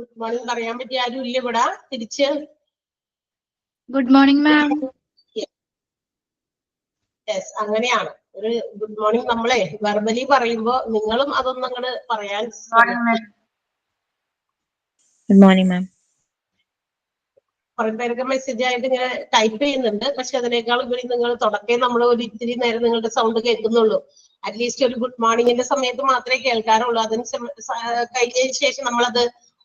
Good morning പറയാൻ പറ്റിയ ആരും ഇല്ല ഇവിടെ തിരിച്ച്? Good morning ma'am. യെസ്, അങ്ങനെയാണ്. ഒരു ഗുഡ് മോർണിംഗ് നമ്മളെ വെർബലി പറയുമ്പോ നിങ്ങളും അതൊന്നും അങ്ങോട്ട് പറയാൻ. Good morning ma'am. കുറെ പേരൊക്കെ മെസ്സേജ് ആയിട്ട് ഇങ്ങനെ ടൈപ്പ് ചെയ്യുന്നുണ്ട്. പക്ഷെ അതിനേക്കാൾ ഉപരി നിങ്ങൾ തുടക്കേ നമ്മൾ ഒരു ഇത്തിരി നേരം നിങ്ങളുടെ സൗണ്ട് കേൾക്കുന്നുള്ളൂ. അറ്റ്ലീസ്റ്റ് ഒരു ഗുഡ് മോർണിംഗിന്റെ സമയത്ത് മാത്രമേ കേൾക്കാറുള്ളൂ. അതിന് കഴിഞ്ഞതിന് ശേഷം നമ്മളത്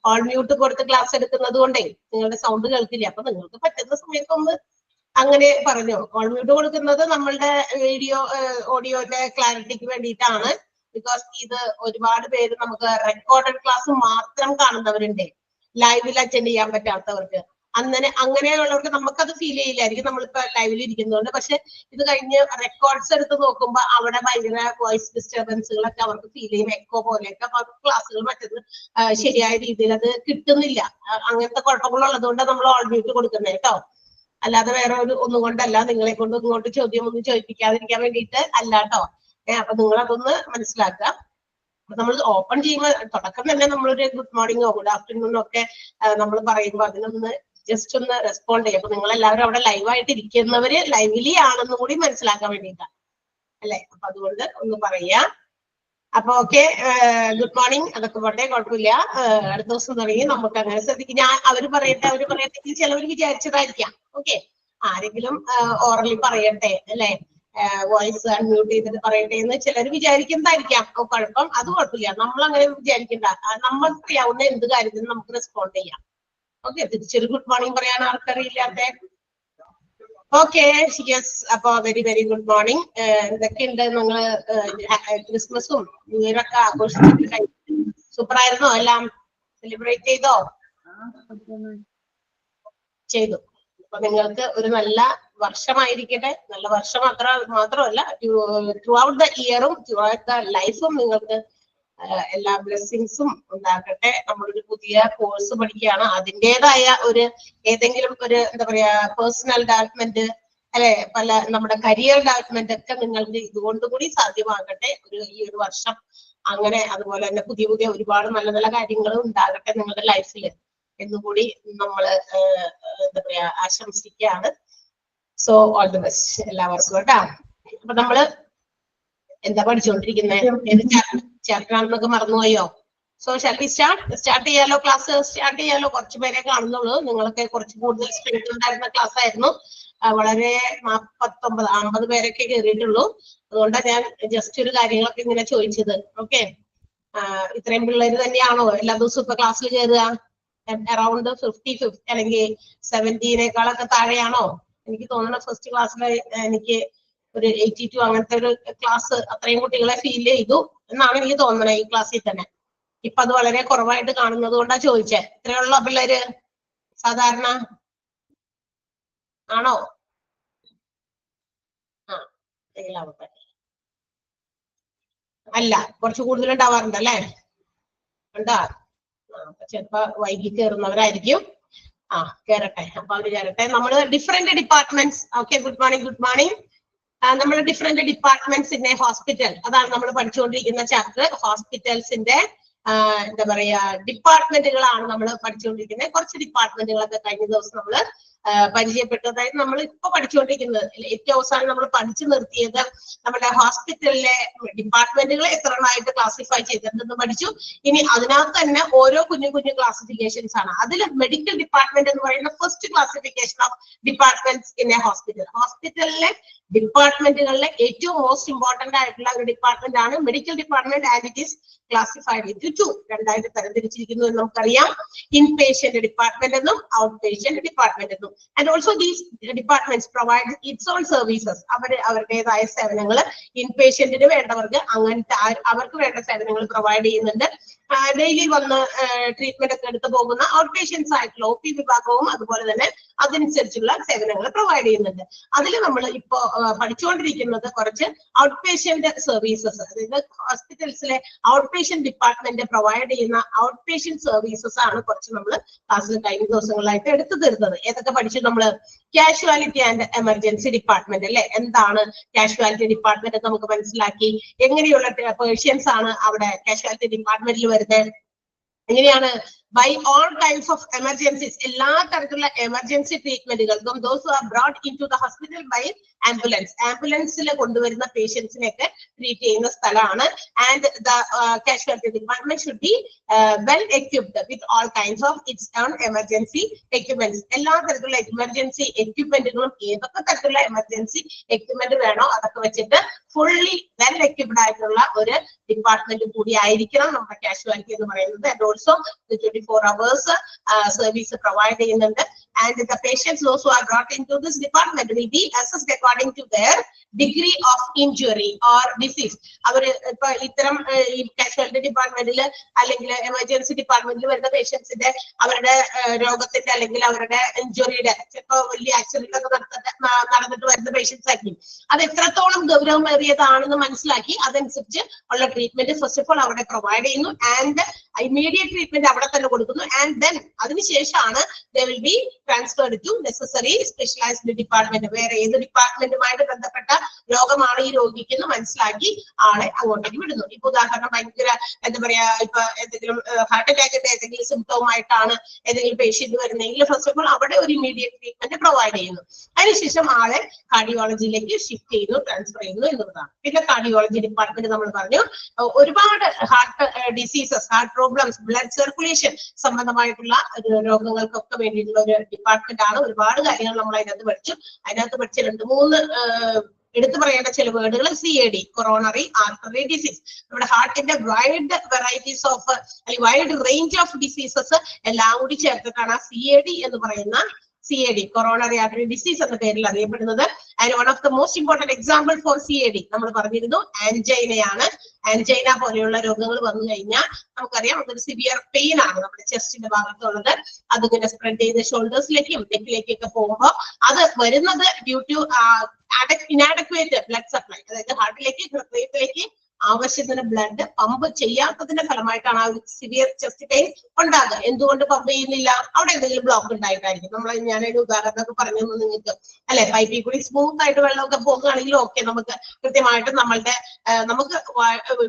ഓൾ മ്യൂട്ട് കൊടുത്ത് ക്ലാസ് എടുക്കുന്നത് കൊണ്ടേ നിങ്ങളുടെ സൗണ്ട് കേൾക്കില്ല. അപ്പൊ നിങ്ങൾക്ക് പറ്റുന്ന സമയത്തൊന്ന് അങ്ങനെ പറഞ്ഞോ. ഓൾ മ്യൂട്ട് കൊടുക്കുന്നത് നമ്മളുടെ ഓഡിയോന്റെ ക്ലാരിറ്റിക്ക് വേണ്ടിയിട്ടാണ്. ബിക്കോസ് ഇത് ഒരുപാട് പേര് നമുക്ക് റെക്കോർഡഡ് ക്ലാസ് മാത്രം കാണുന്നവരുണ്ട്, ലൈവിൽ അറ്റൻഡ് ചെയ്യാൻ പറ്റാത്തവർക്ക്. അങ്ങനെയുള്ളവർക്ക് നമുക്കത് ഫീൽ ചെയ്യില്ലായിരിക്കും നമ്മളിപ്പോ ലൈവിൽ ഇരിക്കുന്നതുകൊണ്ട്. പക്ഷെ ഇത് കഴിഞ്ഞ് റെക്കോർഡ്സ് എടുത്ത് നോക്കുമ്പോൾ അവിടെ ഭയങ്കര വോയിസ് ഡിസ്റ്റർബൻസുകളൊക്കെ അവർക്ക് ഫീൽ ചെയ്യും, എക്കോ പോലെയൊക്കെ. അപ്പൊ ക്ലാസ്സുകൾ മറ്റത് ശരിയായ രീതിയിൽ അത് കിട്ടുന്നില്ല. അങ്ങനത്തെ കുഴപ്പങ്ങളുള്ളത് കൊണ്ടാണ് നമ്മൾ ഓൾ മ്യൂട്ട് കൊടുക്കുന്നത് കേട്ടോ. അല്ലാതെ വേറെ ഒന്നും കൊണ്ടല്ല, നിങ്ങളെ കൊണ്ട് ഇങ്ങോട്ട് ചോദ്യമൊന്നും ചോദിപ്പിക്കാതിരിക്കാൻ വേണ്ടിയിട്ട് അല്ല കേട്ടോ. അപ്പൊ നിങ്ങൾ അതൊന്ന് മനസ്സിലാക്കുക. അപ്പൊ നമ്മൾ ഓപ്പൺ ചെയ്യുമ്പോൾ തുടക്കം തന്നെ നമ്മളൊരു ഗുഡ് മോർണിംഗോ ഗുഡ് ആഫ്റ്റർനൂണോ ഒക്കെ നമ്മൾ പറയുമ്പോൾ അതിനൊന്ന് ജസ്റ്റ് ഒന്ന് റെസ്പോണ്ട് ചെയ്യും. അപ്പൊ നിങ്ങൾ എല്ലാവരും അവിടെ ലൈവായിട്ട് ഇരിക്കുന്നവര് ലൈവിലി ആണെന്ന് കൂടി മനസ്സിലാക്കാൻ വേണ്ടിയിട്ടാണ് അല്ലെ. അപ്പൊ അതുകൊണ്ട് ഒന്ന് പറയാ. അപ്പൊ ഓക്കെ, ഗുഡ് മോർണിംഗ്. അതൊക്കെ പോട്ടെ, കുഴപ്പമില്ല. അടുത്ത ദിവസം തുടങ്ങി നമുക്ക് അങ്ങനെ ശ്രദ്ധിക്കും. അവര് പറയട്ടെ ചിലവർ വിചാരിച്ചതായിരിക്കാം. ഓക്കെ, ആരെങ്കിലും ഓറലി പറയട്ടെ അല്ലെ, വോയിസ് അൺമ്യൂട്ട് ചെയ്തിട്ട് പറയട്ടെ എന്ന് ചിലർ വിചാരിക്കുന്നതായിരിക്കാം. കുഴപ്പം, അത് കുഴപ്പമില്ല. നമ്മൾ അങ്ങനെ വിചാരിക്കണ്ട. നമ്മൾക്ക് അറിയാവുന്ന എന്ത് കാര്യത്തിനും നമുക്ക് റെസ്പോണ്ട് ചെയ്യാം. ഓക്കെ, തിരിച്ചൊരു ഗുഡ് മോർണിംഗ് പറയാൻ ആർക്കറിയില്ലാത്ത. Okay, yes. അപ്പൊ വെരി വെരി ഗുഡ് മോർണിംഗ്. എന്തൊക്കെയുണ്ട് നിങ്ങള്? ക്രിസ്മസും ന്യൂ ഇയർ ഒക്കെ ആഘോഷിച്ചിട്ട് സൂപ്പർ ആയിരുന്നോ? എല്ലാം സെലിബ്രേറ്റ് ചെയ്തു. അപ്പൊ നിങ്ങൾക്ക് ഒരു നല്ല വർഷമായിരിക്കട്ടെ. നല്ല വർഷം മാത്രമല്ല, ത്രൂ ഔട്ട് ദ ഇയറും ത്രൂ ഔട്ട് ദ ലൈഫും നിങ്ങൾക്ക് എല്ലാ ബ്ലെസ്സിങ്സും ഉണ്ടാകട്ടെ. നമ്മളൊരു പുതിയ കോഴ്സ് പഠിക്കുകയാണ്. അതിൻ്റെതായ ഏതെങ്കിലും ഒരു എന്താ പറയാ പേഴ്സണൽ ഡെവലപ്മെന്റ് അല്ലെ, നമ്മുടെ കരിയർ ഡെവലപ്മെന്റ് ഒക്കെ നിങ്ങൾക്ക് ഇതുകൊണ്ടുകൂടി സാധ്യമാകട്ടെ ഈ ഒരു വർഷം. അങ്ങനെ അതുപോലെ തന്നെ പുതിയ ഒരുപാട് നല്ല നല്ല കാര്യങ്ങൾ ഉണ്ടാകട്ടെ നിങ്ങളുടെ ലൈഫിൽ എന്നുകൂടി നമ്മള് എന്താ പറയാ ആശംസിക്കുകയാണ്. സോ ഓൾ ദി ബെസ്റ്റ് എല്ലാവർക്കും കേട്ടോ. അപ്പൊ നമ്മള് എന്താ പഠിച്ചുകൊണ്ടിരിക്കുന്നത്? ഏത് ചാപ്റ്റർ ആണെന്നൊക്കെ മറന്നുപോയോ? സോ ഷാൽ വി സ്റ്റാർട്ട് ചെയ്യാലോ? ക്ലാസ് സ്റ്റാർട്ട് ചെയ്യാലോ? കുറച്ച് പേരെ കാണുന്നുള്ളൂ. നിങ്ങളൊക്കെ കുറച്ച് കൂടുതൽ സ്പിരിറ്റ് ഉണ്ടായിരുന്ന ക്ലാസ് ആയിരുന്നു. വളരെ 49-50 പേരൊക്കെ കയറിയിട്ടുള്ളൂ. അതുകൊണ്ടാണ് ഞാൻ ജസ്റ്റ് ഒരു കാര്യങ്ങളൊക്കെ ഇങ്ങനെ ചോദിച്ചത്. ഓക്കെ, ഇത്രയും പിള്ളേര് തന്നെയാണോ എല്ലാ ദിവസവും ഇപ്പൊ ക്ലാസ്സിൽ കയറുക? അറൌണ്ട് 50 അല്ലെങ്കിൽ 70-നേക്കാളൊക്കെ താഴെയാണോ? എനിക്ക് തോന്നുന്നു ഫസ്റ്റ് ക്ലാസ്സിൽ എനിക്ക് ഒരു 82 അങ്ങനത്തെ ഒരു ക്ലാസ്, അത്രയും കുട്ടികളെ ഫീൽ ചെയ്തു എന്നാണ് എനിക്ക് തോന്നുന്നത് ഈ ക്ലാസ്സിൽ തന്നെ. ഇപ്പൊ അത് വളരെ കുറവായിട്ട് കാണുന്നത് കൊണ്ടാ ചോദിച്ചേ. ഇത്രയുള്ള പിള്ളേര് സാധാരണ ആണോ? അല്ല, കുറച്ച് കൂടുതൽ ഉണ്ടാവാറുണ്ട് അല്ലേ? ഉണ്ടാ? ചിലപ്പോ വൈകി കയറുന്നവരായിരിക്കും. കയറട്ടെ. അപ്പൊ അവര് കയറട്ടെ. നമ്മള് different departments. Okay, good morning. നമ്മൾ ഡിഫറെന്റ് ഡിപ്പാർട്ട്മെന്റ്സിന്റെ ഹോസ്പിറ്റൽ, അതാണ് നമ്മൾ പഠിച്ചുകൊണ്ടിരിക്കുന്ന ചാപ്റ്റർ. ഹോസ്പിറ്റൽസിന്റെ എന്താ പറയാ ഡിപ്പാർട്ട്മെന്റുകളാണ് നമ്മൾ പഠിച്ചുകൊണ്ടിരിക്കുന്നത്. കുറച്ച് ഡിപ്പാർട്ട്മെന്റുകളൊക്കെ കഴിഞ്ഞ ദിവസം നമ്മൾ പരിചയപ്പെട്ടു. അതായത് നമ്മൾ ഇപ്പൊ പഠിച്ചുകൊണ്ടിരിക്കുന്നത് ഏറ്റവും അവസാനം നമ്മൾ പഠിച്ചു നിർത്തിയത് നമ്മുടെ ഹോസ്പിറ്റലിലെ ഡിപ്പാർട്ട്മെന്റുകൾ എത്രണ്ണമായിട്ട് ക്ലാസിഫൈ ചെയ്തിട്ടുണ്ടെന്ന് പഠിച്ചു. ഇനി അതിനകത്ത് തന്നെ ഓരോ കുഞ്ഞു ക്ലാസിഫിക്കേഷൻസ് ആണ്. അതിൽ മെഡിക്കൽ ഡിപ്പാർട്ട്മെന്റ് എന്ന് പറയുന്ന first classification of departments in A hospital. ഹോസ്പിറ്റലിലെ ഡിപ്പാർട്ട്മെന്റുകളിലെ ഏറ്റവും മോസ്റ്റ് ഇമ്പോർട്ടന്റ് ആയിട്ടുള്ള ഒരു ഡിപ്പാർട്ട്മെന്റ് ആണ് medical department. And it is classified into 2. രണ്ടായിട്ട് തരംതിരിച്ചിരിക്കുന്നു എന്ന് നമുക്കറിയാം. ഇൻ പേഷ്യന്റ് ഡിപ്പാർട്ട്മെന്റ് എന്നും ഔട്ട് പേഷ്യന്റ് ഡിപ്പാർട്ട്മെന്റ് എന്നും. And also these departments provide it's on services. അവരുടേതായ സേവനങ്ങൾ ഇൻ പേഷ്യന്റിന് വേണ്ടവർക്ക് അങ്ങനത്തെ അവർക്ക് വേണ്ട സേവനങ്ങൾ പ്രൊവൈഡ് ചെയ്യുന്നുണ്ട്. ഡെയിലി വന്ന് ട്രീറ്റ്മെന്റ് ഒക്കെ എടുത്തു പോകുന്ന ഔട്ട് പേഷ്യൻസ് ആയിട്ടുള്ള OP വിഭാഗവും അതുപോലെ തന്നെ അതനുസരിച്ചുള്ള സേവനങ്ങൾ പ്രൊവൈഡ് ചെയ്യുന്നുണ്ട്. അതിൽ നമ്മൾ ഇപ്പോ പഠിച്ചുകൊണ്ടിരിക്കുന്നത് കുറച്ച് ഔട്ട് പേഷ്യന്റ് സർവീസസ്, അതായത് ഹോസ്പിറ്റൽസിലെ ഔട്ട് പേഷ്യന്റ് ഡിപ്പാർട്ട്മെന്റ് പ്രൊവൈഡ് ചെയ്യുന്ന ഔട്ട് പേഷ്യന്റ് സർവീസസ് ആണ് കുറച്ച് നമ്മൾ ക്ലാസ്സിൽ കഴിഞ്ഞ ദിവസങ്ങളായിട്ട് എടുത്തു തീർത്തത്. ഏതൊക്കെ പഠിച്ചു നമ്മള്? കാഷ്വാലിറ്റി ആൻഡ് എമർജൻസി ഡിപ്പാർട്ട്മെന്റ് അല്ലെ. എന്താണ് കാഷ്വാലിറ്റി ഡിപ്പാർട്ട്മെന്റ് നമുക്ക് മനസ്സിലാക്കി. എങ്ങനെയുള്ള പേഷ്യൻസ് ആണ് അവിടെ കാഷ്വാലിറ്റി ഡിപ്പാർട്ട്മെന്റിൽ വരുന്നത്, എങ്ങനെയാണ് by all kinds of emergencies. എല്ലാ തരത്തിലുള്ള emergency ട്രീറ്റ്മെന്റുകൾക്കും those who are brought into the hospital by ambulance. ആംബുലൻസിൽ കൊണ്ടുവരുന്ന പേഷ്യൻസിനെയൊക്കെ ട്രീറ്റ് ചെയ്യുന്ന സ്ഥലമാണ്. And the casualty department should be well equipped with all kinds of its own emergency equipments. എല്ലാ തരത്തിലുള്ള emergency എക്യുപ്മെന്റുകളും ഏതൊക്കെ തരത്തിലുള്ള എമർജൻസി എക്യുപ്മെന്റ് വേണോ അതൊക്കെ വെച്ചിട്ട് ഫുള്ളി വെൽ എക്യുപ്ഡ് ആയിട്ടുള്ള ഒരു ഡിപ്പാർട്ട്മെന്റ് കൂടി ആയിരിക്കണം നമ്മുടെ കാഷ്വാലിറ്റി എന്ന് പറയുന്നത്. And also 24 hours service provide ചെയ്യുന്നുണ്ട്. And the patients those who are brought into this department will be assessed according to their degree of injury or disease. അവര് ഇപ്പൊ ഇത്തരം ഈ കാഷ്വാലിറ്റി ഡിപ്പാർട്ട്മെന്റിൽ അല്ലെങ്കിൽ എമർജൻസി ഡിപ്പാർട്ട്മെന്റിൽ വരുന്ന പേഷ്യൻസിന്റെ അവരുടെ രോഗത്തിന്റെ അല്ലെങ്കിൽ അവരുടെ ഇഞ്ചുറിയുടെ ചിലപ്പോ വലിയ ആക്സിഡന്റ് ഒക്കെ നടന്നിട്ട് വരുന്ന പേഷ്യൻസ് ആയിരിക്കും. അത് എത്രത്തോളം ഗൗരവമേറിയതാണെന്ന് മനസ്സിലാക്കി അതനുസരിച്ച് ഉള്ള ട്രീറ്റ്മെന്റ് ഫസ്റ്റ് ഓഫ് ഓൾ അവിടെ പ്രൊവൈഡ് ചെയ്യുന്നു. ആൻഡ് ഇമ്മീഡിയറ്റ് ട്രീറ്റ്മെന്റ് അവിടെ തന്നെ കൊടുക്കുന്നു. ആൻഡ് ദെൻ അതിനുശേഷമാണ് they will be transferred to necessary specialized department. വേറെ ഏത് ഡിപ്പാർട്ട്മെന്റുമായിട്ട് ബന്ധപ്പെട്ട രോഗമാണ് ഈ രോഗിക്ക് എന്ന് മനസ്സിലാക്കി ആളെ അങ്ങോട്ടേക്ക് വിടുന്നു. ഇപ്പൊ ഉദാഹരണം ഭയങ്കര എന്താ പറയാ, ഇപ്പൊ എന്തെങ്കിലും ഹാർട്ട് അറ്റാക്കിന്റെ ഏതെങ്കിലും സിംറ്റവുമായിട്ടാണ് ഏതെങ്കിലും പേഷ്യന്റ് വരുന്നതെങ്കിൽ ഫസ്റ്റ് ഓഫ് ഓൾ അവിടെ ഒരു ഇമ്മീഡിയറ്റ് ട്രീറ്റ്മെന്റ് പ്രൊവൈഡ് ചെയ്യുന്നു. അതിനുശേഷം ആളെ കാർഡിയോളജിയിലേക്ക് ഷിഫ്റ്റ് ചെയ്യുന്നു, ട്രാൻസ്ഫർ ചെയ്യുന്നു എന്നുള്ളതാണ്. പിന്നെ കാർഡിയോളജി ഡിപ്പാർട്ട്മെന്റ് നമ്മൾ പറഞ്ഞു ഒരുപാട് heart diseases, heart problems, blood circulation സംബന്ധമായിട്ടുള്ള രോഗങ്ങൾക്കൊക്കെ വേണ്ടിയിട്ടുള്ള ഒരു ഡിപ്പാർട്ട്മെന്റ് ആണ്. ഒരുപാട് കാര്യങ്ങൾ നമ്മൾ അതിനകത്ത് പഠിച്ചു. അതിനകത്ത് പഠിച്ച 2-3 എടുത്തു പറയേണ്ട ചില വേർഡുകൾ CAD, കൊറോണറി ആർട്ടറി ഡിസീസ്. നമ്മുടെ ഹാർട്ടിന്റെ വൈഡ് വെറൈറ്റീസ് ഓഫ് അല്ലെങ്കിൽ വൈഡ് റേഞ്ച് ഓഫ് ഡിസീസസ് എല്ലാം കൂടി ചേർത്തിട്ടാണ് CAD എന്ന് പറയുന്ന CAD, കൊറോണറി ആർട്ടറി ഡിസീസ് എന്ന പേരിൽ അറിയപ്പെടുന്നത്. And one of the most important example for CAD നമ്മൾ പറഞ്ഞിരുന്നു ആൻജൈനയാണ്. ആൻജൈന പോലെയുള്ള രോഗങ്ങൾ വന്നു കഴിഞ്ഞാൽ നമുക്കറിയാം അതൊരു സിവിയർ പെയിൻ ആണ് നമ്മുടെ ചെസ്റ്റിന്റെ ഭാഗത്തുള്ളത്. അതിങ്ങനെ സ്പ്രെഡ് ചെയ്ത് ഷോൾഡേഴ്സിലേക്കും നെക്കിലേക്കൊക്കെ പോകുമ്പോൾ അത് വരുന്നത് ഡ്യൂ ടു ഇനാഡക്വേറ്റ് ബ്ലഡ് സപ്ലൈ, അതായത് ഹാർട്ടിലേക്ക് ഹൃദയത്തിലേക്ക് ആവശ്യത്തിന് ബ്ലഡ് പമ്പ് ചെയ്യാത്തതിന്റെ ഫലമായിട്ടാണ് ആ ഒരു സിവിയർ ചെസ്റ്റ് പെയിൻ ഉണ്ടാകുക. എന്തുകൊണ്ട് പമ്പ് ചെയ്യുന്നില്ല? അവിടെ എന്തെങ്കിലും ബ്ലോക്ക് ഉണ്ടായിട്ടായിരിക്കും. ഞാനൊരു ഉദാഹരണമൊക്കെ പറഞ്ഞു നിങ്ങൾക്ക് അല്ലെ, പൈപ്പിൽ കൂടി സ്മൂത്ത് ആയിട്ട് വെള്ളമൊക്കെ പോകുകയാണെങ്കിൽ ഓക്കെ, നമുക്ക് കൃത്യമായിട്ട് നമുക്ക്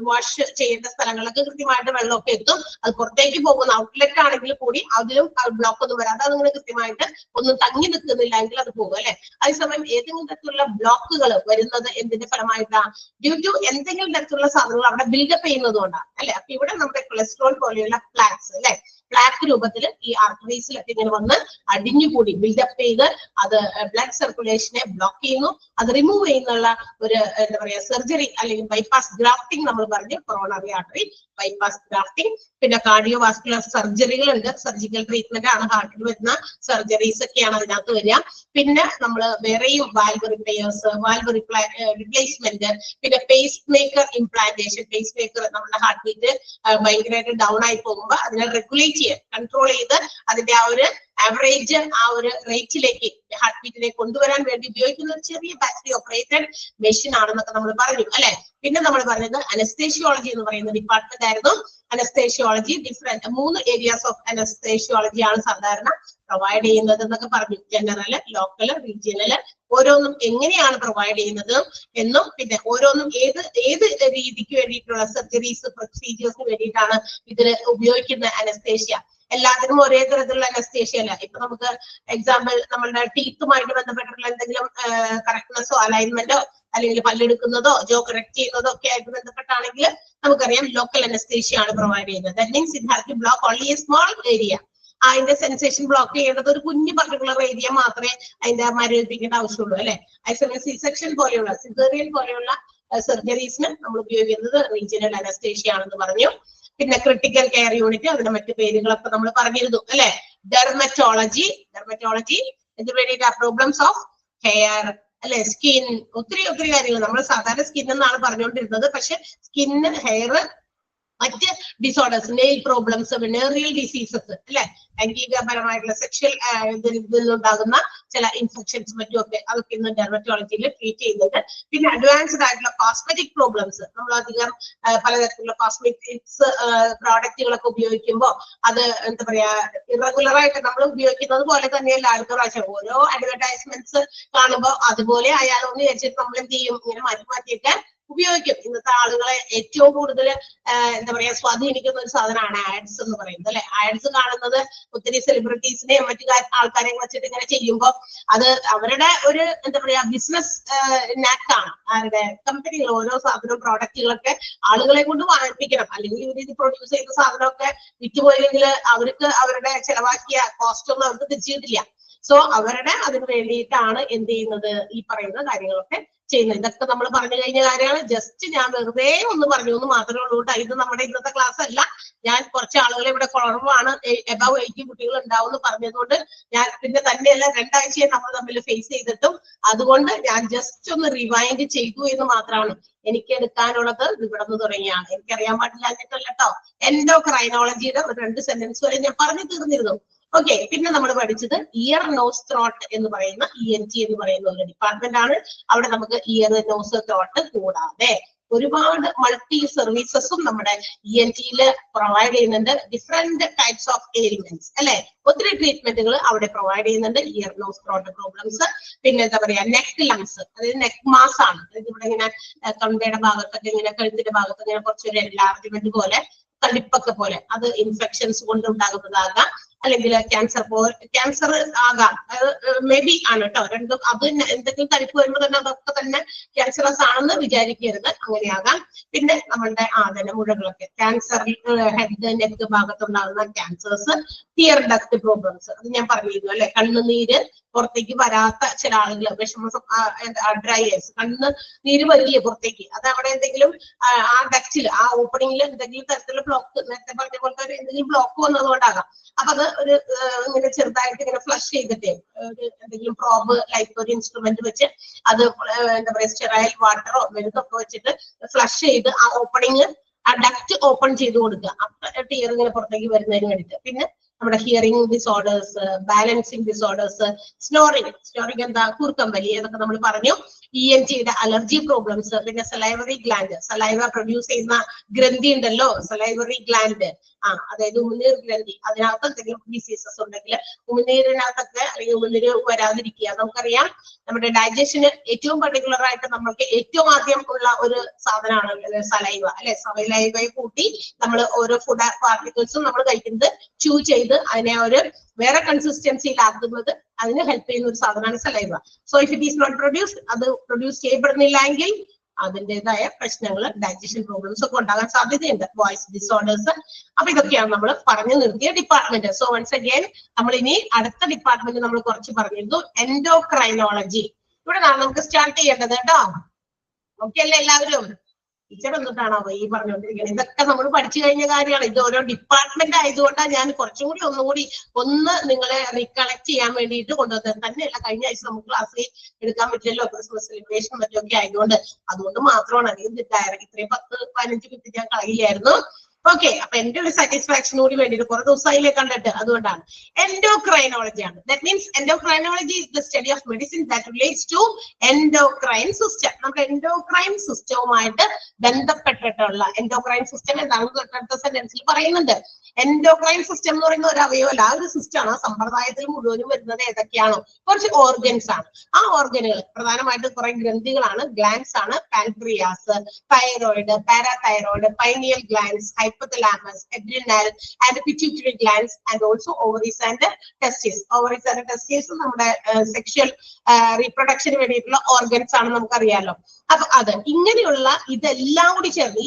വാഷ് ചെയ്യേണ്ട സ്ഥലങ്ങളിലൊക്കെ കൃത്യമായിട്ട് വെള്ളമൊക്കെ എത്തും. അത് പുറത്തേക്ക് പോകുന്ന ഔട്ട്ലെറ്റ് ആണെങ്കിൽ കൂടി അതിലും ബ്ലോക്ക് ഒന്നും വരാതെ അതിങ്ങനെ കൃത്യമായിട്ട് ഒന്നും തങ്ങി നിൽക്കുന്നില്ല എങ്കിൽ അത് പോകും അല്ലെ. അതേസമയം ഏതെങ്കിലും തരത്തിലുള്ള ബ്ലോക്കുകൾ വരുന്നത് എന്തിന്റെ ഫലമായിട്ടാണ്? ഡ്യൂ ടു എന്തെങ്കിലും തരത്തിലുള്ള സാധനങ്ങൾ അവിടെ ബിൽഡപ്പ് ചെയ്യുന്നത് കൊണ്ടാണ് അല്ലെ. അപ്പൊ ഇവിടെ നമ്മുടെ കൊളസ്ട്രോൾ പോലെയുള്ള പ്ലാക്സ് അല്ലെ, പ്ലാക്ക് രൂപത്തിൽ ഈ ആർട്ടറീസിലൊക്കെ ഇങ്ങനെ വന്ന് അടിഞ്ഞുകൂടി ബിൽഡപ്പ് ചെയ്ത് അത് ബ്ലഡ് സർക്കുലേഷനെ ബ്ലോക്ക് ചെയ്യുന്നു. അത് റിമൂവ് ചെയ്യുന്നുള്ള ഒരു എന്താ പറയാ സർജറി അല്ലെങ്കിൽ ബൈപ്പാസ് ഗ്രാഫ്റ്റിംഗ് നമ്മൾ പറഞ്ഞു, കൊറോണറി ആർട്ടറി ബൈപ്പാസ് ഗ്രാഫ്റ്റിംഗ്. പിന്നെ കാർഡിയോ വാസ്കുലർ സർജറികൾ ഉണ്ട്, സർജിക്കൽ ട്രീറ്റ്മെന്റ് ആണ്, ഹാർട്ടിൽ വരുന്ന സർജറീസ് ഒക്കെയാണ് അതിനകത്ത് വരിക. പിന്നെ നമ്മൾ വേറെയും വാൽവ് റിപ്പയേഴ്സ്, വാൽവ് റിപ്ലേസ്മെന്റ്, പിന്നെ pace maker implantation. Pace maker നമ്മുടെ ഹാർട്ട് ബീറ്റ് ഭയങ്കരമായിട്ട് ഡൗൺ ആയി പോകുമ്പോൾ അതിനെ റെഗുലേറ്റ് ചെയ്യാൻ, കൺട്രോൾ ചെയ്ത് അതിന്റെ ആ ഒരു ആവറേജ് ആ ഒരു റേറ്റിലേക്ക് ഹാർട്ട് ബീറ്റിനെ കൊണ്ടുവരാൻ വേണ്ടി ഉപയോഗിക്കുന്ന ഒരു ചെറിയ ബാറ്ററി ഓപ്പറേറ്റഡ് മെഷീൻ ആണെന്നൊക്കെ നമ്മൾ പറഞ്ഞു അല്ലെ. പിന്നെ നമ്മൾ പറഞ്ഞത് അനസ്തേഷ്യോളജി എന്ന് പറയുന്ന ഡിപ്പാർട്ട്മെന്റ് ആയിരുന്നു. Anaesthesiology different 3 areas of anaesthesiology ആണ് സാധാരണ പ്രൊവൈഡ് ചെയ്യുന്നത് എന്നൊക്കെ പറഞ്ഞു. General, local, regional. ഓരോന്നും എങ്ങനെയാണ് പ്രൊവൈഡ് ചെയ്യുന്നത് എന്നും പിന്നെ ഓരോന്നും ഏത് രീതിക്ക് വേണ്ടിയിട്ടുള്ള സർജറീസ് പ്രൊസീജിയേഴ്സിന് വേണ്ടിയിട്ടാണ് ഇതിന് ഉപയോഗിക്കുന്ന അനസ്തേഷ്യ. എല്ലാത്തിനും ഒരേ തരത്തിലുള്ള അനസ്തേഷ്യ അല്ല. ഇപ്പൊ നമുക്ക് എക്സാമ്പിൾ നമ്മളുടെ ടീത്തുമായിട്ട് ബന്ധപ്പെട്ടിട്ടുള്ള എന്തെങ്കിലും കറക്റ്റ്നെസ്സോ അലൈൻമെന്റോ അല്ലെങ്കിൽ പല്ലെടുക്കുന്നതോ ജോ കറക്റ്റ് ചെയ്യുന്നതോ ഒക്കെ ആയിട്ട് ബന്ധപ്പെട്ടാണെങ്കിൽ നമുക്കറിയാം ലോക്കൽ അനസ്തേഷ്യ ആണ് പ്രൊവൈഡ് ചെയ്യുന്നത്. That means it has to block only a small area. അതിന്റെ സെൻസേഷൻ ബ്ലോക്ക് ചെയ്യേണ്ടത് ഒരു കുഞ്ഞു പർട്ടിക്കുലർ ഏരിയ മാത്രമേ അതിന്റെ മരവിപ്പിക്കേണ്ട ആവശ്യമുള്ളൂ അല്ലെ. അതേസമയം സിസെക്ഷൻ പോലെയുള്ള സിസേറിയൻ പോലെയുള്ള സർജറീസിന് നമ്മൾ ഉപയോഗിക്കുന്നത് റീജിയണൽ അനസ്തേഷ്യ ആണെന്ന് പറഞ്ഞു. പിന്നെ ക്രിട്ടിക്കൽ കെയർ യൂണിറ്റ്, അതിന്റെ മറ്റു പേരുകളൊക്കെ നമ്മൾ പറഞ്ഞിരുന്നു അല്ലെ. ഡെർമറ്റോളജി ഇതിന് വേണ്ടിയിട്ട് പ്രോബ്ലംസ് ഓഫ് ഹെയർ അല്ലെ, സ്കിൻ, ഒത്തിരി കാര്യങ്ങൾ. നമ്മൾ സാധാരണ സ്കിൻ എന്നാണ് പറഞ്ഞുകൊണ്ടിരുന്നത്, പക്ഷെ സ്കിന്ന്, ഹെയർ, മറ്റ് disorders, nail problems, venereal diseases അല്ലെ, ലൈംഗികപരമായിട്ടുള്ള സെക്ഷൽ ഇതിലുണ്ടാകുന്ന ചില ഇൻഫെക്ഷൻസ് മറ്റുമൊക്കെ അതൊക്കെ ഇന്ന് ഡെർമറ്റോളജിയിൽ ട്രീറ്റ് ചെയ്യുന്നുണ്ട്. പിന്നെ അഡ്വാൻസ്ഡ് ആയിട്ടുള്ള കോസ്മെറ്റിക് പ്രോബ്ലംസ്, നമ്മൾ അധികം പലതരത്തിലുള്ള കോസ്മെറ്റിക്സ് പ്രോഡക്റ്റുകളൊക്കെ ഉപയോഗിക്കുമ്പോൾ അത് എന്താ പറയാ ഇറഗുലർ ആയിട്ട് നമ്മൾ ഉപയോഗിക്കുന്നത് പോലെ തന്നെയല്ല അടുത്ത പ്രാവശ്യം ഓരോ അഡ്വർടൈസ്മെന്റ്സ് കാണുമ്പോൾ അതുപോലെ ആയാലോ എന്ന് വിചാരിച്ചിട്ട് നമ്മൾ എന്ത് ചെയ്യും, ഇങ്ങനെ മാറ്റിയൊക്കെ ഉപയോഗിക്കും. ഇന്നത്തെ ആളുകളെ ഏറ്റവും കൂടുതൽ എന്താ പറയാ സ്വാധീനിക്കുന്ന ഒരു സാധനമാണ് ആഡ്സ് എന്ന് പറയുന്നത് അല്ലെ. ആഡ്സ് കാണുന്നത് ഒത്തിരി സെലിബ്രിറ്റീസിനെയും മറ്റു ആൾക്കാരെയും വെച്ചിട്ട് ഇങ്ങനെ ചെയ്യുമ്പോൾ അത് അവരുടെ ഒരു എന്താ പറയാ ബിസിനസ് നാക്കാണ്. ആരുടെ കമ്പനികൾ ഓരോ സാധനവും പ്രോഡക്റ്റുകളൊക്കെ ആളുകളെ കൊണ്ട് വാങ്ങിപ്പിക്കണം. അല്ലെങ്കിൽ ഇവർ ഇത് പ്രൊഡ്യൂസ് ചെയ്ത സാധനമൊക്കെ വിറ്റുപോയില്ലെങ്കിൽ അവർക്ക് അവരുടെ ചെലവാക്കിയ കോസ്റ്റ് ഒന്നും അവർക്ക് തിരിച്ചു കിട്ടില്ല. സോ അവരുടെ അതിന് വേണ്ടിയിട്ടാണ് എന്ത് ചെയ്യുന്നത്, ഈ പറയുന്ന കാര്യങ്ങളൊക്കെ ചെയ്യുന്നത്. ഇതൊക്കെ നമ്മൾ പറഞ്ഞു കഴിഞ്ഞ കാര്യങ്ങൾ ജസ്റ്റ് ഞാൻ വെറുതെ ഒന്ന് പറഞ്ഞു എന്ന് മാത്രമേ ഉള്ളൂ കേട്ടോ. ഇത് നമ്മുടെ ഇന്നത്തെ ക്ലാസ് അല്ല. ഞാൻ കുറച്ച് ആളുകളെ ഇവിടെ കുറവാണ്, എബവ് 80 കുട്ടികൾ ഉണ്ടാവും എന്ന് പറഞ്ഞതുകൊണ്ട് ഞാൻ പിന്നെ തന്നെയല്ല 2 ആഴ്ചയെ നമ്മൾ തമ്മിൽ ഫേസ് ചെയ്തിട്ടും അതുകൊണ്ട് ഞാൻ ജസ്റ്റ് ഒന്ന് റിവൈൻഡ് ചെയ്തു എന്ന് മാത്രമാണ്. എനിക്ക് എടുക്കാനുള്ളത് ഇവിടെ നിന്ന് തുടങ്ങിയാണ്. എനിക്കറിയാൻ പാടില്ല കേട്ടോ. എൻഡോക്രൈനോളജിയുടെ ഒരു 2 സെന്റൻസ് വരെ ഞാൻ പറഞ്ഞു തീർന്നിരുന്നു. ഓക്കെ, പിന്നെ നമ്മൾ പഠിച്ചത് ഇയർ നോസ് ത്രോട്ട് എന്ന് പറയുന്ന ENT എന്ന് പറയുന്ന ഒരു ഡിപ്പാർട്ട്മെന്റ് ആണ്. അവിടെ നമുക്ക് ഇയർ നോസ് ത്രോട്ട് കൂടാതെ ഒരുപാട് മൾട്ടി സർവീസസും നമ്മുടെ ENT-യിൽ പ്രൊവൈഡ് ചെയ്യുന്നുണ്ട്. ഡിഫറെന്റ് ടൈപ്സ് ഓഫ് എലിമെന്റ്സ് അല്ലെ, ഒത്തിരി ട്രീറ്റ്മെന്റുകൾ അവിടെ പ്രൊവൈഡ് ചെയ്യുന്നുണ്ട്. ഇയർ നോസ് ത്രോട്ട് പ്രോബ്ലംസ്, പിന്നെ എന്താ പറയാ നെക്ക് ലങ്സ്, അതായത് നെക്ക് മാസ് ആണ്. അതായത് ഇവിടെ ഇങ്ങനെ തൊണ്ടയുടെ ഭാഗത്തൊക്കെ ഇങ്ങനെ കഴുത്തിന്റെ ഭാഗത്ത് ഇങ്ങനെ കുറച്ചൊരു എൻലാർജ്മെന്റ് പോലെ തടിപ്പൊക്കെ പോലെ, അത് ഇൻഫെക്ഷൻസ് കൊണ്ട് ഉണ്ടാകുന്നതാകാം, അല്ലെങ്കിൽ ക്യാൻസർ ആകാം. മേ ബി ആണ് കേട്ടോ. രണ്ടും അത് എന്തെങ്കിലും തടിപ്പ് വരുമ്പോൾ തന്നെ അതൊക്കെ തന്നെ ക്യാൻസറസ് ആണെന്ന് വിചാരിക്കരുത്, അങ്ങനെയാകാം. പിന്നെ നമ്മളുടെ തന്നെ മുഴകളൊക്കെ ക്യാൻസർ, ഹെഡ് നെക്ക് ഭാഗത്തുണ്ടാകുന്ന ക്യാൻസേഴ്സ്, ടിയർ ഡക്ട് പ്രോബ്ലംസ്, അത് ഞാൻ പറഞ്ഞിരുന്നു അല്ലെ. കണ്ണുനീര് പുറത്തേക്ക് വരാത്ത ചില ആളുകൾ, വിഷമ ഡ്രൈയേഴ്സ്, കണ്ണ് നീര് വരില്ലേ പുറത്തേക്ക്, അത് അവിടെ എന്തെങ്കിലും ആ ഡക്റ്റിൽ ആ ഓപ്പണിംഗിൽ എന്തെങ്കിലും തരത്തിലുള്ള ബ്ലോക്ക്, നേരത്തെ പറഞ്ഞ പോലത്തെ എന്തെങ്കിലും ബ്ലോക്ക് വന്നതുകൊണ്ടാകാം. അപ്പൊ അത് ഒരു ഇങ്ങനെ ചെറുതായിട്ട് ഇങ്ങനെ ഫ്ലഷ് ചെയ്തിട്ട് ഒരു എന്തെങ്കിലും പ്രോബ് ലൈക്ക് ഒരു ഇൻസ്ട്രുമെന്റ് വെച്ച് അത് എന്താ പറയാ സ്റ്റെറൈൽ വാട്ടറോ വെളുതൊക്കെ വെച്ചിട്ട് ഫ്ലഷ് ചെയ്ത് ആ ഓപ്പണിങ്, ആ ഡക്റ്റ് ഓപ്പൺ ചെയ്ത് കൊടുക്കുക. അപ്പൊ ടിയർ ഇങ്ങനെ പുറത്തേക്ക് വരുന്നതിന് വേണ്ടിയിട്ട്. പിന്നെ നമ്മുടെ hearing disorders, balancing disorders, snoring എന്താ കൂർക്കമ്പലി, അതൊക്കെ നമ്മൾ പറഞ്ഞു. ENT-യുടെ അലർജി പ്രോബ്ലംസ്, പിന്നെ സലൈവറി ഗ്ലാൻഡ്, സലൈവ പ്രൊഡ്യൂസ് ചെയ്യുന്ന ഗ്രന്ഥി ഉണ്ടല്ലോ, സലൈവറി ഗ്ലാൻഡ്, അതായത് ഉമിനീർ ഗ്രന്ഥി, അതിനകത്ത് എന്തെങ്കിലും ഡിസീസസ് ഉണ്ടെങ്കിൽ ഉമിനീരിനകത്തൊക്കെ അല്ലെങ്കിൽ ഉമിനീര് വരാതിരിക്കുക. നമുക്കറിയാം നമ്മുടെ ഡൈജഷന് ഏറ്റവും പർട്ടിക്കുലർ ആയിട്ട് നമ്മൾക്ക് ഏറ്റവും ആദ്യം ഉള്ള ഒരു സാധനമാണ് സലൈവ അല്ലെ. സലൈവയെ കൂട്ടി നമ്മൾ ഓരോ ഫുഡ് പാർട്ടിക്കിൾസും നമ്മൾ കഴിക്കുന്നത് ചൂ ചെയ്ത് അതിനെ ഒരു വേറെ കൺസിസ്റ്റൻസിയിലാക്കുന്നത് അതിന് ഹെൽപ്പ് ചെയ്യുന്ന ഒരു സാധനമാണ് saliva. So if it is not produced, അത് പ്രൊഡ്യൂസ് ചെയ്യപ്പെടുന്നില്ല എങ്കിൽ അതിൻ്റെതായ പ്രശ്നങ്ങൾ, ഡൈജഷൻ പ്രോബ്ലംസ് ഒക്കെ ഉണ്ടാകാൻ സാധ്യതയുണ്ട്, വോയിസ് ഡിസോർഡേഴ്സ്. അപ്പൊ ഇതൊക്കെയാണ് നമ്മൾ പറഞ്ഞു നിർത്തിയ ഡിപ്പാർട്ട്മെന്റ്. സോ വൺസ് അഗൈൻ നമ്മൾ ഇനി അടുത്ത ഡിപ്പാർട്ട്മെന്റ് നമ്മൾ കുറച്ച് പറഞ്ഞിരുന്നു, എൻഡോക്രൈനോളജി. ഇവിടെ നമുക്ക് സ്റ്റാർട്ട് ചെയ്യേണ്ടത് കേട്ടോ. ഓക്കെ അല്ലേ എല്ലാവരും? ടീച്ചർ എന്നിട്ടാണോ ഈ പറഞ്ഞുകൊണ്ടിരിക്കുന്നത്? ഇതൊക്കെ നമ്മൾ പഠിച്ചു കഴിഞ്ഞ കാര്യമാണ്. ഇത് ഓരോ ഡിപ്പാർട്ട്മെന്റ് ആയതുകൊണ്ടാണ് ഞാൻ കുറച്ചും കൂടി ഒന്ന് നിങ്ങളെ റീകളക്ട് ചെയ്യാൻ വേണ്ടിയിട്ട് കൊണ്ടുവന്നത്. തന്നെയല്ല കഴിഞ്ഞ ആഴ്ച നമുക്ക് ക്ലാസ്സിൽ എടുക്കാൻ പറ്റില്ലല്ലോ, ക്രിസ്മസ് സെലിബ്രേഷൻ മറ്റൊക്കെ ആയതുകൊണ്ട്. അതുകൊണ്ട് മാത്രമാണ് അല്ലെങ്കിൽ ഇത്രയും 10-15 മിനിറ്റ് ഞാൻ കളയില്ലായിരുന്നു. ഓക്കെ, അപ്പൊ എന്റെ ഒരു സാറ്റിസ്ഫാക്ഷൻ കൂടി വേണ്ടിയിട്ട് കുറെ ദിവസമായില്ലേ കണ്ടിട്ട്, അതുകൊണ്ടാണ്. എൻഡോക്രൈനോളജി ആണ്. That means endocrinology is the study of medicine that relates to endocrine system. നമ്മുടെ എൻഡോക്രൈൻ സിസ്റ്റവുമായിട്ട് ബന്ധപ്പെട്ടിട്ടുള്ള എൻഡോക്രൈൻ സിസ്റ്റം എന്താണെന്ന് തൊട്ടടുത്ത സെന്റൻസിൽ പറയുന്നുണ്ട്. എൻഡോക്രൈൻ സിസ്റ്റം എന്ന് പറയുന്ന ഒരു അവയവമല്ല, ആ ഒരു സിസ്റ്റമാണ്. ആ സമ്പ്രദായത്തിൽ മുഴുവനും വരുന്നത് ഏതൊക്കെയാണോ കുറച്ച് ഓർഗൻസ് ആണ്. ആ ഓർഗനുകൾ പ്രധാനമായിട്ട് കുറെ ഗ്രന്ഥികളാണ്, ഗ്ലാൻഡ്സ് ആണ്. Pancreas, thyroid, parathyroid, pineal glands, hypothalamus, adrenal and pituitary glands, and also ovaries and testes. Ovaries and testes നമ്മുടെ സെക്ഷൽ റീപ്രൊഡക്ഷന് വേണ്ടിയിട്ടുള്ള ഓർഗൻസ് ആണ്, നമുക്കറിയാലോ. അപ്പൊ അത് ഇങ്ങനെയുള്ള ഇതെല്ലാം കൂടി ചേർന്ന്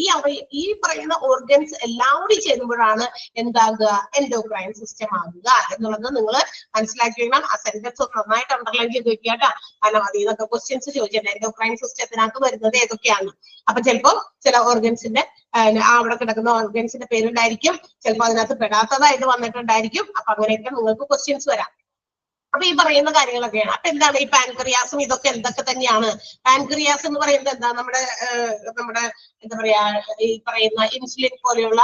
ഈ പറയുന്ന ഓർഗൻസ് എല്ലാം കൂടി ചേരുമ്പോഴാണ് എന്താകുക, എൻഡോക്രൈൻ സിസ്റ്റം ആകുക എന്നുള്ളത് നിങ്ങൾ മനസ്സിലാക്കി വെക്കണം. ആ സെന്റൻസ് നന്നായിട്ട് അണ്ടർലൈൻ ചെയ്ത് വെക്കുക കേട്ടോ. കാരണം അതിൽ നിന്നൊക്കെ ക്വസ്റ്റ്യൻസ് ചോദിച്ചിട്ടുണ്ട്, എൻഡോക്രൈൻ സിസ്റ്റത്തിനകത്ത് വരുന്നത് ഏതൊക്കെയാണ്. അപ്പൊ ചിലപ്പോൾ ചില ഓർഗൻസിന്റെ അവിടെ കിടക്കുന്ന ഓർഗൻസിന്റെ പേരുണ്ടായിരിക്കും, ചിലപ്പോൾ അതിനകത്ത് പെടാത്തതായിട്ട് വന്നിട്ടുണ്ടായിരിക്കും. അപ്പൊ അങ്ങനെയൊക്കെ നിങ്ങൾക്ക് ക്വസ്റ്റ്യൻസ് വരാം. അപ്പൊ ഈ പറയുന്ന കാര്യങ്ങളൊക്കെയാണ്. അപ്പൊ എന്താണ് ഈ പാൻക്രിയാസും ഇതൊക്കെ എന്തൊക്കെ തന്നെയാണ്? പാൻക്രിയാസ് എന്ന് പറയുന്നത് എന്താ, നമ്മുടെ എന്താ പറയാ ഈ പറയുന്ന ഇൻസുലിൻ പോലെയുള്ള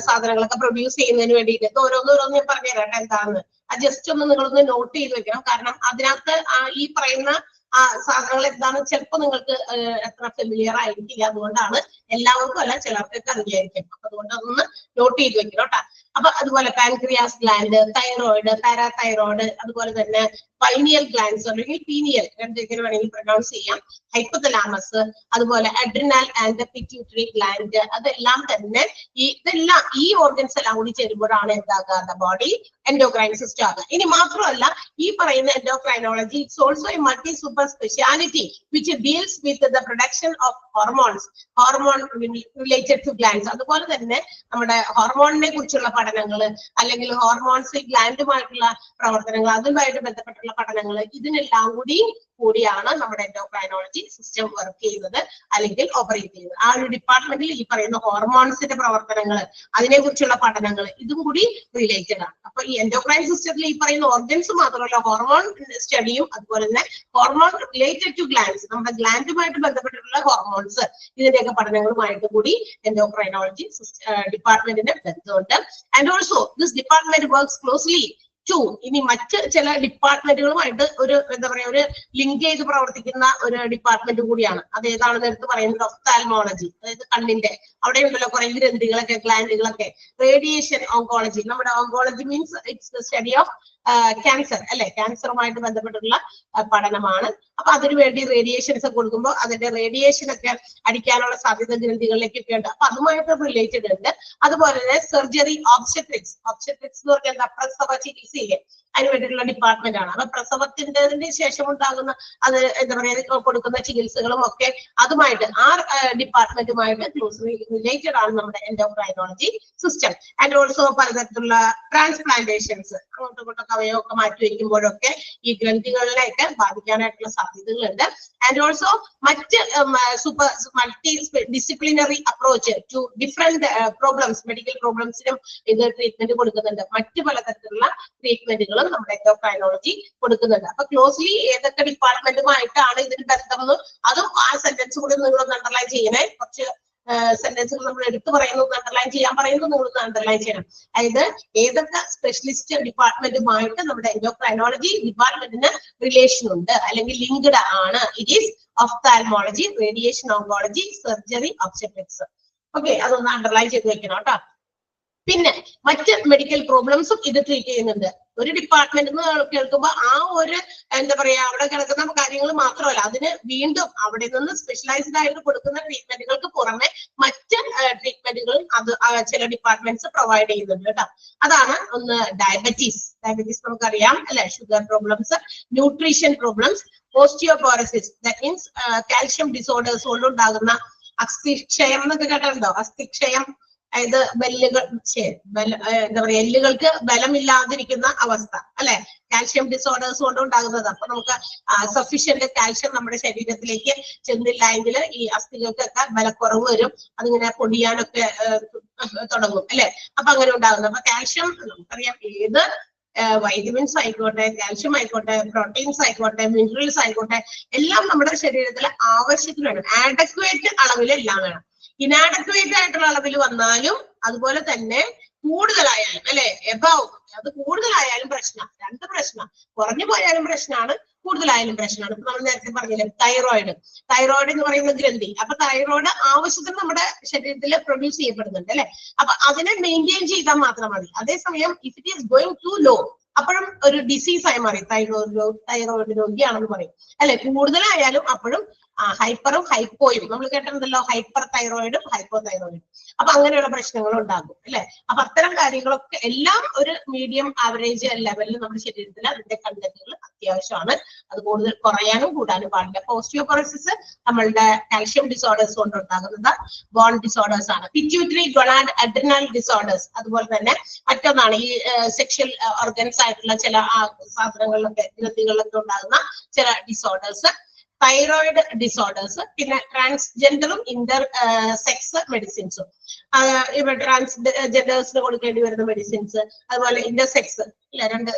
സാധനങ്ങളൊക്കെ പ്രൊഡ്യൂസ് ചെയ്യുന്നതിന് വേണ്ടിയിട്ട് ഓരോന്നോരോന്ന് ഞാൻ പറഞ്ഞുതരാം എന്താണെന്ന്. അത് ജസ്റ്റ് ഒന്ന് നിങ്ങളൊന്ന് നോട്ട് ചെയ്ത് വെക്കണം. കാരണം അതിനകത്ത് ഈ പറയുന്ന സാധനങ്ങൾ എന്താണ് ചിലപ്പോൾ നിങ്ങൾക്ക് എത്ര ഫെമിലിയർ ആയിരിക്കില്ല. അതുകൊണ്ടാണ് എല്ലാവർക്കും അല്ല, ചിലർക്കൊക്കെ അറിയായിരിക്കും. അപ്പൊ അതുകൊണ്ട് അതൊന്ന് നോട്ട് ചെയ്ത് വെക്കണം കേട്ടോ. അപ്പൊ അതുപോലെ പാൻക്രിയാസ് ഗ്ലാൻഡ്, തൈറോയിഡ്, പാരാതൈറോയിഡ്, അതുപോലെ തന്നെ പൈനിയൽ ഗ്ലാൻഡ്സ് അല്ലെങ്കിൽ പീനിയൽ, രണ്ടിങ്ങനെ വേണമെങ്കിൽ പ്രൊനൗൺസ് ചെയ്യാം, ഹൈപ്പോതലാമസ്, അതുപോലെ അഡ്രിനൽ ആൻഡ് പിറ്റ്യൂട്ടറി ഗ്ലാൻഡ്, അതെല്ലാം തന്നെ ഇതെല്ലാം ഈ ഓർഗൻസ് എല്ലാം കൂടി ചേരുമ്പോഴാണ് എന്താകുക, ബോഡി എൻഡോക്രൈൻ സിസ്റ്റം ആകുക. ഇനി മാത്രമല്ല ഈ പറയുന്ന endocrinology it's also a multi super speciality which deals with the production of hormones, hormone related to glands. അതുപോലെ തന്നെ നമ്മുടെ ഹോർമോണിനെ കുറിച്ചുള്ള പഠനങ്ങൾ അല്ലെങ്കിൽ ഹോർമോൺസ് ഗ്ലാൻഡുമായിട്ടുള്ള പ്രവർത്തനങ്ങൾ, അതുമായിട്ട് ബന്ധപ്പെട്ടുള്ള പഠനങ്ങൾ, ഇതിനെല്ലാം കൂടിയാണ് നമ്മുടെ എൻഡോക്രൈനോളജി സിസ്റ്റം വർക്ക് ചെയ്യുന്നത് അല്ലെങ്കിൽ ഓപ്പറേറ്റ് ചെയ്യുന്നത്. ആ ഒരു ഡിപ്പാർട്ട്മെന്റിൽ ഈ പറയുന്ന ഹോർമോൺസിന്റെ പ്രവർത്തനങ്ങൾ, അതിനെ കുറിച്ചുള്ള പഠനങ്ങൾ, ഇതും കൂടി റിലേറ്റഡ് ആണ്. അപ്പൊ ഈ എൻഡോക്രൈൻ സിസ്റ്റത്തിൽ ഈ പറയുന്ന ഓർഗൻസ് മാത്രമല്ല, ഹോർമോൺ സ്റ്റഡിയും അതുപോലെ തന്നെ ഹോർമോൺ റിലേറ്റഡ് ടു ഗ്ലാൻഡ്സ്, നമ്മുടെ ഗ്ലാൻഡുമായിട്ട് ബന്ധപ്പെട്ടിട്ടുള്ള ഹോർമോൺസ്, ഇതിന്റെയൊക്കെ പഠനങ്ങളുമായിട്ട് കൂടി എൻഡോക്രൈനോളജി ഡിപ്പാർട്ട്മെന്റിന് ബന്ധമുണ്ട്. And also this department works closely to, ഇനി മറ്റ് ചില ഡിപ്പാർട്ട്മെന്റുകളുമായിട്ട് ഒരു എന്താ പറയാ ഒരു ലിങ്ക് ചെയ്ത് പ്രവർത്തിക്കുന്ന ഒരു ഡിപ്പാർട്ട്മെന്റ് കൂടിയാണ്. അത് ഏതാണെന്ന് എടുത്ത് പറയുന്നത് ഒഫ്താൽമോളജി, അതായത് കണ്ണിന്റെ അവിടെ ഉണ്ടല്ലോ കുറെ ഗ്രന്ഥികളൊക്കെ, ഗ്ലാൻഡുകളൊക്കെ. റേഡിയേഷൻ ഓങ്കോളജി, നമ്മുടെ oncology means it's the study of cancer അല്ലെ, ക്യാൻസറുമായിട്ട് ബന്ധപ്പെട്ടുള്ള പഠനമാണ്. അപ്പൊ അതിനു വേണ്ടി റേഡിയേഷൻസ് കൊടുക്കുമ്പോൾ അതിന്റെ റേഡിയേഷൻ ഒക്കെ അടിക്കാനുള്ള സാധ്യത ഗ്രന്ഥികളിലേക്കൊക്കെ ഉണ്ട്. അപ്പൊ അതുമായിട്ട് റിലേറ്റഡ് ഉണ്ട്. അതുപോലെ തന്നെ സർജറി, ഓബ്സ്റ്റെട്രിക്സ് എന്ന് പറഞ്ഞാൽ എന്താ, പ്രസവ ചികിത്സയിലെ അതിന് വേണ്ടിയിട്ടുള്ള ഡിപ്പാർട്ട്മെന്റ് ആണ്. അപ്പൊ പ്രസവത്തിന്റെ ശേഷം ഉണ്ടാകുന്ന അത് എന്താ പറയാ കൊടുക്കുന്ന ചികിത്സകളും ഒക്കെ അതുമായിട്ട് ആ ഡിപ്പാർട്ട്മെന്റുമായിട്ട് ക്ലോസ്ലി റിലേറ്റഡ് ആണ് നമ്മുടെ എൻഡോക്രൈനോളജി സിസ്റ്റം. ആൻഡ് ഓൾസോ പലതരത്തിലുള്ള ട്രാൻസ്പ്ലാന്റേഷൻസ്, അങ്ങോട്ടും ഇങ്ങോട്ടൊക്കെ അവയൊക്കെ മാറ്റി വയ്ക്കുമ്പോഴൊക്കെ ഈ ഗ്രന്ഥികളിലേക്ക് ബാധിക്കാനായിട്ടുള്ള സാധ്യതകളുണ്ട്. ആൻഡ് ഓൾസോ മറ്റ് multidisciplinary approach to different problems, medical പ്രോബ്ലംസിനും ഇത് ട്രീറ്റ്മെന്റ് കൊടുക്കുന്നുണ്ട്. മറ്റ് പലതരത്തിലുള്ള ട്രീറ്റ്മെന്റുകളും നമ്മുടെ എൻഡോക്രൈനോളജി കൊടുക്കുന്നുണ്ട്. അപ്പൊ ക്ലോസ്ലി ഏതൊക്കെ ഡിപ്പാർട്ട്മെന്റുമായിട്ടാണ് ഇതിന് ബന്ധമെന്ന് അതും ആ സെന്റൻസ് കൂടി നിങ്ങളൊന്ന് അണ്ടർലൈൻ ചെയ്യണേ. കുറച്ച് സെന്റൻസുകൾ നമ്മൾ എടുത്തു പറയുന്നത് അണ്ടർലൈൻ ചെയ്യാൻ പറയുന്നത് നിങ്ങളൊന്ന് അണ്ടർലൈൻ ചെയ്യണം. അതായത് ഏതൊക്കെ സ്പെഷ്യലിസ്റ്റ് ഡിപ്പാർട്ട്മെന്റുമായിട്ട് നമ്മുടെ എൻഡോക്രൈനോളജി ഡിപ്പാർട്ട്മെന്റിന് റിലേഷൻ ഉണ്ട് അല്ലെങ്കിൽ ലിങ്ക്ഡ് ആണ്. It is ophthalmology, radiation oncology, surgery, obstetrics. Okay, അതൊന്ന് അണ്ടർലൈൻ ചെയ്ത് വെക്കണം കേട്ടോ. പിന്നെ മറ്റ് മെഡിക്കൽ പ്രോബ്ലംസും ഇത് ട്രീറ്റ് ചെയ്യുന്നുണ്ട്. ഒരു ഡിപ്പാർട്ട്മെന്റ് എന്ന് കേൾക്കുമ്പോൾ ആ ഒരു എന്താ പറയാ അവിടെ കിടക്കുന്ന കാര്യങ്ങൾ മാത്രമല്ല, അതിന് വീണ്ടും അവിടെ നിന്ന് സ്പെഷ്യലൈസ്ഡ് ആയിട്ട് കൊടുക്കുന്ന ട്രീറ്റ്മെന്റുകൾക്ക് പുറമെ മറ്റ് ട്രീറ്റ്മെന്റുകളും അത് ചില ഡിപ്പാർട്ട്മെന്റ്സ് പ്രൊവൈഡ് ചെയ്യുന്നുണ്ട് കേട്ടോ. അതാണ് ഒന്ന് ഡയബറ്റീസ് നമുക്കറിയാം അല്ലെ, sugar problems, nutrition problems, osteoporosis that means calcium disorders കൊണ്ടുണ്ടാകുന്ന അസ്ഥിക്ഷയം എന്നൊക്കെ കേട്ടിട്ടുണ്ടോ? അസ്ഥിക്ഷയം അതായത് എന്താ പറയാ എല്ലുകൾക്ക് ബലമില്ലാതിരിക്കുന്ന അവസ്ഥ അല്ലെ, കാൽഷ്യം ഡിസോർഡേഴ്സ് കൊണ്ടുണ്ടാകുന്നത്. അപ്പൊ നമുക്ക് സഫീഷ്യന്റ് കാൽഷ്യം നമ്മുടെ ശരീരത്തിലേക്ക് ചെന്നില്ല എങ്കിൽ ഈ അസ്ഥികൾക്കൊക്കെ ബലക്കുറവ് വരും, അതിങ്ങനെ പൊടിയാനൊക്കെ തുടങ്ങും അല്ലെ. അപ്പൊ അങ്ങനെ ഉണ്ടാകുന്നത്. അപ്പൊ കാൽഷ്യം നമുക്കറിയാം ഏത് വൈറ്റമിൻസ് ആയിക്കോട്ടെ, കാൽഷ്യം ആയിക്കോട്ടെ, പ്രോട്ടീൻസ് ആയിക്കോട്ടെ, മിനറൽസ് ആയിക്കോട്ടെ, എല്ലാം നമ്മുടെ ശരീരത്തിൽ ആവശ്യത്തിന് വേണം. ആഡക്വേറ്റ് അളവിൽ എല്ലാം വേണം. ഇനാഡക്വേറ്റ് ആയിട്ടുള്ള അളവിൽ വന്നാലും അതുപോലെ തന്നെ കൂടുതലായാലും അല്ലെ, എബവ്, അത് കൂടുതലായാലും പ്രശ്നം, രണ്ട് പ്രശ്നം. കുറഞ്ഞു പോയാലും പ്രശ്നമാണ്, കൂടുതലായാലും പ്രശ്നമാണ്. ഇപ്പൊ നമ്മൾ നേരത്തെ പറഞ്ഞില്ലേ തൈറോയിഡ് എന്ന് പറയുന്ന ഗ്രന്ഥി. അപ്പൊ തൈറോയിഡ് ആവശ്യത്തിന് നമ്മുടെ ശരീരത്തിൽ പ്രൊഡ്യൂസ് ചെയ്യപ്പെടുന്നുണ്ട് അല്ലെ. അപ്പൊ അതിനെ മെയിൻറ്റെയിൻ ചെയ്താൽ മാത്രം മതി. അതേസമയം if it is going to low, അപ്പോഴും ഒരു ഡിസീസ് ആയി മാറി, തൈറോയിഡ് രോഗിയാണെന്ന് പറയും അല്ലെ. കൂടുതലായാലും അപ്പോഴും ഹൈപ്പറും ഹൈപ്പോയും നമ്മൾ കേട്ടിട്ടുണ്ടല്ലോ, ഹൈപ്പർ തൈറോയിഡും ഹൈപ്പോ തൈറോയിഡും. അപ്പൊ അങ്ങനെയുള്ള പ്രശ്നങ്ങളും ഉണ്ടാകും അല്ലെ. അപ്പൊ അത്തരം കാര്യങ്ങളൊക്കെ എല്ലാം ഒരു മീഡിയം ആവറേജ് ലെവലിൽ നമ്മുടെ ശരീരത്തിൽ അതിന്റെ കണ്ടന്റുകൾ അത്യാവശ്യമാണ്. അത് കൂടുതൽ കുറയാനും കൂടാനും പാടില്ല. ഓസ്റ്റിയോപോറോസിസ് നമ്മളുടെ കാൽഷ്യം ഡിസോർഡേഴ്സ് കൊണ്ടുണ്ടാകുന്നത് ബോൺ ഡിസോർഡേഴ്സ് ആണ്. പിറ്റ്യൂട്ടറി ഗൊണാഡ് അഡ്രിനൽ ഡിസോർഡേഴ്സ്, അതുപോലെ തന്നെ മറ്റൊന്നാണ് ഈ സെക്ഷൽ ഓർഗൻസ് ആയിട്ടുള്ള ചില സാധനങ്ങളിലൊക്കെ ഗ്രന്ഥികളിലൊക്കെ ഉണ്ടാകുന്ന ചില ഡിസോർഡേഴ്സ്. തൈറോയിഡ് ഡിസോർഡേഴ്സ്, പിന്നെ ട്രാൻസ്ജെൻഡറും ഇന്റർ സെക്സ് മെഡിസിൻസും, ട്രാൻസ്ജെൻഡേഴ്സിന് കൊടുക്കേണ്ടി വരുന്ന മെഡിസിൻസ്, അതുപോലെ ഇന്റർസെക്സ് രണ്ട്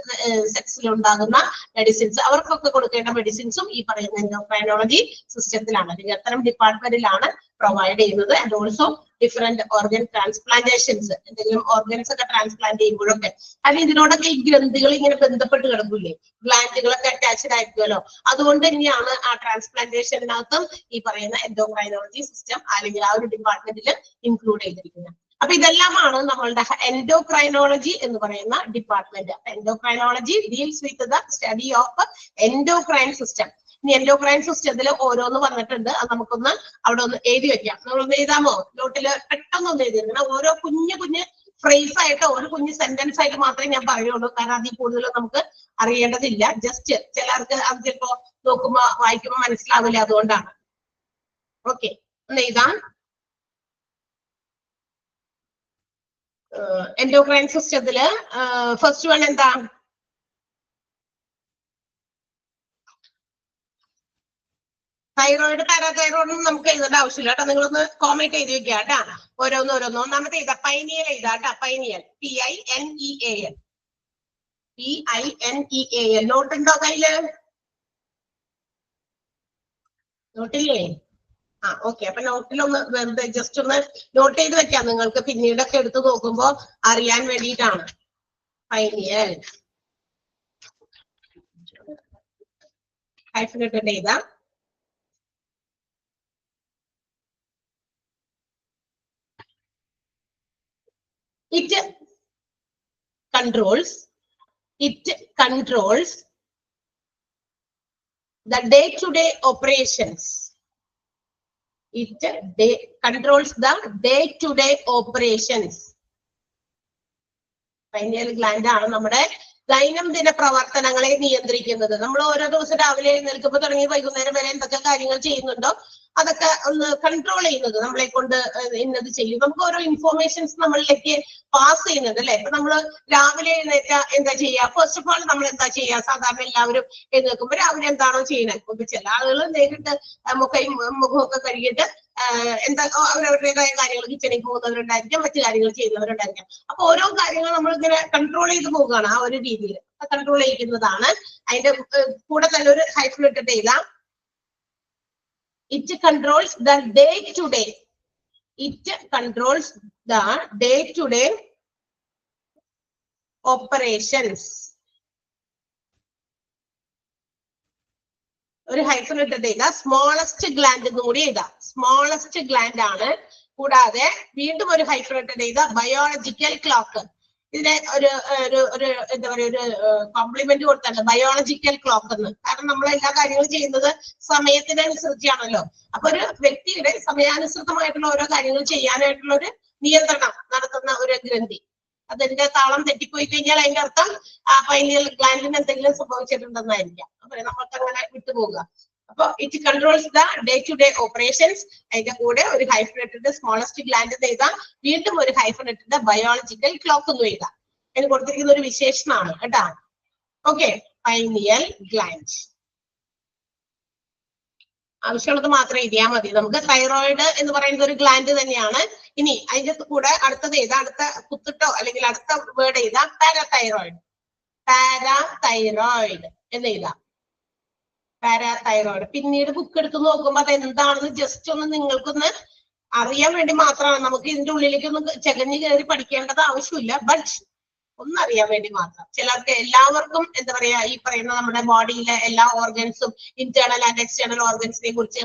സെക്സിലുണ്ടാകുന്ന മെഡിസിൻസ്, അവർക്കൊക്കെ കൊടുക്കേണ്ട മെഡിസിൻസും ഈ പറയുന്ന എൻഡോക്രൈനോളജി സിസ്റ്റത്തിലാണ്, അല്ലെങ്കിൽ അത്തരം ഡിപ്പാർട്ട്മെന്റിലാണ് പ്രൊവൈഡ് ചെയ്യുന്നത്. ആൻഡ് ഓൾസോ ഡിഫറെന്റ് ഓർഗൻ ട്രാൻസ്പ്ലാന്റേഷൻസ്, എന്തെങ്കിലും ഓർഗൻസ് ഒക്കെ ട്രാൻസ്പ്ലാന്റ് ചെയ്യുമ്പോഴൊക്കെ അല്ലെങ്കിൽ ഇതിനോടൊക്കെ ഈ ഗ്രന്ഥികൾ ഇങ്ങനെ ബന്ധപ്പെട്ട് കിടക്കില്ലേ, ഗ്ലാൻഡുകളൊക്കെ അറ്റാച്ച്ഡ് ആയിരിക്കുമല്ലോ. അതുകൊണ്ട് തന്നെയാണ് ആ ട്രാൻസ്പ്ലാന്റേഷനകത്തും ഈ പറയുന്ന എൻഡോക്രൈനോളജി സിസ്റ്റം അല്ലെങ്കിൽ ആ ഒരു ഡിപ്പാർട്ട്മെന്റിൽ ഇൻക്ലൂഡ് ചെയ്തിരിക്കുന്നത്. അപ്പൊ ഇതെല്ലാമാണ് നമ്മളുടെ എൻഡോക്രൈനോളജി എന്ന് പറയുന്ന department. Endocrinology deals with the study of endocrine system. ഇനി എൻഡോക്രൈൻ സിസ്റ്റത്തിൽ ഓരോന്ന് പറഞ്ഞിട്ടുണ്ട്, അത് നമുക്കൊന്ന് അവിടെ ഒന്ന് എഴുതി വെക്കാം. നമ്മളൊന്ന് എഴുതാമോ? നോട്ടില് പെട്ടെന്ന് ഒന്ന് എഴുതിയിരിക്കണം. ഓരോ കുഞ്ഞു കുഞ്ഞ് ഫ്രേസ് ആയിട്ട് ഒരു കുഞ്ഞ് സെന്റൻസ് ആയിട്ട് മാത്രമേ ഞാൻ പറയുള്ളൂ, കാരണം അതിൽ കൂടുതൽ നമുക്ക് അറിയേണ്ടതില്ല. ജസ്റ്റ് ചിലർക്ക് അത് ചിലപ്പോ നോക്കുമ്പോ വായിക്കുമ്പോ മനസ്സിലാവില്ല, അതുകൊണ്ടാണ്. ഓക്കെ, ഒന്ന് എഴുതാം. എൻഡോക്രൈൻ സിസ്റ്റത്തില് ഫസ്റ്റ് വൺ എന്താ? തൈറോയിഡ്, പാരാതൈറോയിഡ് നമുക്ക് എഴുതേണ്ട ആവശ്യമില്ല കേട്ടോ. നിങ്ങളൊന്ന് കോമന്റ് എഴുതി വെക്കുക കേട്ടാ. ഓരോന്ന്. ഒന്നാമത്തെ എഴുതാ, പൈനിയൽ എഴുതാ കേട്ടാ. Pineal, PINEAL. PINEAL. നോട്ടുണ്ടോ കയ്യില്? നോട്ടില്ലേ? ഓക്കെ. അപ്പൊ നോട്ടിലൊന്ന് വെറുതെ ജസ്റ്റ് ഒന്ന് നോട്ട് ചെയ്ത് വെക്കാം, നിങ്ങൾക്ക് പിന്നീടൊക്കെ എടുത്ത് നോക്കുമ്പോ അറിയാൻ വേണ്ടിയിട്ടാണ്. പൈനിയൽ ഹൈഫിനിട്ട് എഴുതാം. It controls the day-to-day operations. It controls the day-to-day operations. Pineal gland ആണ് നമ്മുടെ ദൈനംദിന പ്രവർത്തനങ്ങളെ നിയന്ത്രിക്കുന്നത്. നമ്മൾ ഓരോ ദിവസം രാവിലെ എഴുന്നേൽക്കുമ്പോൾ തുടങ്ങി വൈകുന്നേരം വരെ എന്തൊക്കെ കാര്യങ്ങൾ ചെയ്യുന്നുണ്ടോ അതൊക്കെ ഒന്ന് കൺട്രോൾ ചെയ്യുന്നത്, നമ്മളെ കൊണ്ട് ഇന്നത് ചെയ്യും. നമുക്ക് ഓരോ ഇൻഫോർമേഷൻസ് നമ്മളിലേക്ക് പാസ് ചെയ്യുന്നുണ്ട് അല്ലെ. ഇപ്പൊ നമ്മള് രാവിലെ എഴുന്നേറ്റ എന്താ ചെയ്യുക? ഫസ്റ്റ് ഓഫ് ഓൾ നമ്മൾ എന്താ ചെയ്യുക? സാധാരണ എല്ലാവരും എഴുന്നേൽക്കുമ്പോൾ രാവിലെ എന്താണോ ചെയ്യുന്നത്? ഇപ്പൊ ചില ആളുകൾ നേരിട്ട് മുഖമൊക്കെ കഴുകിയിട്ട് എന്താ അവരവരുടേതായ കാര്യങ്ങൾ കിച്ചണിൽ പോകുന്നവരുണ്ടായിരിക്കാം, മറ്റു കാര്യങ്ങൾ ചെയ്യുന്നവരുണ്ടായിരിക്കാം. അപ്പൊ ഓരോ കാര്യങ്ങൾ നമ്മൾ ഇങ്ങനെ കൺട്രോൾ ചെയ്ത് പോവുകയാണ് ആ ഒരു രീതിയിൽ. കൺട്രോൾ ചെയ്യുന്നതാണ്. അതിന്റെ കൂടെ തന്നെ ഒരു ഹൈഫൻ ഇട്ടിട്ട് എഴുതാം. It controls the day-to-day. It controls the day-to-day operations. ഒരു ഹൈഫൻ ഇട്ടിട്ട് എഴുതാം. സ്മോളസ്റ്റ് ഗ്ലാൻഡ് എന്ന് കൂടി എഴുതാം. സ്മോളസ്റ്റ് ഗ്ലാൻഡ് ആണ്. കൂടാതെ വീണ്ടും ഒരു ഹൈഫൻ ഇട്ടിട്ട് എഴുതാം. Biological clock. ഇതിനെ ഒരു എന്താ പറയുക, ഒരു കോംപ്ലിമെന്റ് കൊടുത്താണ് ബയോളജിക്കൽ ക്ലോക്ക് എന്ന്. കാരണം നമ്മൾ എല്ലാ കാര്യങ്ങളും ചെയ്യുന്നത് സമയത്തിനനുസരിച്ചാണല്ലോ. അപ്പൊ ഒരു വ്യക്തിയുടെ സമയാനുസൃതമായിട്ടുള്ള ഓരോ കാര്യങ്ങൾ ചെയ്യാനായിട്ടുള്ള ഒരു നിയന്ത്രണം നടത്തുന്ന ഒരു ഗ്രന്ഥി. അതിന്റെ താളം തെറ്റിപ്പോയി കഴിഞ്ഞാൽ അതിന്റെ അർത്ഥം പൈനിയൽ ഗ്ലാൻഡിന് എന്തെങ്കിലും സംഭവിച്ചിട്ടുണ്ടെന്നായിരിക്കാം. അപ്പൊ നമുക്ക് അങ്ങനെ വിട്ടുപോകുക. അപ്പൊ it controls the day-to-day operations. അതിന്റെ കൂടെ ഒരു ഹൈഫൻ ഇട്ടിട്ട് സ്മോളസ്റ്റ് ഗ്ലാൻഡ് എന്ന് എഴുതാം. വീണ്ടും ഒരു ഹൈഫൻ ഇട്ടിട്ട് ബയോളജിക്കൽ ക്ലോക്ക് എന്ന് എഴുതാം. അതിന് കൊടുത്തിരിക്കുന്ന ഒരു വിശേഷണമാണ് കേട്ടാ. Okay, pineal gland. ആവശ്യമുള്ളത് മാത്രം എഴുതിയാൽ മതി. നമുക്ക് തൈറോയിഡ് എന്ന് പറയുന്നത് ഒരു ഗ്ലാൻഡ് തന്നെയാണ്. ഇനി അതിന്റെ കൂടെ അടുത്തത് എഴുതാം. അടുത്ത കുത്തിട്ടോ അല്ലെങ്കിൽ അടുത്ത വേർഡ് എഴുതാം. പാരാതൈറോയിഡ്. പാരാതൈറോയിഡ് എന്ന് എഴുതാം. പാരാതൈറോയിഡ്. പിന്നീട് ബുക്ക് എടുത്ത് നോക്കുമ്പോ അത് എന്താണെന്ന് ജസ്റ്റ് ഒന്ന് നിങ്ങൾക്കൊന്ന് അറിയാൻ വേണ്ടി മാത്രമാണ്. നമുക്ക് ഇതിന്റെ ഉള്ളിലേക്കൊന്നും ചകഞ്ഞു കയറി പഠിക്കേണ്ടത് ആവശ്യമില്ല. ബട്ട് ഒന്നറിയാൻ വേണ്ടി മാത്രം. ചിലർക്ക് എല്ലാവർക്കും എന്താ പറയാ, ഈ പറയുന്ന നമ്മുടെ ബോഡിയിലെ എല്ലാ ഓർഗൻസും ഇന്റേണൽ ആൻഡ് എക്സ്റ്റേണൽ ഓർഗൻസിനെ കുറിച്ച്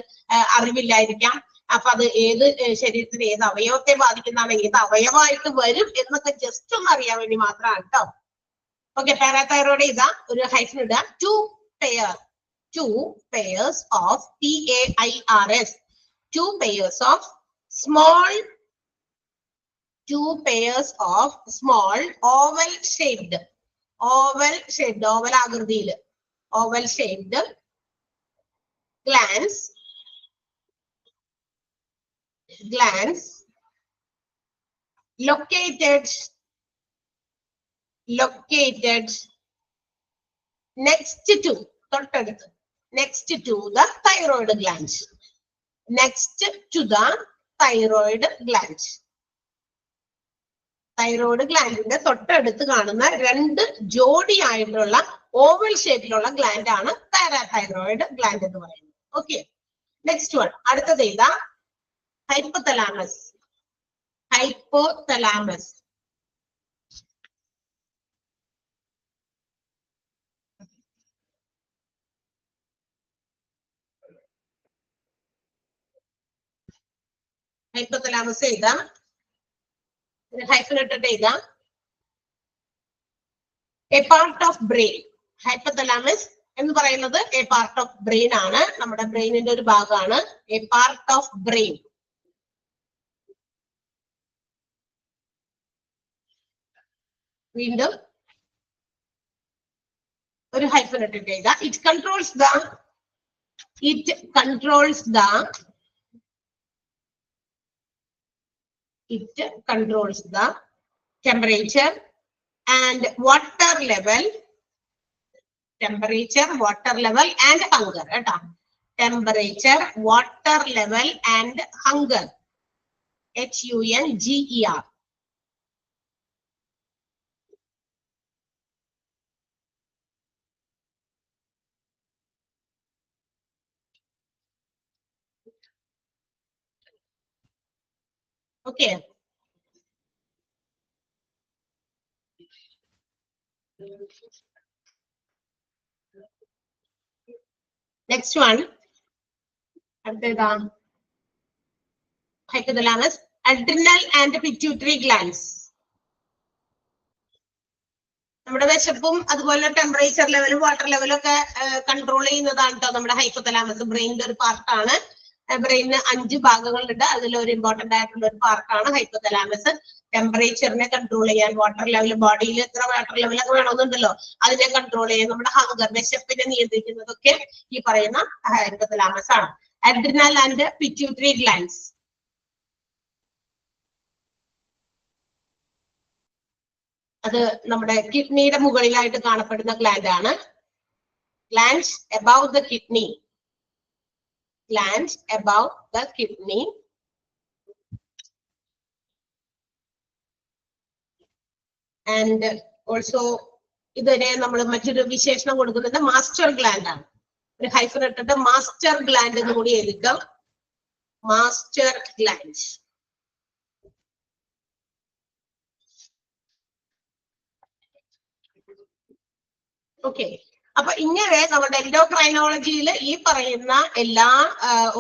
അറിവില്ലായിരിക്കാം. അപ്പൊ അത് ഏത് ശരീരത്തിന് ഏത് അവയവത്തെ ബാധിക്കുന്നതാണ്, ഏത് അവയവമായിട്ട് വരും എന്നൊക്കെ ജസ്റ്റ് ഒന്ന് അറിയാൻ വേണ്ടി മാത്രമാണ് കേട്ടോ. ഓക്കെ, പാരാതൈറോയിഡ് ഇതാ ഒരു ഹൈഫൻ ഇടുക. two pairs of PAIRS. Two pairs of small oval shaped ആകൃതിയിൽ oval shaped glands located next to the thyroid gland. Thyroid ഗ്ലാൻഡിന്റെ തൊട്ടടുത്ത് കാണുന്ന രണ്ട് ജോഡിയായിട്ടുള്ള ഓവൽ ഷേപ്പിലുള്ള ഗ്ലാൻഡ് ആണ് പാരാതൈറോയിഡ് ഗ്ലാൻഡ് എന്ന് പറയുന്നത്. Okay, next one. അടുത്തത് ഏതാ? ഹൈപ്പോതലാമസ്. ഹൈപ്പോതലാമസ് ഏതാ? ഹൈഫൻ ഇട്ടിട്ട് എഴുതാം. A part of brain. Hypothalamus എന്ന് പറയുന്നത് എ പാർട്ട് ഓഫ് ബ്രെയിൻ ആണ്, നമ്മുടെ ബ്രെയിനിന്റെ ഒരു ഭാഗമാണ്. A part of brain. വീണ്ടും ഒരു ഹൈഫൻ ഇട്ടിട്ട് എഴുതാം. It controls the temperature and water level and hunger. Temperature, water level and hunger. HUNGER. Okay. Next one. Hypothalamus, adrenal and pituitary glands. നമ്മുടെ വിശപ്പും അതുപോലെ ടെമ്പറേച്ചർ ലെവലും വാട്ടർ ലെവലും ഒക്കെ കൺട്രോൾ ചെയ്യുന്നതാണ് കേട്ടോ നമ്മുടെ ഹൈപ്പോതലാമസ്. ബ്രെയിനിന്റെ ഒരു പാർട്ടാണ്. ബ്രെയിനിന് 5 ഭാഗങ്ങളുണ്ട്. അതിലൊരു ഇമ്പോർട്ടന്റ് ആയിട്ടുള്ള ഒരു പാർട്ടാണ് ഹൈപ്പോതലാമസ്. ടെമ്പറേച്ചറിനെ കൺട്രോൾ ചെയ്യാൻ, വാട്ടർ ലെവൽ, ബോഡിയിൽ എത്ര വാട്ടർ ലെവലൊക്കെ വേണമെന്നുണ്ടല്ലോ, അതിനെ കൺട്രോൾ ചെയ്യാൻ, നമ്മുടെ ഹങ്കർ, വിശപ്പിനെ നിയന്ത്രിക്കുന്നതൊക്കെ ഈ പറയുന്ന ഹൈപ്പോതലാമസ് ആണ്. Adrenal and pituitary glands. അത് നമ്മുടെ കിഡ്നിയുടെ മുകളിലായിട്ട് കാണപ്പെടുന്ന ഗ്ലാൻഡ് ആണ്. Glands above the kidney. Glands above the kidney. And also ഇതിനെ നമ്മൾ മറ്റൊരു വിശേഷണം കൊടുക്കുന്നത് മാസ്റ്റർ ഗ്ലാൻഡ് ആണ്. ഒരു ഹൈഫൻ ഇട്ടിട്ട് മാസ്റ്റർ ഗ്ലാൻഡ് എന്ന് കൂടി എഴുതിക്കാം. Master gland. ഓക്കെ. അപ്പൊ ഇങ്ങനെ നമ്മുടെ എൻഡോക്രൈനോളജിയിൽ ഈ പറയുന്ന എല്ലാ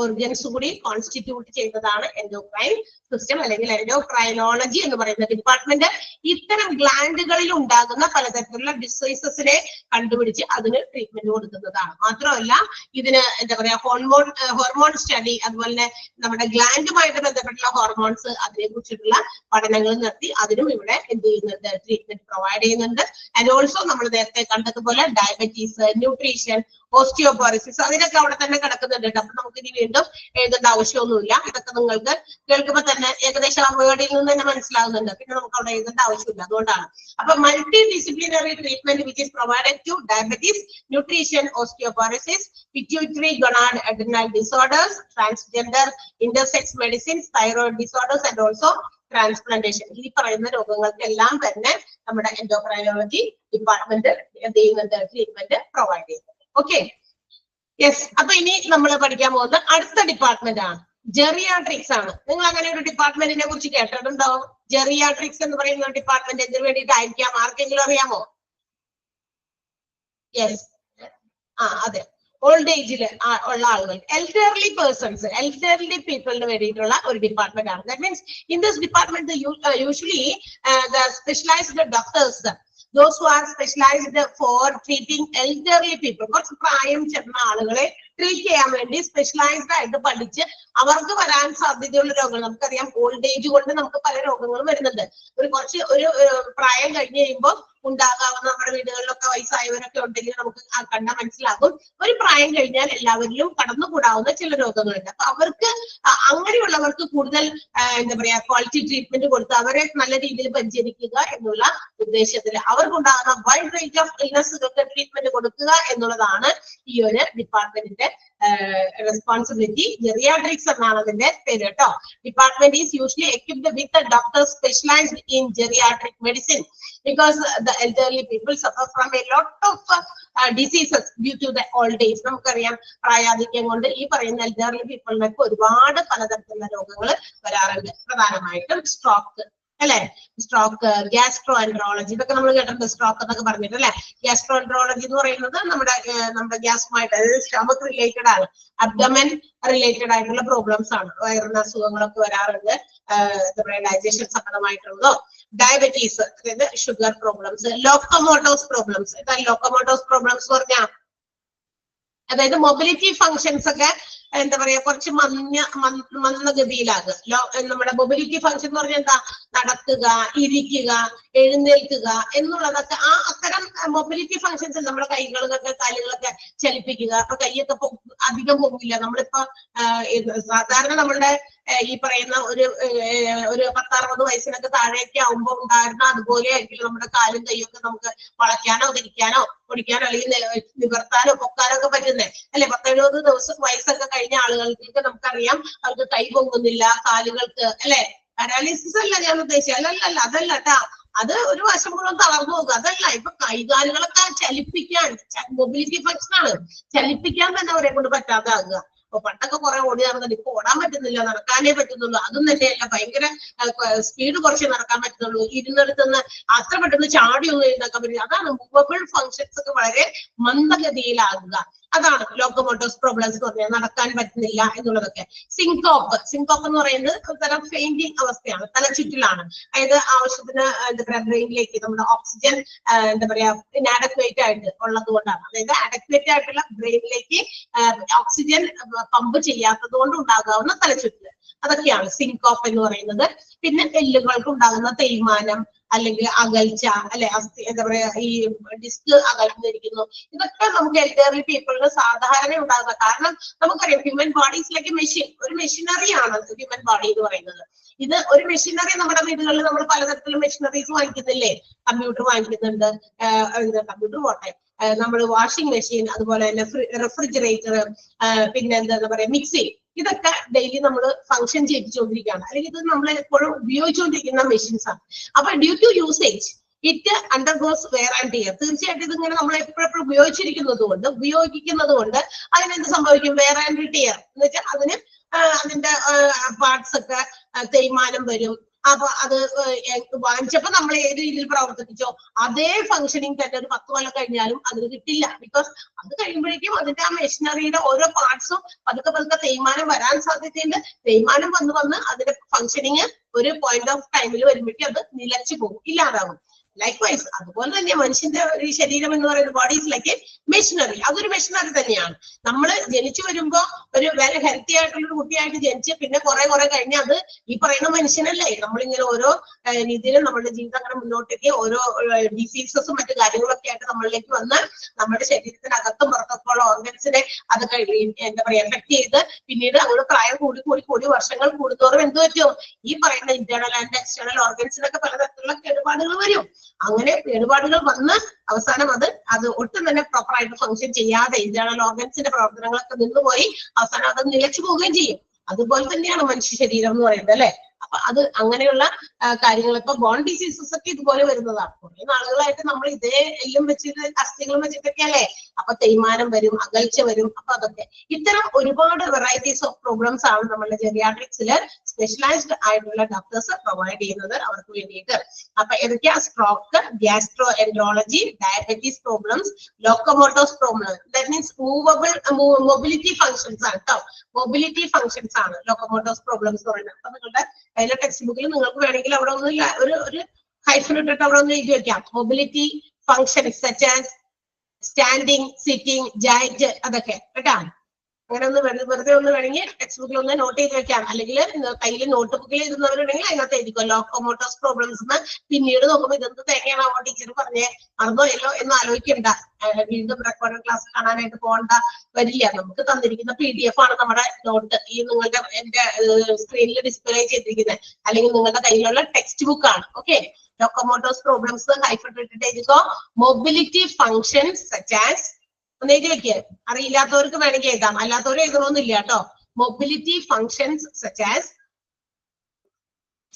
ഓർഗൻസും കൂടി കോൺസ്റ്റിറ്റ്യൂട്ട് ചെയ്തതാണ് എൻഡോക്രൈൻ സിസ്റ്റം അല്ലെങ്കിൽ എൻഡോക്രൈനോളജി എന്ന് പറയുന്ന ഡിപ്പാർട്ട്മെന്റ്. ഇത്തരം ഗ്ലാൻഡുകളിൽ ഉണ്ടാകുന്ന പലതരത്തിലുള്ള ഡിസീസസിനെ കണ്ടുപിടിച്ച് അതിന് ട്രീറ്റ്മെന്റ് കൊടുക്കുന്നതാണ്. മാത്രമല്ല ഇതിന് എന്താ പറയാ ഹോർമോൺ സ്റ്റഡി, അതുപോലെ തന്നെ നമ്മുടെ ഗ്ലാൻഡുമായിട്ട് ബന്ധപ്പെട്ടുള്ള ഹോർമോൺസ്, അതിനെ കുറിച്ചിട്ടുള്ള പഠനങ്ങൾ നടത്തി അതിനും ഇവിടെ എന്ത് ചെയ്യുന്നുണ്ട്, ട്രീറ്റ്മെന്റ് പ്രൊവൈഡ് ചെയ്യുന്നുണ്ട്. ആൻഡ് ഓൾസോ നമ്മൾ നേരത്തെ കണ്ടതുപോലെ ഡയബറ്റീസ്, ന്യൂട്രീഷൻ, ഓസ്റ്റിയോപോറോസിസ്, അതിനൊക്കെ അവിടെ തന്നെ കിടക്കുന്നുണ്ട്. അപ്പൊ നമുക്ക് ഇനി വീണ്ടും എഴുതേണ്ട ആവശ്യമൊന്നുമില്ല. ഇതൊക്കെ നിങ്ങൾക്ക് കേൾക്കുമ്പോൾ തന്നെ ഏകദേശം ആ വേർഡിൽ നിന്ന് തന്നെ മനസ്സിലാവുന്നുണ്ട്. പിന്നെ നമുക്ക് അവിടെ എഴുതേണ്ട ആവശ്യമില്ല. അതുകൊണ്ടാണ് അപ്പൊ multidisciplinary treatment which is provided to diabetes, nutrition, osteoporosis, pituitary gonad adrenal disorders, transgender intersex medicines, thyroid disorders and also transplantation. ഈ പറയുന്ന രോഗങ്ങൾക്കെല്ലാം തന്നെ നമ്മുടെ എൻഡോക്രൈനോളജി ഡിപ്പാർട്ട്മെന്റ് എന്ത് ചെയ്യുന്നുണ്ട്, ട്രീറ്റ്മെന്റ് പ്രൊവൈഡ് ചെയ്യുന്നുണ്ട്. Okay, yes. അപ്പൊ ഇനി നമ്മൾ പഠിക്കാൻ പോകുന്ന അടുത്ത ഡിപ്പാർട്ട്മെന്റ് ആണ് ജെറിയാട്രിക്സ് ആണ്. നിങ്ങൾ അങ്ങനെ ഒരു ഡിപ്പാർട്ട്മെന്റിനെ കുറിച്ച് കേട്ടിട്ടുണ്ടോ? ജെറിയാട്രിക്സ് എന്ന് പറയുന്ന ഡിപ്പാർട്ട്മെന്റ് എന്തിനു വേണ്ടിയിട്ടായിരിക്കാം? ആർക്കെങ്കിലും അറിയാമോ? യെസ്, അതെ, ഓൾഡ് ഏജിൽ ഉള്ള ആളുകൾ, എൽഡർലി പേഴ്സൺസ്, എൽഡർലി പീപ്പിളിന് വേണ്ടിയിട്ടുള്ള ഒരു ഡിപ്പാർട്ട്മെന്റ് ആണ്. That means in this department usually the specialized doctors, those who are specialized for treating elderly people, കുറച്ച് പ്രായം ചെന്ന ആളുകളെ ട്രീറ്റ് ചെയ്യാൻ വേണ്ടി സ്പെഷ്യലൈസ്ഡ് ആയിട്ട് പഠിച്ച് അവർക്ക് വരാൻ സാധ്യതയുള്ള രോഗങ്ങൾ, നമുക്കറിയാം ഓൾഡ് ഏജ് കൊണ്ട് നമുക്ക് പല രോഗങ്ങളും വരുന്നുണ്ട്. ഒരു പ്രായം കഴിഞ്ഞ് കഴിയുമ്പോൾ ഉണ്ടാകാവുന്ന, നമ്മുടെ വീടുകളിലൊക്കെ വയസ്സായവരൊക്കെ ഉണ്ടെങ്കിൽ നമുക്ക് കണ്ടാൽ മനസ്സിലാകും, ഒരു പ്രായം കഴിഞ്ഞാൽ എല്ലാവരിലും കടന്നുകൂടാവുന്ന ചില രോഗങ്ങളുണ്ട്. അപ്പൊ അവർക്ക്, അങ്ങനെയുള്ളവർക്ക് കൂടുതൽ എന്താ പറയാ ക്വാളിറ്റി ട്രീറ്റ്മെന്റ് കൊടുത്ത് അവരെ നല്ല രീതിയിൽ പരിചരിക്കുക എന്നുള്ള ഉദ്ദേശത്തിൽ അവർക്കുണ്ടാകുന്ന വൈഡ് റേഞ്ച് ഓഫ് ഇൽനെസ്സുകൾക്ക് ട്രീറ്റ്മെന്റ് കൊടുക്കുക എന്നുള്ളതാണ് ഈ ഒരു ഡിപ്പാർട്ട്മെന്റിന്റെ റെസ്പോൺസിബിലിറ്റി. ജെറിയാട്രിക്സ് എന്നാണ് അതിന്റെ പേര് കേട്ടോ. Department is usually equipped with a doctor specialized in geriatric medicine because the elderly people suffer from a lot of diseases due to the old age. നമുക്കറിയാം പ്രായാധിക്യം കൊണ്ട് ഈ പറയുന്ന എൽഡർലി പീപ്പിളിനൊക്കെ ഒരുപാട് പലതരത്തിലുള്ള രോഗങ്ങൾ വരാറുണ്ട്. പ്രധാനമായിട്ടും സ്ട്രോക്ക് അല്ലെ? സ്ട്രോക്ക്, ഗ്യാസ്ട്രോ എൻട്രോളജി, ഇതൊക്കെ നമ്മൾ കേട്ടിട്ടുണ്ട് സ്ട്രോക്ക് എന്നൊക്കെ പറഞ്ഞിട്ട് അല്ലെ? ഗ്യാസ്ട്രോ എൻട്രോളജി എന്ന് പറയുന്നത് നമ്മുടെ ഗ്യാസുമായിട്ട്, അതായത് സ്റ്റമക് റിലേറ്റഡ് ആണ്, അബ്ഡമൻ റിലേറ്റഡ് ആയിട്ടുള്ള പ്രോബ്ലംസ് ആണ്. വയറിന് അസുഖങ്ങളൊക്കെ വരാറുണ്ട്, എന്താ പറയാ ഡൈജഷൻ സംബന്ധമായിട്ടുള്ളതോ, ഡയബറ്റീസ്, അതായത് ഷുഗർ പ്രോബ്ലംസ്, ലോക്കോമോട്ടോസ് പ്രോബ്ലംസ്. എന്താ ലോക്കോമോട്ടോസ് പ്രോബ്ലംസ് പറഞ്ഞാൽ അതായത് മൊബിലിറ്റി ഫങ്ഷൻസ് ഒക്കെ എന്താ പറയാ കുറച്ച് മന്ദഗതിയിലാകുക. നമ്മുടെ മൊബിലിറ്റി ഫങ്ഷൻ എന്ന് പറഞ്ഞാൽ എന്താ? നടക്കുക, ഇരിക്കുക, എഴുന്നേൽക്കുക എന്നുള്ളതൊക്കെ അത്തരം മൊബിലിറ്റി ഫങ്ഷൻസ്. നമ്മുടെ കൈകളൊക്കെ കാലുകളൊക്കെ ചലിപ്പിക്കുക. അപ്പൊ കൈയൊക്കെ അധികം പോകില്ല. നമ്മളിപ്പോ സാധാരണ നമ്മളുടെ ഈ പറയുന്ന ഒരു 10-60 വയസ്സിനൊക്കെ താഴേക്ക് ആവുമ്പോൾ ഉണ്ടായിരുന്ന അതുപോലെ ആയിരിക്കും നമ്മുടെ കാലും കൈയൊക്കെ നമുക്ക് വളയ്ക്കാനോ തിരിക്കാനോ പൊടിക്കാനോ അല്ലെങ്കിൽ നിവർത്താനോ പൊക്കാനോ ഒക്കെ പറ്റുന്നേ അല്ലെ? 10-70 വയസ്സൊക്കെ കഴിഞ്ഞ ആളുകൾക്ക് നമുക്കറിയാം അവർക്ക് കൈ പൊങ്ങുന്നില്ല, കാലുകൾക്ക് അല്ലെ? പാരാലിസിസ് അല്ല ഞാൻ ഉദ്ദേശിച്ചത്, അല്ല അതല്ല കേട്ടാ. അത് ഒരു വശം മുഴുവൻ തളർന്നു പോകുക, അതല്ല. ഇപ്പൊ കൈകാലുകളൊക്കെ ചലിപ്പിക്കാൻ, മൊബിലിറ്റി ഫങ്ഷൻ ആണ്, ചലിപ്പിക്കാൻ തന്നെ അവരെ കൊണ്ട് പറ്റാതെ ആകുക. അപ്പൊ പണ്ടൊക്കെ കുറെ ഓടി നടന്നിട്ട് ഇപ്പൊ ഓടാൻ പറ്റുന്നില്ല, നടക്കാനേ പറ്റുന്നുള്ളൂ. അതും തന്നെയല്ല, ഭയങ്കര സ്പീഡ് കുറച്ച് നടക്കാൻ പറ്റുന്നുള്ളൂ. ഇരുന്നിടത്തുനിന്ന് അത്ര പെട്ടെന്ന് ചാടി ഒന്നും എഴുന്നേക്കാൻ പറ്റില്ല. അതാണ് മൂവബിൾ ഫങ്ഷൻസ് ഒക്കെ വളരെ മന്ദഗതിയിലാകുക. അതാണ് ലോക്കോമോട്ടോസ് പ്രോബ്ലംസ് എന്ന് പറഞ്ഞാൽ, നടക്കാൻ പറ്റുന്നില്ല എന്നുള്ളതൊക്കെ. സിങ്കോപ്പ് എന്ന് പറയുന്നത് ഒരു തരം ഫെയിന്റിങ് അവസ്ഥയാണ്, തലചുറ്റലാണ്. അതായത് ആവശ്യത്തിന് എന്താ പറയാ ബ്രെയിനിലേക്ക് നമ്മുടെ ഓക്സിജൻ എന്താ പറയാ ഇനാഡക്വേറ്റ് ആയിട്ട് ഉള്ളത് കൊണ്ടാണ്. അതായത് അഡക്വേറ്റ് ആയിട്ടുള്ള ബ്രെയിനിലേക്ക് ഓക്സിജൻ പമ്പ് ചെയ്യാത്തത് കൊണ്ട് ഉണ്ടാകാവുന്ന തലചുറ്റൽ, അതൊക്കെയാണ് സിങ്കോപ്പ് എന്ന് പറയുന്നത്. പിന്നെ എല്ലുകൾക്ക് ഉണ്ടാകുന്ന തേയ്മാനം അല്ലെങ്കിൽ അകൽച്ച അല്ലെ, എന്താ പറയാ ഈ ഡിസ്ക് അകൽന്നിരിക്കുന്നു, ഇതൊക്കെ നമുക്ക് എൽഡർലി പീപ്പിളിന് സാധാരണ ഉണ്ടാകുന്ന. കാരണം നമുക്കറിയാം ഹ്യൂമൻ ബോഡീസിലേക്ക് ഒരു മെഷീനറിയാണ് ഹ്യൂമൻ ബോഡി എന്ന് പറയുന്നത്. ഇത് ഒരു മെഷീനറി നമ്മുടെ വീടുകളിൽ നമ്മൾ പലതരത്തിലുള്ള മെഷീനറീസ് വാങ്ങിക്കുന്നില്ലേ? കമ്പ്യൂട്ടർ വാങ്ങിക്കുന്നുണ്ട്, കമ്പ്യൂട്ടർ പോട്ടെ, നമ്മൾ വാഷിംഗ് മെഷീൻ, അതുപോലെ തന്നെ റെഫ്രിജറേറ്റർ, പിന്നെ എന്താ പറയാ മിക്സി, ഇതൊക്കെ ഡെയിലി നമ്മൾ ഫങ്ഷൻ ചെയ്യിച്ചുകൊണ്ടിരിക്കുകയാണ്, അല്ലെങ്കിൽ ഇത് നമ്മൾ എപ്പോഴും ഉപയോഗിച്ചുകൊണ്ടിരിക്കുന്ന മെഷീൻസ് ആണ്. അപ്പൊ due to usage it undergoes wear and tear. തീർച്ചയായിട്ടും ഇതിങ്ങനെ നമ്മൾ എപ്പോഴും ഉപയോഗിക്കുന്നത് കൊണ്ട് അതിനെന്ത് സംഭവിക്കും? വെയർ ആൻഡ് ടിയർ എന്ന് വെച്ചാൽ അതിന്റെ പാർട്സ് ഒക്കെ തേയ്മാനം വരും. അപ്പൊ അത് വാങ്ങിച്ചപ്പോ നമ്മൾ ഏത് രീതിയിൽ പ്രവർത്തിപ്പിച്ചോ അതേ ഫംഗ്ഷനിങ് തന്നെ ഒരു 10 കൊല്ലം കഴിഞ്ഞാലും അതിന് കിട്ടില്ല. ബിക്കോസ് അത് കഴിയുമ്പോഴേക്കും അതിന്റെ ആ മെഷീനറിയുടെ ഓരോ പാർട്സും പതുക്കെ തേയ്മാനം വരാൻ സാധ്യതയുണ്ട്. തേയ്മാനം വന്ന് അതിന്റെ ഫംഗ്ഷനിങ് ഒരു പോയിന്റ് ഓഫ് ടൈമിൽ വരുമ്പോഴേക്കും അത് നിലച്ചു പോകും, ഇല്ലാതാകും. ലൈക്വൈസ് അതുപോലെ തന്നെ മനുഷ്യന്റെ ഒരു ശരീരം എന്ന് പറയുന്ന ബോഡീസ് ലൈക്ക് മെഷീനറി, അതൊരു മെഷീനറി തന്നെയാണ്. നമ്മൾ ജനിച്ചു വരുമ്പോ ഒരു വളരെ ഹെൽത്തി ആയിട്ടുള്ള ഒരു കുട്ടിയായിട്ട് ജനിച്ച് പിന്നെ കുറെ കഴിഞ്ഞ് അത് ഈ പറയുന്ന മനുഷ്യനല്ലേ. നമ്മളിങ്ങനെ ഓരോ രീതിയിലും നമ്മുടെ ജീവിതം അങ്ങനെ മുന്നോട്ടേക്ക് ഓരോ ഡിസീസസും മറ്റു കാര്യങ്ങളൊക്കെ ആയിട്ട് നമ്മളിലേക്ക് വന്ന് നമ്മുടെ ശരീരത്തിനകത്തും പുറത്തൊക്കെ ഉള്ള ഓർഗൻസിനെ അത് എന്താ പറയാ എഫക്ട് ചെയ്ത് പിന്നീട് അങ്ങോട്ട് പ്രായം കൂടി വർഷങ്ങൾ കൂടുന്തോറും എന്ത് പറ്റും? ഈ പറയുന്ന ഇന്റേണൽ ആൻഡ് എക്സ്റ്റേണൽ ഓർഗൻസിനൊക്കെ പലതരത്തിലുള്ള കേടുപാടുകൾ വരും. അങ്ങനെ കേടുപാടുകൾ വന്ന് അവസാനം അത് ഒട്ടും തന്നെ പ്രോപ്പറായിട്ട് ഫംഗ്ഷൻ ചെയ്യാതെ ഇന്റേണൽ ഓർഗൻസിന്റെ പ്രവർത്തനങ്ങളൊക്കെ നിന്നുപോയി അവസാനം അത് നിലച്ചു പോവുകയും ചെയ്യും. അതുപോലെ തന്നെയാണ് മനുഷ്യ ശരീരം എന്ന് പറയുന്നത് അല്ലെ? അപ്പൊ അത് അങ്ങനെയുള്ള കാര്യങ്ങൾ ഇപ്പൊ ബോൺ ഡിസീസസ് ഒക്കെ ഇതുപോലെ വരുന്നതാണ്. കുറെ നാളുകളായിട്ട് നമ്മൾ ഇതേ എല്ലും വെച്ചിട്ട് അസ്ഥികളും വെച്ചിട്ടൊക്കെ അല്ലേ? അപ്പൊ തേയ്മാനം വരും, അകൽച്ച വരും. അപ്പൊ അതൊക്കെ ഇത്തരം ഒരുപാട് വെറൈറ്റീസ് ഓഫ് പ്രോബ്ലംസ് ആണ് നമ്മളുടെ ജെറിയാട്രിക്സില് സ്പെഷ്യലൈസ്ഡ് ആയിട്ടുള്ള ഡോക്ടേഴ്സ് പ്രൊവൈഡ് ചെയ്യുന്നത് അവർക്ക് വേണ്ടിയിട്ട്. അപ്പൊ ഏതൊക്കെയാ? Stroke, gastroenterology, diabetes problems, locomotor problem, that means mobility functions ആണ് കേട്ടോ. മൊബിലിറ്റി ഫങ്ഷൻസ് ആണ് ലോക്കോമോട്ടോസ് പ്രോബ്ലംസ് എന്ന് പറയുന്നത്. അപ്പൊ നിങ്ങളുടെ അതിലെ ടെക്സ്റ്റ് ബുക്കിൽ നിങ്ങൾക്ക് വേണമെങ്കിൽ അവിടെ ഒന്ന് ഒരു ഹൈഫൻ ഇട്ടിട്ട് അവിടെ ഒന്ന് എഴുതി വെക്കാം. Mobility functions such as standing, sitting, gait, അതൊക്കെ കേട്ടാ. അങ്ങനെ ഒന്ന് വെറുതെ ഒന്ന് വേണമെങ്കിൽ ടെക്സ്റ്റ് ബുക്കിൽ ഒന്ന് നോട്ട് ചെയ്ത് വെക്കാം. അല്ലെങ്കിൽ കയ്യിൽ നോട്ട് ബുക്കിൽ ഇരുന്നവരുണ്ടെങ്കിൽ അതിനകത്ത് എഴുതിക്കോ ലോക്കോമോട്ടോസ് പ്രോബ്ലംസ് എന്ന്. പിന്നീട് നോക്കുമ്പോൾ ഇതെന്ത് തേങ്ങയാണോ ടീച്ചർ പറഞ്ഞേ മറന്നോയല്ലോ എന്ന് ആലോചിക്കണ്ട. വീണ്ടും റെക്കോർഡഡ് ക്ലാസ് കാണാനായിട്ട് പോകേണ്ട വരില്ല. നമുക്ക് തന്നിരിക്കുന്ന PDF ആണ് നമ്മുടെ നോട്ട്. ഈ നിങ്ങളുടെ എന്റെ സ്ക്രീനിൽ ഡിസ്പ്ലേ ചെയ്തിരിക്കുന്നത് അല്ലെങ്കിൽ നിങ്ങളുടെ കയ്യിലുള്ള ടെക്സ്റ്റ് ബുക്ക് ആണ്. ഓക്കെ, ലോക്കോമോട്ടോസ് പ്രോബ്ലംസ് ഹൈഫൻ ഇട്ടിട്ട് എഴുതിക്കോ. മൊബിലിറ്റി ഫങ്ഷൻസ് സച്ച് ആസ് ഒന്ന് എഴുതി വെക്കുക. അറിയില്ലാത്തവർക്ക് വേണമെങ്കിൽ എഴുതാം, അല്ലാത്തവർ എഴുതണമെന്നില്ല കേട്ടോ. Mobility functions such as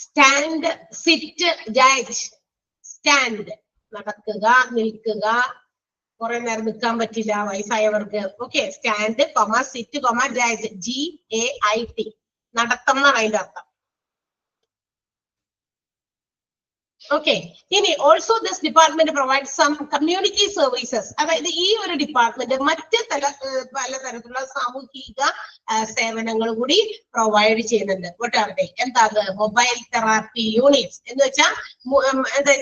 stand, sit, gait. Stand നടക്കുക, നിൽക്കുക, കുറെ നേരം നിൽക്കാൻ പറ്റില്ല വയസ്സായവർക്ക്. Okay, stand, sit, gait, GAIT, നടത്തം എന്നാണ് അതിന്റെ അർത്ഥം. ഓക്കെ. ഇനി also this department provide some community services. അതായത് ഈ ഒരു ഡിപ്പാർട്ട്മെന്റ് മറ്റ് പലതരത്തിലുള്ള സാമൂഹിക സേവനങ്ങൾ കൂടി പ്രൊവൈഡ് ചെയ്യുന്നുണ്ട്. വട്ടാർഡേ എന്താ അത്? മൊബൈൽ തെറാപ്പി യൂണിറ്റ്സ് എന്ന് വെച്ചാൽ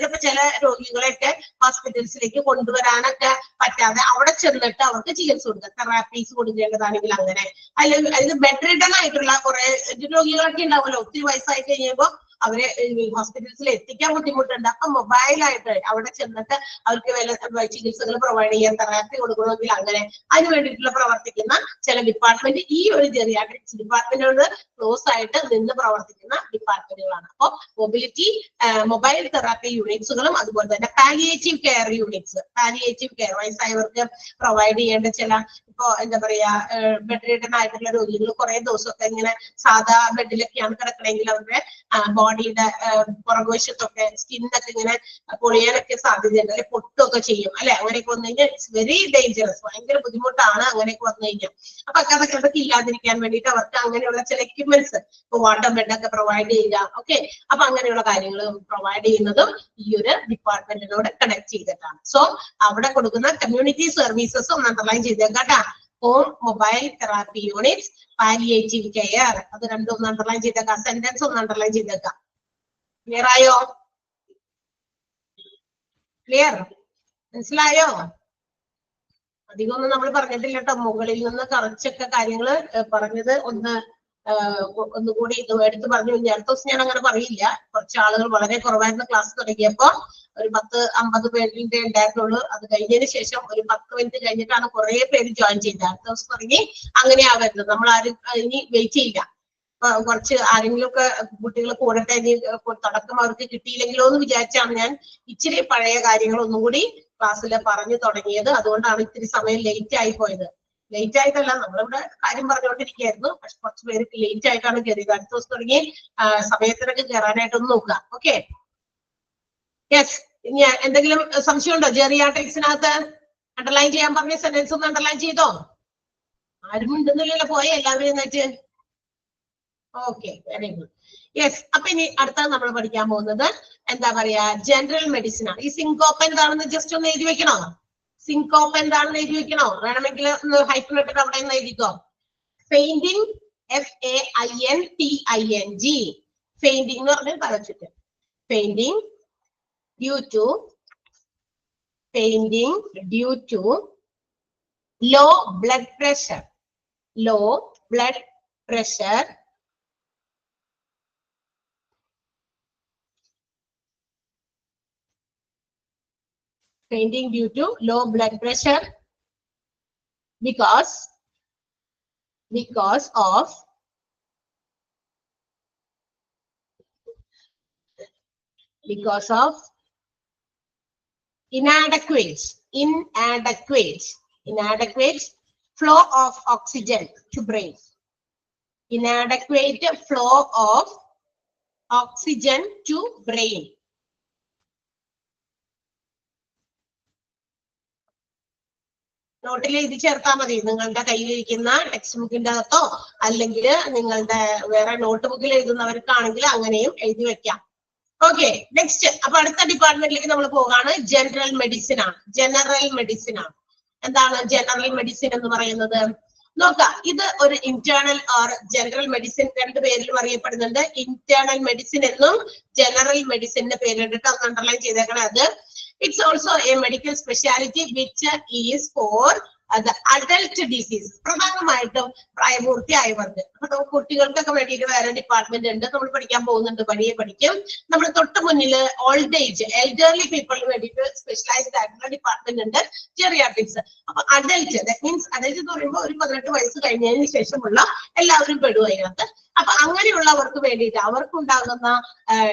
ഇപ്പൊ ചില രോഗികളെയൊക്കെ ഹോസ്പിറ്റൽസിലേക്ക് കൊണ്ടുവരാനൊക്കെ പറ്റാതെ അവിടെ ചെന്നിട്ട് അവർക്ക് ചികിത്സ കൊടുക്കുക, തെറാപ്പീസ് കൊടുക്കേണ്ടതാണെങ്കിൽ അങ്ങനെ. അല്ലെങ്കിൽ അതിൽ ബെഡ് റിഡൺ ആയിട്ടുള്ള കുറെ രോഗികളൊക്കെ ഉണ്ടാവുമല്ലോ, ഒത്തിരി വയസ്സായി കഴിയുമ്പോൾ അവരെ ഹോസ്പിറ്റൽസിൽ എത്തിക്കാൻ ബുദ്ധിമുട്ടുണ്ട്. അപ്പൊ മൊബൈലായിട്ട് അവിടെ ചെന്നിട്ട് അവർക്ക് വല്ല ചികിത്സകൾ പ്രൊവൈഡ് ചെയ്യാൻ, തെറാപ്പി കൊടുക്കണമെങ്കിൽ അങ്ങനെ അതിന് വേണ്ടിയിട്ടുള്ള പ്രവർത്തിക്കുന്ന ചില ഡിപ്പാർട്ട്മെന്റ് ഈ ഒരു ജെറിയാട്രിക്സ് ഡിപ്പാർട്ട്മെന്റിനോട് ക്ലോസ് ആയിട്ട് നിന്ന് പ്രവർത്തിക്കുന്ന ഡിപ്പാർട്ട്മെന്റുകളാണ്. അപ്പൊ മൊബൈൽ തെറാപ്പി യൂണിറ്റ്സുകളും അതുപോലെ തന്നെ palliative care units. Palliative care വയസ്സായവർക്ക് പ്രൊവൈഡ് ചെയ്യേണ്ട ചില ഇപ്പൊ എന്താ പറയാ ബെഡ് റിഡൺ ആയിട്ടുള്ള രോഗികൾ കുറെ ദിവസമൊക്കെ ഇങ്ങനെ സാധാ ബെഡിലൊക്കെയാണ് കിടക്കണമെങ്കിൽ അവരുടെ ബോഡിയുടെ പുറകുവശത്തൊക്കെ സ്കിന്നൊക്കെ ഇങ്ങനെ പൊളിയാനൊക്കെ സാധ്യതയുണ്ട്, അല്ലെ പൊട്ടൊക്കെ ചെയ്യും അല്ലെ. അങ്ങനെയൊക്കെ വന്നു കഴിഞ്ഞാൽ ഇറ്റ്സ് വെരി ഡേഞ്ചറസ്, ഭയങ്കര ബുദ്ധിമുട്ടാണ് അങ്ങനെയൊക്കെ വന്നു കഴിഞ്ഞാൽ. അപ്പൊ അതൊക്കെ ഇല്ലാതിരിക്കാൻ വേണ്ടിയിട്ട് അവർക്ക് അങ്ങനെയുള്ള ചില എക്യുപ്മെന്റ്സ്, ഇപ്പൊ വാട്ടർ ബെഡൊക്കെ പ്രൊവൈഡ് ചെയ്യുക. ഓക്കെ. അപ്പൊ അങ്ങനെയുള്ള കാര്യങ്ങൾ പ്രൊവൈഡ് ചെയ്യുന്നതും ഈ ഒരു ഡിപ്പാർട്ട്മെന്റിനോട് കണക്ട് ചെയ്തിട്ടാണ്. സോ അവിടെ കൊടുക്കുന്ന കമ്മ്യൂണിറ്റി സർവീസസ് ഒന്ന് അണ്ടർലൈൻ ചെയ്തേക്കാട്ടാ. Home mobile therapy units, palliative care, അത് രണ്ടും ഒന്ന് അണ്ടർലൈൻ ചെയ്തേക്കാം. സെന്റൻസ് ഒന്ന് അണ്ടർലൈൻ ചെയ്തേക്കാം. ക്ലിയർ ആയോ? ക്ലിയർ? മനസ്സിലായോ? അധികമൊന്നും നമ്മൾ പറഞ്ഞിട്ടില്ല കേട്ടോ. മുകളിൽ നിന്ന് കുറച്ചൊക്കെ കാര്യങ്ങൾ പറഞ്ഞത് ഒന്നുകൂടി എടുത്ത് പറഞ്ഞു. അടുത്ത ദിവസം ഞാൻ അങ്ങനെ പറയില്ല. കുറച്ച് ആളുകൾ വളരെ കുറവായിരുന്നു ക്ലാസ് തുടങ്ങിയപ്പോ. ഒരു 10-50 പേരിന്റെ ഉണ്ടായിരുന്നുള്ളൂ. അത് കഴിഞ്ഞതിന് ശേഷം ഒരു 10 മിനിറ്റ് കഴിഞ്ഞിട്ടാണ് കുറെ പേര് ജോയിൻ ചെയ്തത്. അടുത്ത ദിവസം തുടങ്ങി അങ്ങനെ ആവരുത്. നമ്മൾ ആരും ഇനി വെയിറ്റ് ചെയ്യില്ല. കുറച്ച് ആരെങ്കിലും ഒക്കെ കുട്ടികൾ കൂടട്ടെ, ഇനി തുടക്കം അവർക്ക് കിട്ടിയില്ലെങ്കിലോ എന്ന് വിചാരിച്ചാണ് ഞാൻ ഇച്ചിരി പഴയ കാര്യങ്ങൾ ഒന്നും കൂടി ക്ലാസ്സിൽ പറഞ്ഞു തുടങ്ങിയത്. അതുകൊണ്ടാണ് ഇത്തിരി സമയം ലേറ്റ് ആയി പോയത്. ലേറ്റ് ആയിട്ടല്ല, നമ്മളിവിടെ കാര്യം പറഞ്ഞുകൊണ്ടിരിക്കുകയായിരുന്നു. പക്ഷെ കുറച്ച് പേര് ലേറ്റ് ആയിട്ടാണ് കയറിയത്. അടുത്ത ദിവസം തുടങ്ങി സമയത്തിനൊക്കെ കയറാനായിട്ടൊന്ന് നോക്കുക. ഓക്കെ. യെസ്. ഇനി എന്തെങ്കിലും സംശയമുണ്ടോ ജെറിയാട്രിക്സിനകത്ത്? അണ്ടർലൈൻ ചെയ്യാൻ പറഞ്ഞ സെന്റൻസ് ഒന്ന് അണ്ടർലൈൻ ചെയ്തോ? ആരും ഉണ്ടെന്നില്ലല്ലോ, പോയ എല്ലാവരും എന്നിട്ട്. Okay, very good. യെസ്. അപ്പൊ ഇനി അടുത്തത് നമ്മൾ പഠിക്കാൻ പോകുന്നത് എന്താ പറയാ, ജനറൽ മെഡിസിൻ ആണ്. ഈ സിങ്കോപ്പ് എന്താണെന്ന് ജസ്റ്റ് ഒന്ന് എഴുതി വെക്കണോ? സിങ്കോപ്പ് എന്താണെന്ന് എഴുതി വെക്കണോ? വേണമെങ്കിൽ ഒന്ന് ഹൈഫൻ ഇട്ടിട്ട് അവിടെ നിന്ന് എഴുതിക്കോ. Fainting, FAINTING. ഫെയിന്റിങ് എന്ന് പറഞ്ഞാൽ തലച്ചുറ്റൽ. Fainting due to low blood pressure. Low blood pressure. Fainting due to low blood pressure because of inadequate flow of oxygen to brain. Inadequate flow of oxygen to brain. നോട്ടിൽ എഴുതി ചേർത്താൽ മതി. നിങ്ങളുടെ കയ്യിലിരിക്കുന്ന text ബുക്കിന്റെ അകത്തോ അല്ലെങ്കിൽ നിങ്ങളുടെ വേറെ നോട്ട് ബുക്കിൽ എഴുതുന്നവർക്കാണെങ്കിൽ അങ്ങനെയും എഴുതി വെക്കാം. Okay, next. അപ്പൊ അടുത്ത ഡിപ്പാർട്ട്മെന്റിലേക്ക് നമ്മൾ പോകാണ്. ജനറൽ മെഡിസിൻ ആണ്. എന്താണ് ജനറൽ മെഡിസിൻ എന്ന് പറയുന്നത്? നോക്കാം. ഇത് ഒരു ഇന്റേണൽ ഓർ ജനറൽ മെഡിസിൻ, രണ്ട് പേരിലും അറിയപ്പെടുന്നുണ്ട്. ഇന്റേണൽ മെഡിസിൻ എന്നും ജനറൽ മെഡിസിന്റെ പേരിട്ടിട്ട് ഒന്ന് അണ്ടർലൈൻ ചെയ്തേക്കണം. അത് it's also a medical specialty which is for the adult disease. പ്രധാനമായിട്ടും പ്രായപൂർത്തിയായവർക്ക്. അപ്പൊ കുട്ടികൾക്കൊക്കെ വേണ്ടിയിട്ട് വേറെ ഡിപ്പാർട്ട്മെന്റ് ഉണ്ട്. നമ്മൾ പഠിക്കാൻ പോകുന്നുണ്ട്, വഴിയെ പഠിക്കും. നമ്മൾ തൊട്ട് മുന്നിൽ ഓൾഡ് ഏജ് എൽഡർലി പീപ്പിളിന് വേണ്ടിയിട്ട് സ്പെഷ്യലൈസ്ഡ് ആയിട്ടുള്ള ഡിപ്പാർട്ട്മെന്റ് ഉണ്ട്, ജെറിയാട്രിക്സ്. അപ്പൊ അഡൽറ്റ്, ദാറ്റ് മീൻസ് അഡൽറ്റ് എന്ന് പറയുമ്പോൾ ഒരു 18 വയസ്സ് കഴിഞ്ഞതിന് ശേഷമുള്ള എല്ലാവരും പെടും അതിനകത്ത്. അപ്പൊ അങ്ങനെയുള്ളവർക്ക് വേണ്ടിയിട്ട് അവർക്കുണ്ടാകുന്ന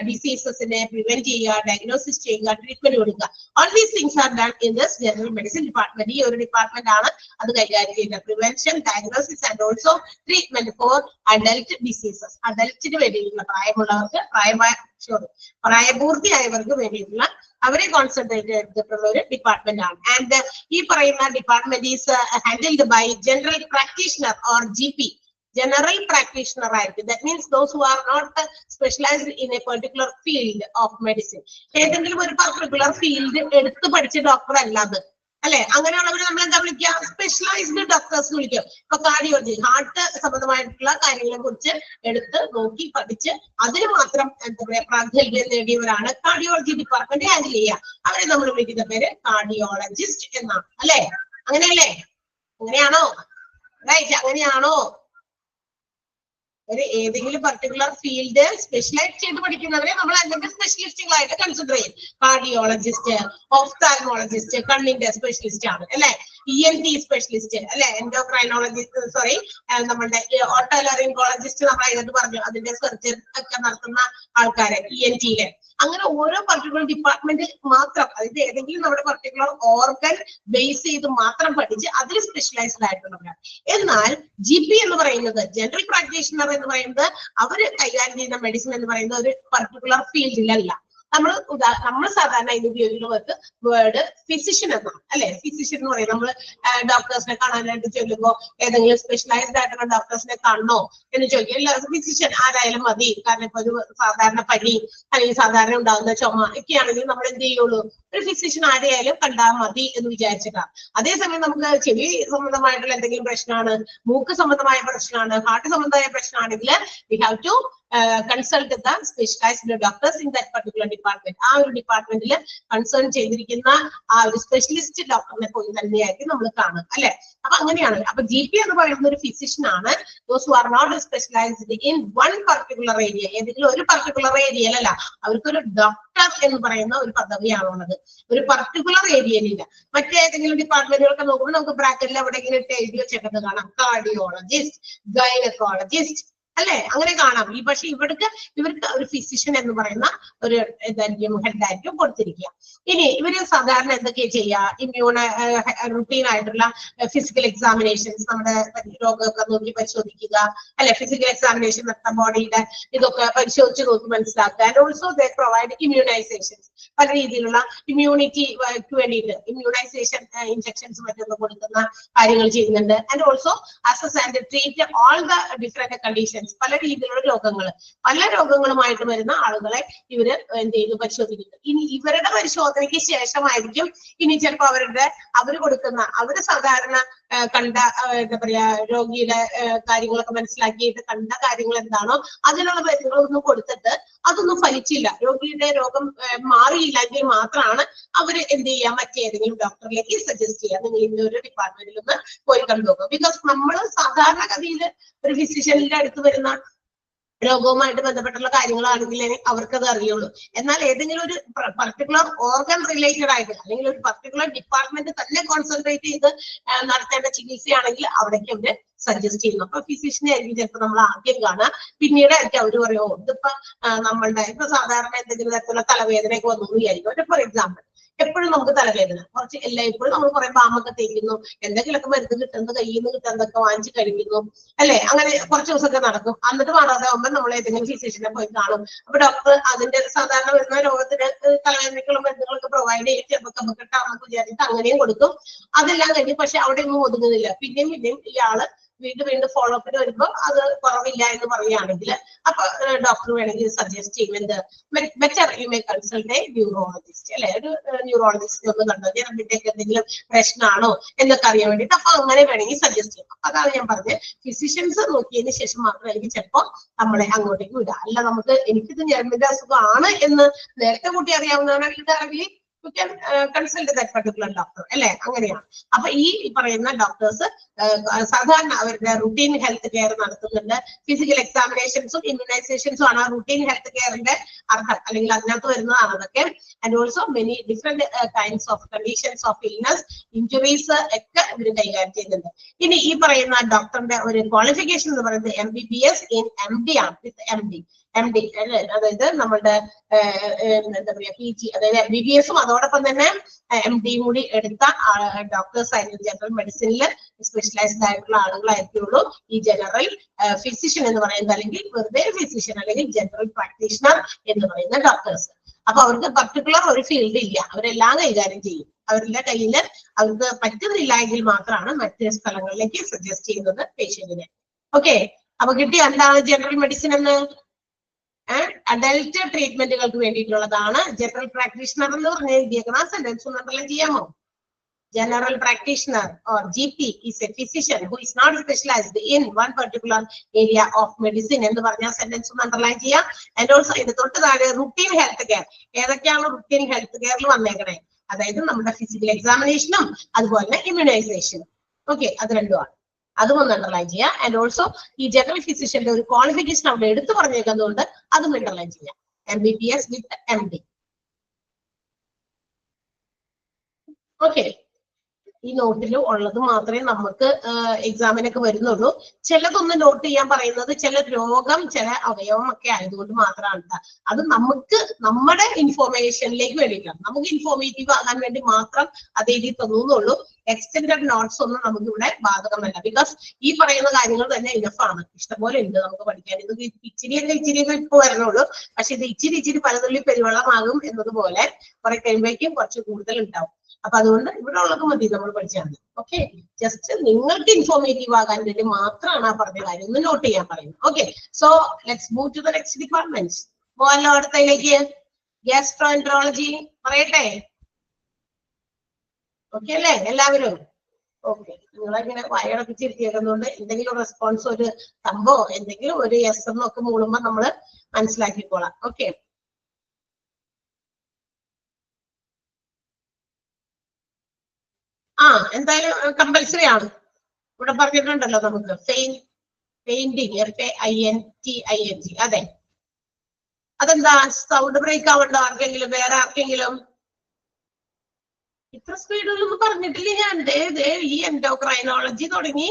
ഡിസീസസിനെ പ്രിവെന്റ് ചെയ്യുക, ഡയഗ്നോസിസ് ചെയ്യുക, ട്രീറ്റ്മെന്റ് കൊടുക്കുക. All these things are done in this general medicine department. ഈ ഒരു ഡിപ്പാർട്ട്മെന്റ് ആണ് അത് കൈകാര്യം ചെയ്യുന്നത്. Prevention, diagnosis and also treatment for adult diseases. അഡൽറ്റിന് വേണ്ടിയിട്ടുള്ള പ്രായമുള്ളവർക്ക്, പ്രായപൂർത്തിയായവർക്ക് വേണ്ടിയിട്ടുള്ള അവരെ കോൺസെൻട്രേറ്റ് ചെയ്തിട്ടുള്ള ഒരു ഡിപ്പാർട്ട്മെന്റ് ആണ്. ആൻഡ് ഈ പറയുന്ന department is handled by general practitioner or GP. General practitioner ആയിരിക്കും. That means those who are not specialised in a particular field of medicine. ഏതെങ്കിലും ഒരു പർട്ടിക്കുലർ ഫീൽഡ് എടുത്ത് പഠിച്ച ഡോക്ടർ അല്ലാതെ അല്ലെ, അങ്ങനെയുള്ളവര് നമ്മൾ എന്താ വിളിക്കുക? സ്പെഷ്യലൈസ്ഡ് ഡോക്ടേഴ്സ് വിളിക്കും. ഇപ്പൊ കാർഡിയോളജി, ഹാർട്ട് സംബന്ധമായിട്ടുള്ള കാര്യങ്ങളെ കുറിച്ച് എടുത്ത് നോക്കി പഠിച്ച് അതിന് മാത്രം എന്താ പറയാ പ്രാഗൽഭ്യം നേടിയവരാണ് കാർഡിയോളജി ഡിപ്പാർട്ട്മെന്റ് ഹാൻഡിൽ ചെയ്യുക. അവരെ നമ്മൾ വിളിക്കുന്ന പേര് കാർഡിയോളജിസ്റ്റ് എന്നാണ്. അല്ലെ, അങ്ങനെയല്ലേ? അങ്ങനെയാണോ? റൈറ്റ്, അങ്ങനെയാണോ? ഒരു ഏതെങ്കിലും പർട്ടിക്കുലർ ഫീൽഡ് സ്പെഷ്യലൈസ് ചെയ്ത് പഠിക്കുന്നവരെ നമ്മൾ അതിന്റെ സ്പെഷ്യലിസ്റ്റുകളായിട്ട് കൺസിഡർ ചെയ്യും. കാർഡിയോളജിസ്റ്റ്, ഓഫ്താൽമോളജിസ്റ്റ് കണ്ണിന്റെ സ്പെഷ്യലിസ്റ്റ് ആണ് അല്ലെ, ENT സ്പെഷ്യലിസ്റ്റ് അല്ലെ, എൻഡോക്രൈനോളജിസ്റ്റ്, സോറി നമ്മളുടെ ഓട്ടോലറിൻകോളജിസ്റ്റ് നമ്മൾ അതിനകത്ത് പറഞ്ഞു, അതിന്റെ സർജറി ഒക്കെ നടത്തുന്ന ആൾക്കാരെ ENT-യിലെ. അങ്ങനെ ഓരോ പർട്ടിക്കുലർ ഡിപ്പാർട്ട്മെന്റ് മാത്രം, അതായത് ഏതെങ്കിലും നമ്മുടെ പർട്ടിക്കുലർ ഓർഗൻ ബേസ് ചെയ്ത് മാത്രം പഠിച്ച് അതിൽ സ്പെഷ്യലൈസ്ഡ് ആയിട്ടുള്ളവരാണ്. എന്നാൽ GP എന്ന് പറയുന്നത്, ജനറൽ പ്രാക്ടീഷണർ എന്ന് പറയുന്നത്, അവര് കൈകാര്യം ചെയ്യുന്ന മെഡിസിൻ എന്ന് പറയുന്നത് ഒരു പർട്ടിക്കുലർ ഫീൽഡിലല്ല. നമ്മൾ സാധാരണ ഇത് ഉപയോഗിക്കുന്ന വേർഡ് ഫിസിഷ്യൻ എന്നാണ് അല്ലെ. ഫിസിഷ്യൻ എന്ന് പറയുന്നത് നമ്മൾ ഡോക്ടേഴ്സിനെ കാണാനായിട്ട് ചെല്ലുമ്പോൾ ഏതെങ്കിലും സ്പെഷ്യലൈസ്ഡ് ആയിട്ടുള്ള ഡോക്ടേഴ്സിനെ കാണണോ എന്ന് ചോദിക്കും. എല്ലാവർക്കും ഫിസിഷ്യൻ ആരായാലും മതി. കാരണം ഇപ്പൊ ഒരു സാധാരണ പനി അല്ലെങ്കിൽ സാധാരണ ഉണ്ടാകുന്ന ചുമ ഒക്കെ ആണെങ്കിൽ നമ്മൾ എന്ത് ചെയ്യുള്ളൂ? ഒരു ഫിസിഷ്യൻ ആരെയായാലും കണ്ടാൽ മതി എന്ന് വിചാരിച്ചിട്ടാണ്. അതേസമയം നമുക്ക് ചെവി സംബന്ധമായിട്ടുള്ള എന്തെങ്കിലും പ്രശ്നമാണ്, മൂക്ക് സംബന്ധമായ പ്രശ്നമാണ്, ഹാർട്ട് സംബന്ധമായ പ്രശ്നമാണെങ്കിൽ we have to consult the specialised doctors in that particular department. ആ ഒരു ഡിപ്പാർട്ട്മെന്റിൽ കൺസേൺ ചെയ്തിരിക്കുന്ന ആ ഒരു സ്പെഷ്യലിസ്റ്റ് ഡോക്ടറിനെ പോയി തന്നെയായിരിക്കും നമ്മൾ കാണുക അല്ലെ. അപ്പൊ അങ്ങനെയാണ്. അപ്പൊ GP എന്ന് പറയുന്ന ഒരു ഫിസിഷ്യൻ ആണ്. Those who are not specialised in one particular area, ഏതെങ്കിലും ഒരു പർട്ടിക്കുലർ ഏരിയയിലല്ല. അവർക്കൊരു ഡോക്ടർ എന്ന് പറയുന്ന ഒരു പദവിയാണുള്ളത്, ഒരു പർട്ടിക്കുലർ ഏരിയയിലില്ല. മറ്റേതെങ്കിലും ഡിപ്പാർട്ട്മെന്റുകളൊക്കെ നോക്കുമ്പോൾ നമുക്ക് ബ്രാക്കറ്റിൽ എവിടെയെങ്കിലും എഴുതി വെച്ചേക്കുന്നത് കാണാം, കാർഡിയോളജിസ്റ്റ്, ഗൈനക്കോളജിസ്റ്റ് അല്ലെ, അങ്ങനെ കാണാം. പക്ഷെ ഇവർക്ക് ഒരു ഫിസിഷ്യൻ എന്ന് പറയുന്ന ഒരു ഇതായിരിക്കും, ഹെഡായിരിക്കും കൊടുത്തിരിക്കുക. ഇനി ഇവര് സാധാരണ എന്തൊക്കെയാ ചെയ്യുക? റുട്ടീൻ ആയിട്ടുള്ള ഫിസിക്കൽ എക്സാമിനേഷൻസ്, നമ്മുടെ രോഗമൊക്കെ നോക്കി പരിശോധിക്കുക അല്ലെ, ഫിസിക്കൽ എക്സാമിനേഷൻ നടത്താൻ, ബോഡിയുടെ ഇതൊക്കെ പരിശോധിച്ച് നോക്കി മനസ്സിലാക്കുക. ആൻഡ് ഓൾസോ ദേ പ്രൊവൈഡ് ഇമ്മ്യൂണൈസേഷൻസ്, പല രീതിയിലുള്ള ഇമ്മ്യൂണിറ്റിക്ക് വേണ്ടിയിട്ട് ഇമ്മ്യൂണൈസേഷൻ ഇൻജെക്ഷൻസ് മറ്റൊക്കെ കൊടുക്കുന്ന കാര്യങ്ങൾ ചെയ്യുന്നുണ്ട്. And also assess and treat all the different conditions, പല രീതിയിലുള്ള പല രോഗങ്ങളുമായിട്ട് വരുന്ന ആളുകളെ ഇവര് എന്ത് ചെയ്തു? പരിശോധിക്കുന്നു. ഇനി ഇവരുടെ പരിശോധനയ്ക്ക് ശേഷമായിരിക്കും ഇനി ചിലപ്പോൾ അവര് കൊടുക്കുന്ന, അവര് സാധാരണ കണ്ട എന്താ പറയാ രോഗിയുടെ കാര്യങ്ങളൊക്കെ മനസ്സിലാക്കിയിട്ട് കണ്ട കാര്യങ്ങൾ എന്താണോ അതിനുള്ള മരുന്നുകളൊന്നും കൊടുത്തിട്ട് അതൊന്നും ഫലിച്ചില്ല, രോഗിയുടെ രോഗം മാറിയില്ലെങ്കിൽ മാത്രമാണ് അവര് എന്ത് ചെയ്യുക? മറ്റേതെങ്കിലും ഡോക്ടറിലേക്ക് സജസ്റ്റ് ചെയ്യുക, നിങ്ങൾ ഇന്നൊരു ഡിപ്പാർട്ട്മെന്റിൽ ഒന്ന് പോയി കണ്ടു നോക്കുക. ബിക്കോസ് നമ്മൾ സാധാരണഗതിയിൽ ഒരു ഫിസിഷ്യന്റെ അടുത്ത് വരുന്ന രോഗവുമായിട്ട് ബന്ധപ്പെട്ടുള്ള കാര്യങ്ങളാണെങ്കിൽ അവർക്കത് അറിയുള്ളൂ. എന്നാൽ ഏതെങ്കിലും ഒരു പർട്ടിക്കുലർ ഓർഗൻ റിലേറ്റഡ് ആയിട്ട് അല്ലെങ്കിൽ ഒരു പർട്ടിക്കുലർ ഡിപ്പാർട്ട്മെന്റ് തന്നെ കോൺസെൻട്രേറ്റ് ചെയ്ത് നടത്തേണ്ട ചികിത്സയാണെങ്കിൽ അവിടേക്ക് അവര് സജസ്റ്റ് ചെയ്യുന്നു. അപ്പൊ ഫിസിഷ്യനെ ആയിരിക്കും ചിലപ്പോൾ നമ്മൾ ആദ്യം കാണുക, പിന്നീട് ആയിരിക്കും അവര് പറയുമോ ഇതിപ്പോ നമ്മളുടെ ഇപ്പൊ സാധാരണ എന്തെങ്കിലും തരത്തിലുള്ള തലവേദനയൊക്കെ വന്നു വിചാരിക്കും. ഫോർ എക്സാമ്പിൾ, എപ്പോഴും നമുക്ക് തലവേദന കുറച്ച് എല്ലായ്പ്പോഴും നമ്മൾ കുറെ ബാമൊക്കെ തേക്കുന്നു, എന്തെങ്കിലുമൊക്കെ മരുന്ന് കിട്ടുന്നത് കയ്യിൽ നിന്ന് കിട്ടുന്നതൊക്കെ വാങ്ങിച്ച് കഴിക്കുന്നു അല്ലെ, അങ്ങനെ കുറച്ച് ദിവസമൊക്കെ നടക്കും. എന്നിട്ട് മാറാതെ ആകുമ്പോൾ നമ്മൾ ഏതെങ്കിലും ഫിസിഷ്യനെ പോയി കാണും. അപ്പൊ ഡോക്ടർ അതിന്റെ സാധാരണ വരുന്ന രോഗത്തിന് തലവേദനയ്ക്കുള്ള മരുന്നുകളൊക്കെ പ്രൊവൈഡ് ചെയ്യും, ചിലപ്പോൾ നമുക്ക് കിട്ടാമെന്നൊക്കെ വിചാരിച്ചിട്ട് അങ്ങനെയും കൊടുക്കും. അതെല്ലാം കഴിഞ്ഞ് പക്ഷെ അവിടെ ഒന്നും ഒതുങ്ങുന്നില്ല. പിന്നെയും ഇയാള് വീണ്ടും ഫോളോ അപ്പിന് വരുമ്പോൾ അത് കുറവില്ല എന്ന് പറയുകയാണെങ്കിൽ അപ്പൊ ഡോക്ടർ വേണമെങ്കിൽ സജസ്റ്റ് ചെയ്യും എന്ത്, better you may consult A neurologist അല്ലെ, ഒരു ന്യൂറോളജിസ്റ്റ് ഒന്ന് കണ്ടത് ഞരമ്പിന്റെ എന്തെങ്കിലും പ്രശ്നമാണോ എന്നൊക്കെ അറിയാൻ വേണ്ടിയിട്ട് അപ്പൊ അങ്ങനെ വേണമെങ്കിൽ സജസ്റ്റ് ചെയ്യും. അപ്പൊ അതാണ് ഞാൻ പറഞ്ഞത്, ഫിസിഷ്യൻസ് നോക്കിയതിന് ശേഷം മാത്രമായിരിക്കും ചിലപ്പോൾ നമ്മളെ അങ്ങോട്ടേക്ക് വിടുക. അല്ല നമുക്ക് എനിക്കിത് ഞരമ്പിന്റെ അസുഖമാണ് എന്ന് നേരത്തെ കൂട്ടി അറിയാവുന്നവരാണെങ്കിൽ ഇതാണെങ്കിൽ you can consult that particular doctor അല്ലെ, അങ്ങനെയാണ്. അപ്പൊ ഈ പറയുന്ന ഡോക്ടേഴ്സ് സാധാരണ അവരുടെ റുട്ടീൻ ഹെൽത്ത് കെയർ നടത്തുന്നുണ്ട്. ഫിസിക്കൽ എക്സാമിനേഷൻസും ഇമ്മ്യൂണൈസേഷൻസും ആണ് റുട്ടീൻ ഹെൽത്ത് കെയറിന്റെ അർഹത, അല്ലെങ്കിൽ അതിനകത്ത് വരുന്നതാണ് അതൊക്കെ. And also many different kinds of conditions of illness, injuries ഒക്കെ ഇവര് കൈകാര്യം ചെയ്യുന്നുണ്ട്. ഇനി ഈ പറയുന്ന ഡോക്ടറിന്റെ ഒരു ക്വാളിഫിക്കേഷൻ എന്ന് പറയുന്നത് MBBS in MD ആണ്, വിത്ത് MD അല്ലെ, അതായത് നമ്മളുടെ എന്താ പറയാ PG, അതായത് MBBS-ഉം അതോടൊപ്പം തന്നെ MD കൂടി എടുത്ത ഡോക്ടേഴ്സ് ആയിരിക്കും ജനറൽ മെഡിസിനിൽ സ്പെഷ്യലൈസ്ഡ് ആയിട്ടുള്ള ആളുകളായിരിക്കുള്ളൂ ഈ ജനറൽ ഫിസിഷ്യൻ എന്ന് പറയുന്നത്, അല്ലെങ്കിൽ വെറുതെ ഫിസിഷ്യൻ അല്ലെങ്കിൽ ജനറൽ പ്രാക്ടീഷണർ എന്ന് പറയുന്ന ഡോക്ടേഴ്സ്. അപ്പൊ അവർക്ക് പർട്ടിക്കുലർ ഒരു ഫീൽഡ് ഇല്ല, അവരെല്ലാം കൈകാര്യം ചെയ്യും. അവരുടെ കയ്യിൽ അവർക്ക് പറ്റുന്നില്ല എങ്കിൽ മാത്രമാണ് മറ്റ് സ്ഥലങ്ങളിലേക്ക് സജസ്റ്റ് ചെയ്യുന്നത് പേഷ്യന്റിനെ. ഓക്കെ, അപ്പൊ കിട്ടിയോ എന്താണ് ജനറൽ മെഡിസിൻ എന്ന്? അഡൽട്ട് ട്രീറ്റ്മെന്റുകൾക്ക് വേണ്ടിയിട്ടുള്ളതാണ് ജനറൽ പ്രാക്ടീഷണർ എന്ന് പറഞ്ഞ് എഴുതിയേക്കണം. സെന്റൻസ് ഒന്ന് അണ്ടർലൈൻ ചെയ്യാമോ? General practitioner or GP is a physician who is not specialized in one particular area of medicine എന്ന് പറഞ്ഞ സെന്റൻസ് ഒന്ന് അണ്ടർലൈൻ ചെയ്യാം. ആൻഡ് ഓൾസോ ഇത് തൊട്ട് താഴെ റുട്ടീൻ ഹെൽത്ത് കെയർ, ഏതൊക്കെയാണ് റുട്ടീൻ ഹെൽത്ത് കെയറിൽ വന്നേക്കണേ? അതായത് നമ്മുടെ ഫിസിക്കൽ എക്സാമിനേഷനും അതുപോലെ ഇമ്മ്യൂണൈസേഷനും. ഓക്കെ, അത് രണ്ടുമാണ്. അതും ഒന്ന് അണ്ടർലൈൻ ചെയ്യാം. ആൻഡ് ഓൾസോ ഈ ജനറൽ ഫിസിഷ്യന്റെ ഒരു ക്വാളിഫിക്കേഷൻ അവിടെ എടുത്തു പറഞ്ഞേക്കുന്നതുകൊണ്ട് അതും അണ്ടർലൈൻ ചെയ്യാം. MBBS വിത്ത് MD. ഓക്കെ, ഈ നോട്ടിൽ ഉള്ളത് മാത്രമേ നമുക്ക് എക്സാമിനൊക്കെ വരുന്നുള്ളൂ. ചിലതൊന്ന് നോട്ട് ചെയ്യാൻ പറയുന്നത് ചില രോഗം, ചില അവയവം ഒക്കെ ആയതുകൊണ്ട് മാത്രമാണ്. അത് നമുക്ക് നമ്മുടെ ഇൻഫോർമേഷനിലേക്ക് വേണ്ടിയിട്ടാണ്, നമുക്ക് ഇൻഫോർമേറ്റീവ് ആകാൻ വേണ്ടി മാത്രം അത് എഴുതി തന്നുള്ളൂ. എക്സ്റ്റൻഡഡ് നോട്ട്സ് ഒന്നും നമുക്ക് ഇവിടെ ബാധകമല്ല. ബിക്കോസ് ഈ പറയുന്ന കാര്യങ്ങൾ തന്നെ ഇനഫാണ്, ഇഷ്ടംപോലെ ഉണ്ട് നമുക്ക് പഠിക്കാൻ. ഇത് ഇച്ചിരിയൊക്കെ ഇപ്പൊ വരണുള്ളൂ. പക്ഷെ ഇത് ഇച്ചിരി പലതുള്ളി പെരുവെള്ളമാകും എന്നതുപോലെ കുറെ കഴിയുമ്പോഴേക്കും കുറച്ച് കൂടുതൽ ഉണ്ടാവും. അപ്പൊ അതുകൊണ്ട് ഇവിടെ ഉള്ളത് മതി നമ്മൾ പഠിച്ചാൽ. ഓക്കെ, ജസ്റ്റ് നിങ്ങൾക്ക് ഇൻഫോർമേറ്റീവ് ആകാൻ വേണ്ടി മാത്രമാണ് ആ പറഞ്ഞ കാര്യം ഒന്ന് നോട്ട് ചെയ്യാൻ പറയുന്നത്. Okay, so let's move to the next department. പോകാനോ അടുത്തതിലേക്ക്? ഗ്യാസ്ട്രോഎൻട്രോളജി പറയട്ടെ? ഓക്കെ അല്ലേ എല്ലാവരും? ഓക്കെ, നിങ്ങളിങ്ങനെ വയറപ്പിച്ചിരിക്കുന്നതുകൊണ്ട് എന്തെങ്കിലും റെസ്പോൺസ്, ഒരു സംഭവം എന്തെങ്കിലും ഒരു യെസ് എന്നൊക്കെ മൂടുമ്പോ നമ്മള് മനസ്സിലാക്കിക്കോളാം. ഓക്കെ, എന്തായാലും കമ്പൽസറി ആണ്. ഇവിടെ പറഞ്ഞിട്ടുണ്ടല്ലോ നമുക്ക് പെയിന്റിങ്, FAINTING. അതെ, അതെന്താ സൗണ്ട് ബ്രേക്ക് ആവണ്ടോ ആർക്കെങ്കിലും? വേറെ ആർക്കെങ്കിലും? ഇത്ര സ്പീഡിലൊന്നും പറഞ്ഞിട്ടില്ല ഞാൻ. ഈ എൻഡോക്രൈനോളജി തുടങ്ങി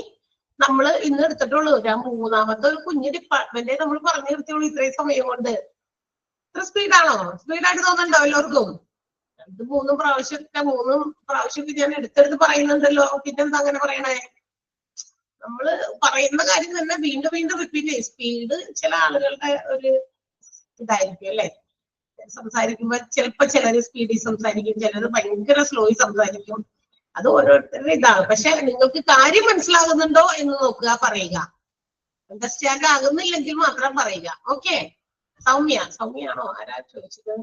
നമ്മൾ ഇന്ന് എടുത്തിട്ടുള്ളൂ. മൂന്നാമത്തെ ഒരു കുഞ്ഞു ഡിപ്പാർട്ട്മെന്റ് നമ്മൾ പറഞ്ഞു നിർത്തിയുള്ളൂ ഇത്രയും സമയം കൊണ്ട്. ഇത്ര സ്പീഡാണോ? സ്പീഡായിട്ട് തോന്നുന്നുണ്ടോ എല്ലാവർക്കും? മൂന്നും പ്രാവശ്യമൊക്കെ ഞാൻ എടുത്തെടുത്ത് പറയുന്നുണ്ടല്ലോ. പിന്നെന്താ അങ്ങനെ പറയണേ? നമ്മള് പറയുന്ന കാര്യം തന്നെ വീണ്ടും റിപ്പീറ്റ് ചെയ്യും. സ്പീഡ് ചില ആളുകളുടെ ഒരു ഇതായിരിക്കും അല്ലെ. സംസാരിക്കുമ്പോ ചിലപ്പോ ചിലര് സ്പീഡിൽ സംസാരിക്കും, ചിലര് ഭയങ്കര സ്ലോയിൽ സംസാരിക്കും. അത് ഓരോരുത്തരുടെ ഇതാണ്. പക്ഷെ നിങ്ങൾക്ക് കാര്യം മനസ്സിലാകുന്നുണ്ടോ എന്ന് നോക്കുക, പറയുക. അണ്ടർസ്റ്റാൻഡ് ആകുന്നില്ലെങ്കിൽ മാത്രം പറയുക. ഓക്കെ, സൗമ്യാണോ? ആരാ ചോദിച്ചത്?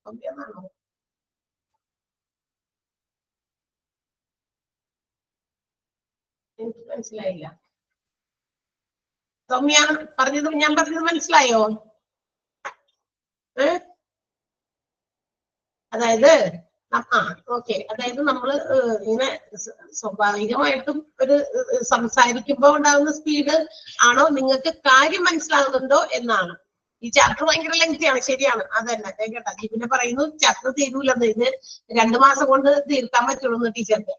സൗമ്യ എന്നാണോ? എനിക്ക് മനസ്സിലായില്ല. സൗമ്യ ഞാൻ പറഞ്ഞത് മനസ്സിലായോ? അതായത് ഓക്കെ, അതായത് നമ്മള് ഇങ്ങനെ സ്വാഭാവികമായിട്ടും ഒരു സംസാരിക്കുമ്പോ ഉണ്ടാകുന്ന സ്പീഡ് ആണോ, നിങ്ങൾക്ക് കാര്യം മനസ്സിലാകുന്നുണ്ടോ എന്നാണ്. ഈ ചാപ്റ്റർ ഭയങ്കര ലെങ്തിയാണ്, ശരിയാണ്. അതന്നെ കേട്ടാ, ജീവനെ പറയുന്നു ചാപ്റ്റർ തീരൂലെന്ന്. ഇത് 2 മാസം കൊണ്ട് തീർക്കാൻ പറ്റുള്ളൂ ടീച്ചർക്ക്.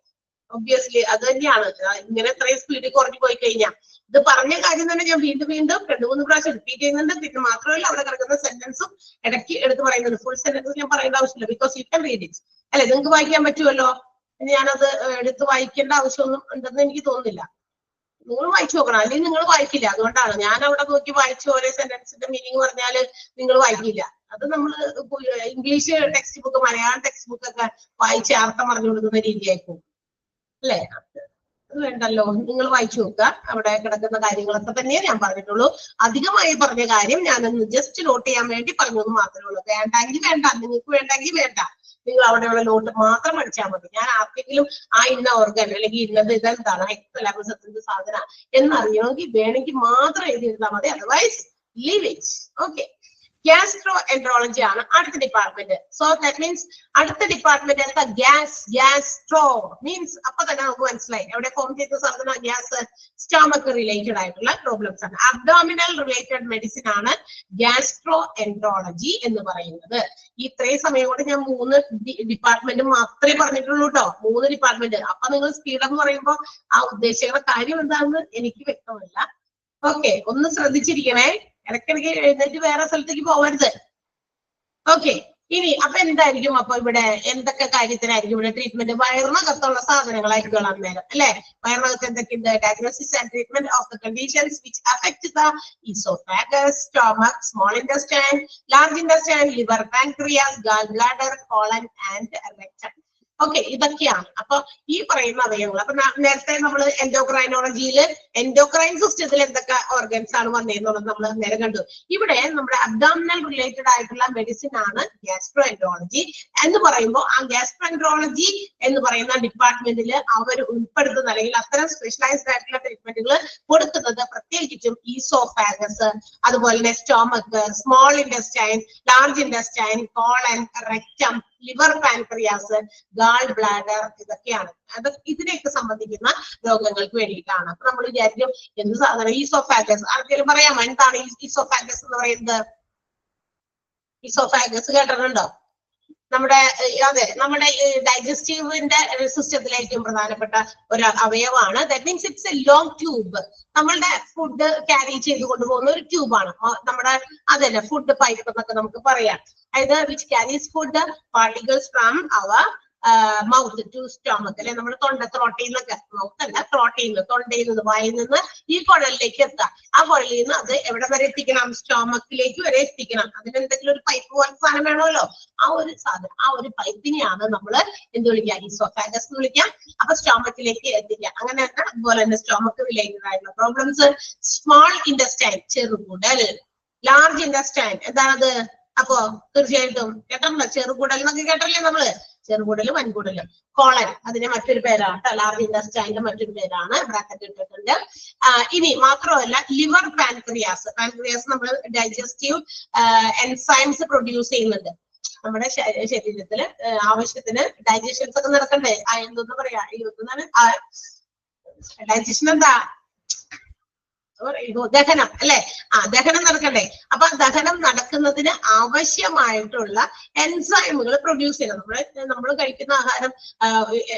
ഒബ്വിയസ്ലി അത് തന്നെയാണ്. ഇങ്ങനെ ഇത്രയും സ്പീഡിൽ കുറഞ്ഞു പോയി കഴിഞ്ഞാൽ ഇത് പറഞ്ഞ കാര്യം തന്നെ ഞാൻ വീണ്ടും 2-3 പ്രാവശ്യം റിപ്പീറ്റ് ചെയ്യുന്നുണ്ട്. പിന്നെ മാത്രമല്ല അവിടെ കിടക്കുന്ന സെന്റൻസും ഇടയ്ക്ക് എടുത്ത് പറയുന്നുണ്ട്. ഫുൾ സെന്റൻസ് ഞാൻ പറയേണ്ട ആവശ്യമില്ല, because you can read it. അല്ലെ, നിങ്ങൾക്ക് വായിക്കാൻ പറ്റുമല്ലോ. ഞാനത് എടുത്ത് വായിക്കേണ്ട ആവശ്യമൊന്നും ഉണ്ടെന്ന് എനിക്ക് തോന്നുന്നില്ല. നിങ്ങൾ വായിച്ചു നോക്കണം, അല്ലെങ്കിൽ നിങ്ങൾ വായിക്കില്ല. അതുകൊണ്ടാണ് ഞാൻ അവിടെ നോക്കി വായിച്ച് ഓരോ സെന്റൻസിന്റെ മീനിങ് പറഞ്ഞാല് നിങ്ങൾ വായിക്കില്ല. അത് നമ്മൾ English text book, Malayalam text book ഒക്കെ വായിച്ച് അർത്ഥം പറഞ്ഞു കൊടുക്കുന്ന രീതിയായിരിക്കും അല്ലെ. അത് വേണ്ടല്ലോ, നിങ്ങൾ വായിച്ചു നോക്കുക. അവിടെ കിടക്കുന്ന കാര്യങ്ങളൊക്കെ തന്നെ ഞാൻ പറഞ്ഞിട്ടുള്ളൂ. അധികമായി പറഞ്ഞ കാര്യം ഞാനൊന്ന് ജസ്റ്റ് നോട്ട് ചെയ്യാൻ വേണ്ടി പറഞ്ഞത് മാത്രമേ ഉള്ളൂ. വേണ്ടെങ്കിൽ വേണ്ട, നിങ്ങൾക്ക് വേണ്ടെങ്കിൽ വേണ്ട. നിങ്ങൾ അവിടെയുള്ള നോട്ട് മാത്രം പഠിച്ചാൽ മതി. ഞാൻ ആർക്കെങ്കിലും ഇന്ന ഓർഗൻ അല്ലെങ്കിൽ ഇന്നത് ഇതെന്താണ് ഹൈപ്പോതലാമസത്തിന്റെ സാധന എന്നറിയണമെങ്കിൽ വേണമെങ്കിൽ മാത്രം എഴുതിയിരുന്നാൽ മതി. Otherwise leave it. Okay, gastroenterology ആണ് അടുത്ത ഡിപ്പാർട്ട്മെന്റ്. സോ ദാറ്റ് മീൻസ് അടുത്ത ഡിപ്പാർട്ട്മെന്റ് എന്താ? ഗ്യാസ്ട്രോ മീൻസ് അപ്പൊ തന്നെ നമുക്ക് മനസ്സിലായി എവിടെ ഫോം ചെയ്ത സാധനം. ഗ്യാസ്, സ്റ്റൊമക്ക് റിലേറ്റഡ് ആയിട്ടുള്ള പ്രോബ്ലംസ് ആണ്. അബ്ഡോമിനൽ റിലേറ്റഡ് മെഡിസിൻ ആണ് ഗ്യാസ്ട്രോഎൻട്രോളജി എന്ന് പറയുന്നത്. ഇത്രയും സമയം കൊണ്ട് ഞാൻ 3 ഡിപ്പാർട്ട്മെന്റ് മാത്രമേ പറഞ്ഞിട്ടുള്ളൂ കേട്ടോ. 3 ഡിപ്പാർട്ട്മെന്റ്. അപ്പൊ നിങ്ങൾ സ്പീഡ് എന്ന് പറയുമ്പോൾ ആ ഉദ്ദേശിക്കുന്ന കാര്യം എന്താണെന്ന് എനിക്ക് വ്യക്തമല്ല. ഓക്കെ, ഒന്ന് ശ്രദ്ധിച്ചിരിക്കണേ. ഇടയ്ക്കിടയ്ക്ക് എഴുന്നേറ്റ് വേറെ സ്ഥലത്തേക്ക് പോകരുത്. ഓക്കെ, ഇനി അപ്പൊ എന്തായിരിക്കും? അപ്പൊ ഇവിടെ എന്തൊക്കെ കാര്യത്തിനായിരിക്കും ഇവിടെ ട്രീറ്റ്മെന്റ്? വയറിനകത്തുള്ള സാധനങ്ങളായിരിക്കും അന്നേരം അല്ലെ. വയറിനകത്ത് എന്തൊക്കെയുണ്ട്? Diagnosis and treatment of the conditions which affect the esophagus, stomach, small intestine, large intestine, liver, pancreas, gallbladder, colon and rectum. Okay, ഇതൊക്കെയാണ് അപ്പൊ ഈ പറയുന്ന അവയവങ്ങൾ. അപ്പൊ നേരത്തെ നമ്മൾ എൻഡോക്രൈനോളജിയിൽ എൻഡോക്രൈൻ സിസ്റ്റത്തിൽ എന്തൊക്കെ ഓർഗൻസ് ആണ് വന്നതെന്നുള്ളത് നമ്മൾ നേരെ കണ്ടു. ഇവിടെ നമ്മുടെ അബ്ഡോമിനൽ റിലേറ്റഡ് ആയിട്ടുള്ള മെഡിസിൻ ആണ് ഗ്യാസ്ട്രോ എൻട്രോളജി എന്ന് പറയുമ്പോൾ ആ ഗ്യാസ്ട്രോ എൻട്രോളജി എന്ന് പറയുന്ന ഡിപ്പാർട്ട്മെന്റിൽ അവർ ഉൾപ്പെടുത്തുന്ന അല്ലെങ്കിൽ അത്തരം സ്പെഷ്യലൈസ്ഡ് ആയിട്ടുള്ള ട്രീറ്റ്മെന്റുകൾ കൊടുക്കുന്നത് പ്രത്യേകിച്ചും ഈസോഫാഗസ്, അതുപോലെ തന്നെ stomach, small intestine, large intestine, colon, rectum, liver, pancreas, gallbladder, ഇതൊക്കെയാണ്. അത് ഇതിനെയൊക്കെ സംബന്ധിക്കുന്ന രോഗങ്ങൾക്ക് വേണ്ടിയിട്ടാണ്. അപ്പൊ നമ്മൾ വിചാരിക്കും എന്ത് സാധനം ഈസോഫാഗസ്, ആർക്കെങ്കിലും പറയാമോ എന്താണ് ഈസോഫാഗസ് എന്ന് പറയുന്നത്? ഈസോഫാഗസ് കേട്ടിട്ടുണ്ടോ? നമ്മുടെ നമ്മുടെ ഡൈജസ്റ്റീവിന്റെ സിസ്റ്റത്തിലെ ഏറ്റവും പ്രധാനപ്പെട്ട ഒരു അവയവമാണ്. That means it's a long tube. നമ്മളുടെ ഫുഡ് ക്യാരി ചെയ്ത് കൊണ്ടുപോകുന്ന ഒരു ട്യൂബാണ് നമ്മുടെ അതന്നെ ഫുഡ് പൈപ്പ് എന്നൊക്കെ നമുക്ക് പറയാം. അതായത് which carries food particles from our mouth to stomach, അല്ലെ നമ്മുടെ ത്രോട്ടിൽ നിന്നൊക്കെ, മൗത്ത് അല്ല ത്രോട്ടിൽ നിന്ന്, തൊണ്ടയിൽ നിന്ന്, വായിൽ നിന്ന് ഈ കുഴലിലേക്ക് എത്താം. ആ കുഴലിൽ നിന്ന് അത് എവിടെ വരെ എത്തിക്കണം? സ്റ്റോമക്കിലേക്ക് വരെ എത്തിക്കണം. അതിനെന്തെങ്കിലും ഒരു പൈപ്പ് പോലെ സാധനം വേണമല്ലോ. ആ ഒരു സാധനം, ആ ഒരു പൈപ്പിനെയാണ് നമ്മൾ എന്ത് വിളിക്കുക? ഈസോഫാഗസ് എന്ന് വിളിക്കാം. അപ്പൊ സ്റ്റോമക്കിലേക്ക് എത്തിക്കാം. അങ്ങനെ തന്നെ അതുപോലെ തന്നെ സ്റ്റോമക്ക് റിലേറ്റഡ് ആയിട്ടുള്ള പ്രോബ്ലംസ്. സ്മോൾ ഇൻഡസ്റ്റൈൻ ചെറുകുടൽ, ലാർജ് ഇൻഡസ്റ്റൈൻ എന്താണത്? അപ്പൊ തീർച്ചയായിട്ടും കേട്ടല്ലോ, ചെറുകുടൽ എന്നൊക്കെ കേട്ടല്ലേ നമ്മള്. ചെറുകുടല്, വൻകുടല്. കോളൻ അതിന്റെ മറ്റൊരു പേരാണ്. ലാർജ് ഇൻഡസ്റ്റൈന്റെ മറ്റൊരു പേരാണ്, ബ്രാക്കറ്റ് ഇട്ടിട്ടുണ്ട്. ഇനി മാത്രമല്ല ലിവർ, പാൻക്രിയാസ്. പാൻക്രിയാസ് നമ്മൾ ഡൈജസ്റ്റീവ് എൻസൈംസ് പ്രൊഡ്യൂസ് ചെയ്യുന്നുണ്ട്. നമ്മുടെ ശരീരത്തില് ആവശ്യത്തിന് ഡൈജഷൻസ് ഒക്കെ നടക്കണ്ടേ? എന്തെന്ന് പറയാ, ഡൈജഷൻ എന്താ? ദഹനം അല്ലെ? ദഹനം നടക്കണ്ടേ? അപ്പൊ ദഹനം നടക്കുന്നതിന് ആവശ്യമായിട്ടുള്ള എൻസൈമുകൾ പ്രൊഡ്യൂസ് ചെയ്യണം. നമ്മൾ കഴിക്കുന്ന ആഹാരം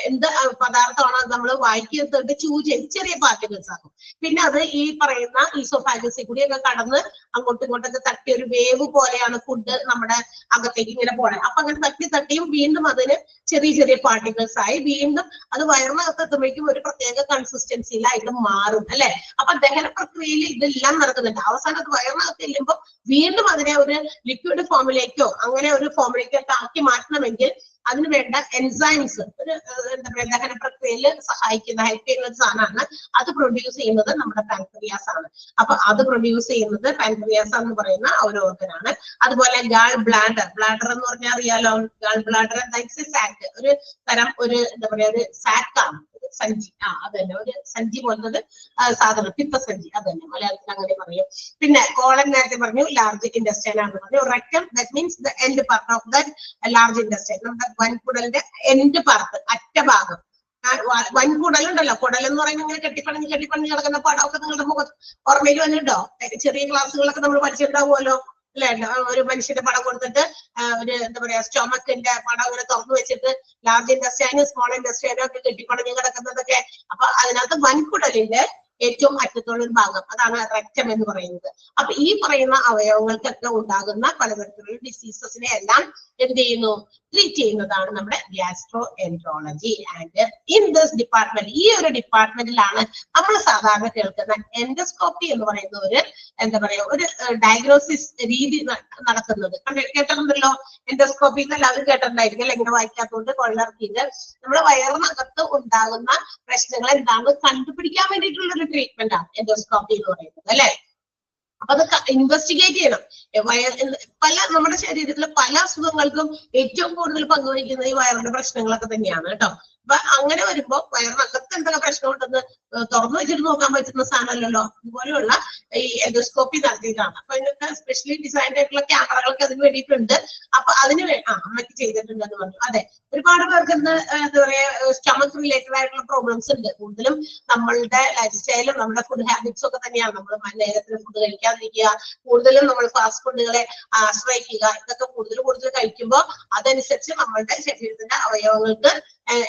എന്ത് പദാർത്ഥമാണോ നമ്മൾ വായിക്കത്തിട്ട് ചൂ ചെയ്ത് ചെറിയ പാർട്ടിക്കിൾസ് ആക്കും. പിന്നെ അത് ഈ പറയുന്ന ഈസോഫാഗസിൽ കൂടിയൊക്കെ കടന്ന് അങ്ങോട്ടും ഇങ്ങോട്ടൊക്കെ തട്ടി ഒരു വേവ് പോലെയാണ് ഫുഡ് നമ്മുടെ അകത്തേക്ക് ഇങ്ങനെ പോണേ. അപ്പൊ അങ്ങനെ തട്ടിയും വീണ്ടും അതിന് ചെറിയ ചെറിയ പാർട്ടിക്കിൾസ് ആയി വീണ്ടും അത് വയറിനകത്ത് എത്തുമ്പോഴേക്കും ഒരു പ്രത്യേക കൺസിസ്റ്റൻസിയിലായിട്ട് മാറും അല്ലെ? അപ്പൊ ദഹന പ്രക്രിയയിൽ ഇതെല്ലാം നടക്കുന്നുണ്ട്. അവസാനം വയറിനകത്ത് ചെല്ലുമ്പോൾ വീണ്ടും അതിനെ ഒരു ലിക്വിഡ് ഫോമിലേക്കോ അങ്ങനെ ഒരു ഫോമിലേക്കോ ആക്കി മാറ്റണമെങ്കിൽ അതിന് വേണ്ട എൻസൈംസ് ഒരു എന്താ പറയുക ദഹന പ്രക്രിയയിൽ സഹായിക്കുന്ന ഹെൽപ്പ് ചെയ്യുന്ന ഒരു സാധനമാണ്. അത് പ്രൊഡ്യൂസ് ചെയ്യുന്നത് നമ്മുടെ പാൻക്രിയാസ് ആണ്. അപ്പൊ അത് പ്രൊഡ്യൂസ് ചെയ്യുന്നത് പാൻക്രിയാസ് എന്ന് പറയുന്ന ഒരു ഓർഗനാണ്. അതുപോലെ ഗാൾ ബ്ലാഡർ, ബ്ലാഡർ എന്ന് പറഞ്ഞാൽ അറിയാലോ, ഗാൾ ബ്ലാഡർ സാക്ക്, ഒരു തരം ഒരു എന്താ പറയാ ഒരു സാക്കാണ്, സഞ്ചി. അതന്നെ ഒരു സഞ്ചി പോലത്തെ സാധനം, പിത്തസഞ്ചി, അതന്നെ മലയാളത്തിൽ അങ്ങനെ പറയും. പിന്നെ കോളൻ നേരത്തെ പറഞ്ഞു, ലാർജ് ഇൻഡസ്റ്റൈൻ ആണെന്ന് പറഞ്ഞു. Rectum that means the end part of that large intestine, നമ്മുടെ വൻകുടലിന്റെ എൻഡ് പാർട്ട്, അറ്റഭാഗം. വൻകുടലുണ്ടല്ലോ, കുടൽ എന്ന് പറയുന്നത് ഇങ്ങനെ കെട്ടിപ്പണിഞ്ഞ് കിടക്കുന്ന പടമൊക്കെ നിങ്ങളുടെ മുഖത്ത് ഓർമ്മയിൽ വന്നിട്ടുണ്ടോ? ചെറിയ ക്ലാസ്സുകളൊക്കെ നമ്മൾ പഠിച്ചിട്ടുണ്ടാവുമല്ലോ അല്ലെ? ഒരു മനുഷ്യന്റെ പടം കൊടുത്തിട്ട് ഒരു എന്താ പറയാ സ്റ്റോമക്കിന്റെ പടം ഇങ്ങനെ തുറന്നു വെച്ചിട്ട് ലാർജ് ഇൻഡസ്റ്റൈനും സ്മോൾ ഇൻഡസ്റ്റൈനും ഒക്കെ കെട്ടിപ്പണിഞ്ഞ് കിടക്കുന്നതൊക്കെ. അപ്പൊ അതിനകത്ത് വൻകുടലിന്റെ ഏറ്റവും അറ്റത്തുള്ള ഒരു ഭാഗം, അതാണ് റെക്ടം എന്ന് പറയുന്നത്. അപ്പൊ ഈ പറയുന്ന അവയവങ്ങൾക്കൊക്കെ ഉണ്ടാകുന്ന പലതരത്തിലുള്ള ഡിസീസസിനെ എല്ലാം എന്ത് ചെയ്യുന്നു? ട്രീറ്റ് ചെയ്യുന്നതാണ് നമ്മുടെ gastro enterology. And in this department, ഈ ഒരു ഡിപ്പാർട്ട്മെന്റിലാണ് നമ്മൾ സാധാരണ കേൾക്കുന്ന എൻഡോസ്കോപ്പി എന്ന് പറയുന്ന ഒരു എന്താ പറയാ ഒരു ഡയഗ്നോസിസ് രീതി നടക്കുന്നത്. കേട്ടിട്ടുണ്ടല്ലോ എൻഡോസ്കോപ്പി എന്ന് എല്ലാവരും കേട്ടിട്ടുണ്ടായിരിക്കും അല്ലെ? ഇങ്ങനെ വായിക്കാത്തതുകൊണ്ട് കൊള്ളർക്കിയത് നമ്മുടെ വയറിനകത്ത് ഉണ്ടാകുന്ന പ്രശ്നങ്ങൾ എന്താണെന്ന് കണ്ടുപിടിക്കാൻ വേണ്ടിയിട്ടുള്ള ഒരു ട്രീറ്റ്മെന്റ് ആണ് എൻഡോസ്കോപ്പി എന്ന് പറയുന്നത് അല്ലെ? അപ്പൊ അത് ഇൻവെസ്റ്റിഗേറ്റ് ചെയ്യണം. പല നമ്മുടെ ശരീരത്തിലെ പല അസുഖങ്ങൾക്കും ഏറ്റവും കൂടുതൽ പങ്കുവഹിക്കുന്നത് ഈ വയറിന്റെ പ്രശ്നങ്ങളൊക്കെ തന്നെയാണ് കേട്ടോ. അപ്പൊ അങ്ങനെ വരുമ്പോ വയറിനകത്ത് എന്തൊക്കെ പ്രശ്നമുണ്ടെന്ന് തുറന്നു വെച്ചിട്ട് നോക്കാൻ പറ്റുന്ന സാധനമല്ലല്ലോ. ഇതുപോലെയുള്ള ഈ എൻഡോസ്കോപ്പി നടത്തിയിട്ടാണ്. അപ്പൊ ഇതിനൊക്കെ സ്പെഷ്യലി ഡിസൈൻഡ് ആയിട്ടുള്ള ക്യാമറകളൊക്കെ അതിന് വേണ്ടിയിട്ടുണ്ട്. അപ്പൊ അതിന് അമ്മയ്ക്ക് ചെയ്തിട്ടുണ്ട് എന്ന് പറഞ്ഞു. അതെ, ഒരുപാട് പേർക്ക് എന്താ പറയാ സ്റ്റമക്ക് റിലേറ്റഡ് ആയിട്ടുള്ള പ്രോബ്ലംസ് ഉണ്ട്. കൂടുതലും നമ്മളുടെ ലൈഫ് സ്റ്റൈലും നമ്മുടെ ഫുഡ് ഹാബിറ്റ്സും ഒക്കെ തന്നെയാണ്. നമ്മൾ നേരത്തിന് ഫുഡ് കഴിക്കാതിരിക്കുക, കൂടുതലും നമ്മൾ ഫാസ്റ്റ് ഫുഡുകളെ ആശ്രയിക്കുക, ഇതൊക്കെ കൂടുതൽ കഴിക്കുമ്പോൾ അതനുസരിച്ച് നമ്മളുടെ ശരീരത്തിന്റെ അവയവങ്ങൾക്ക്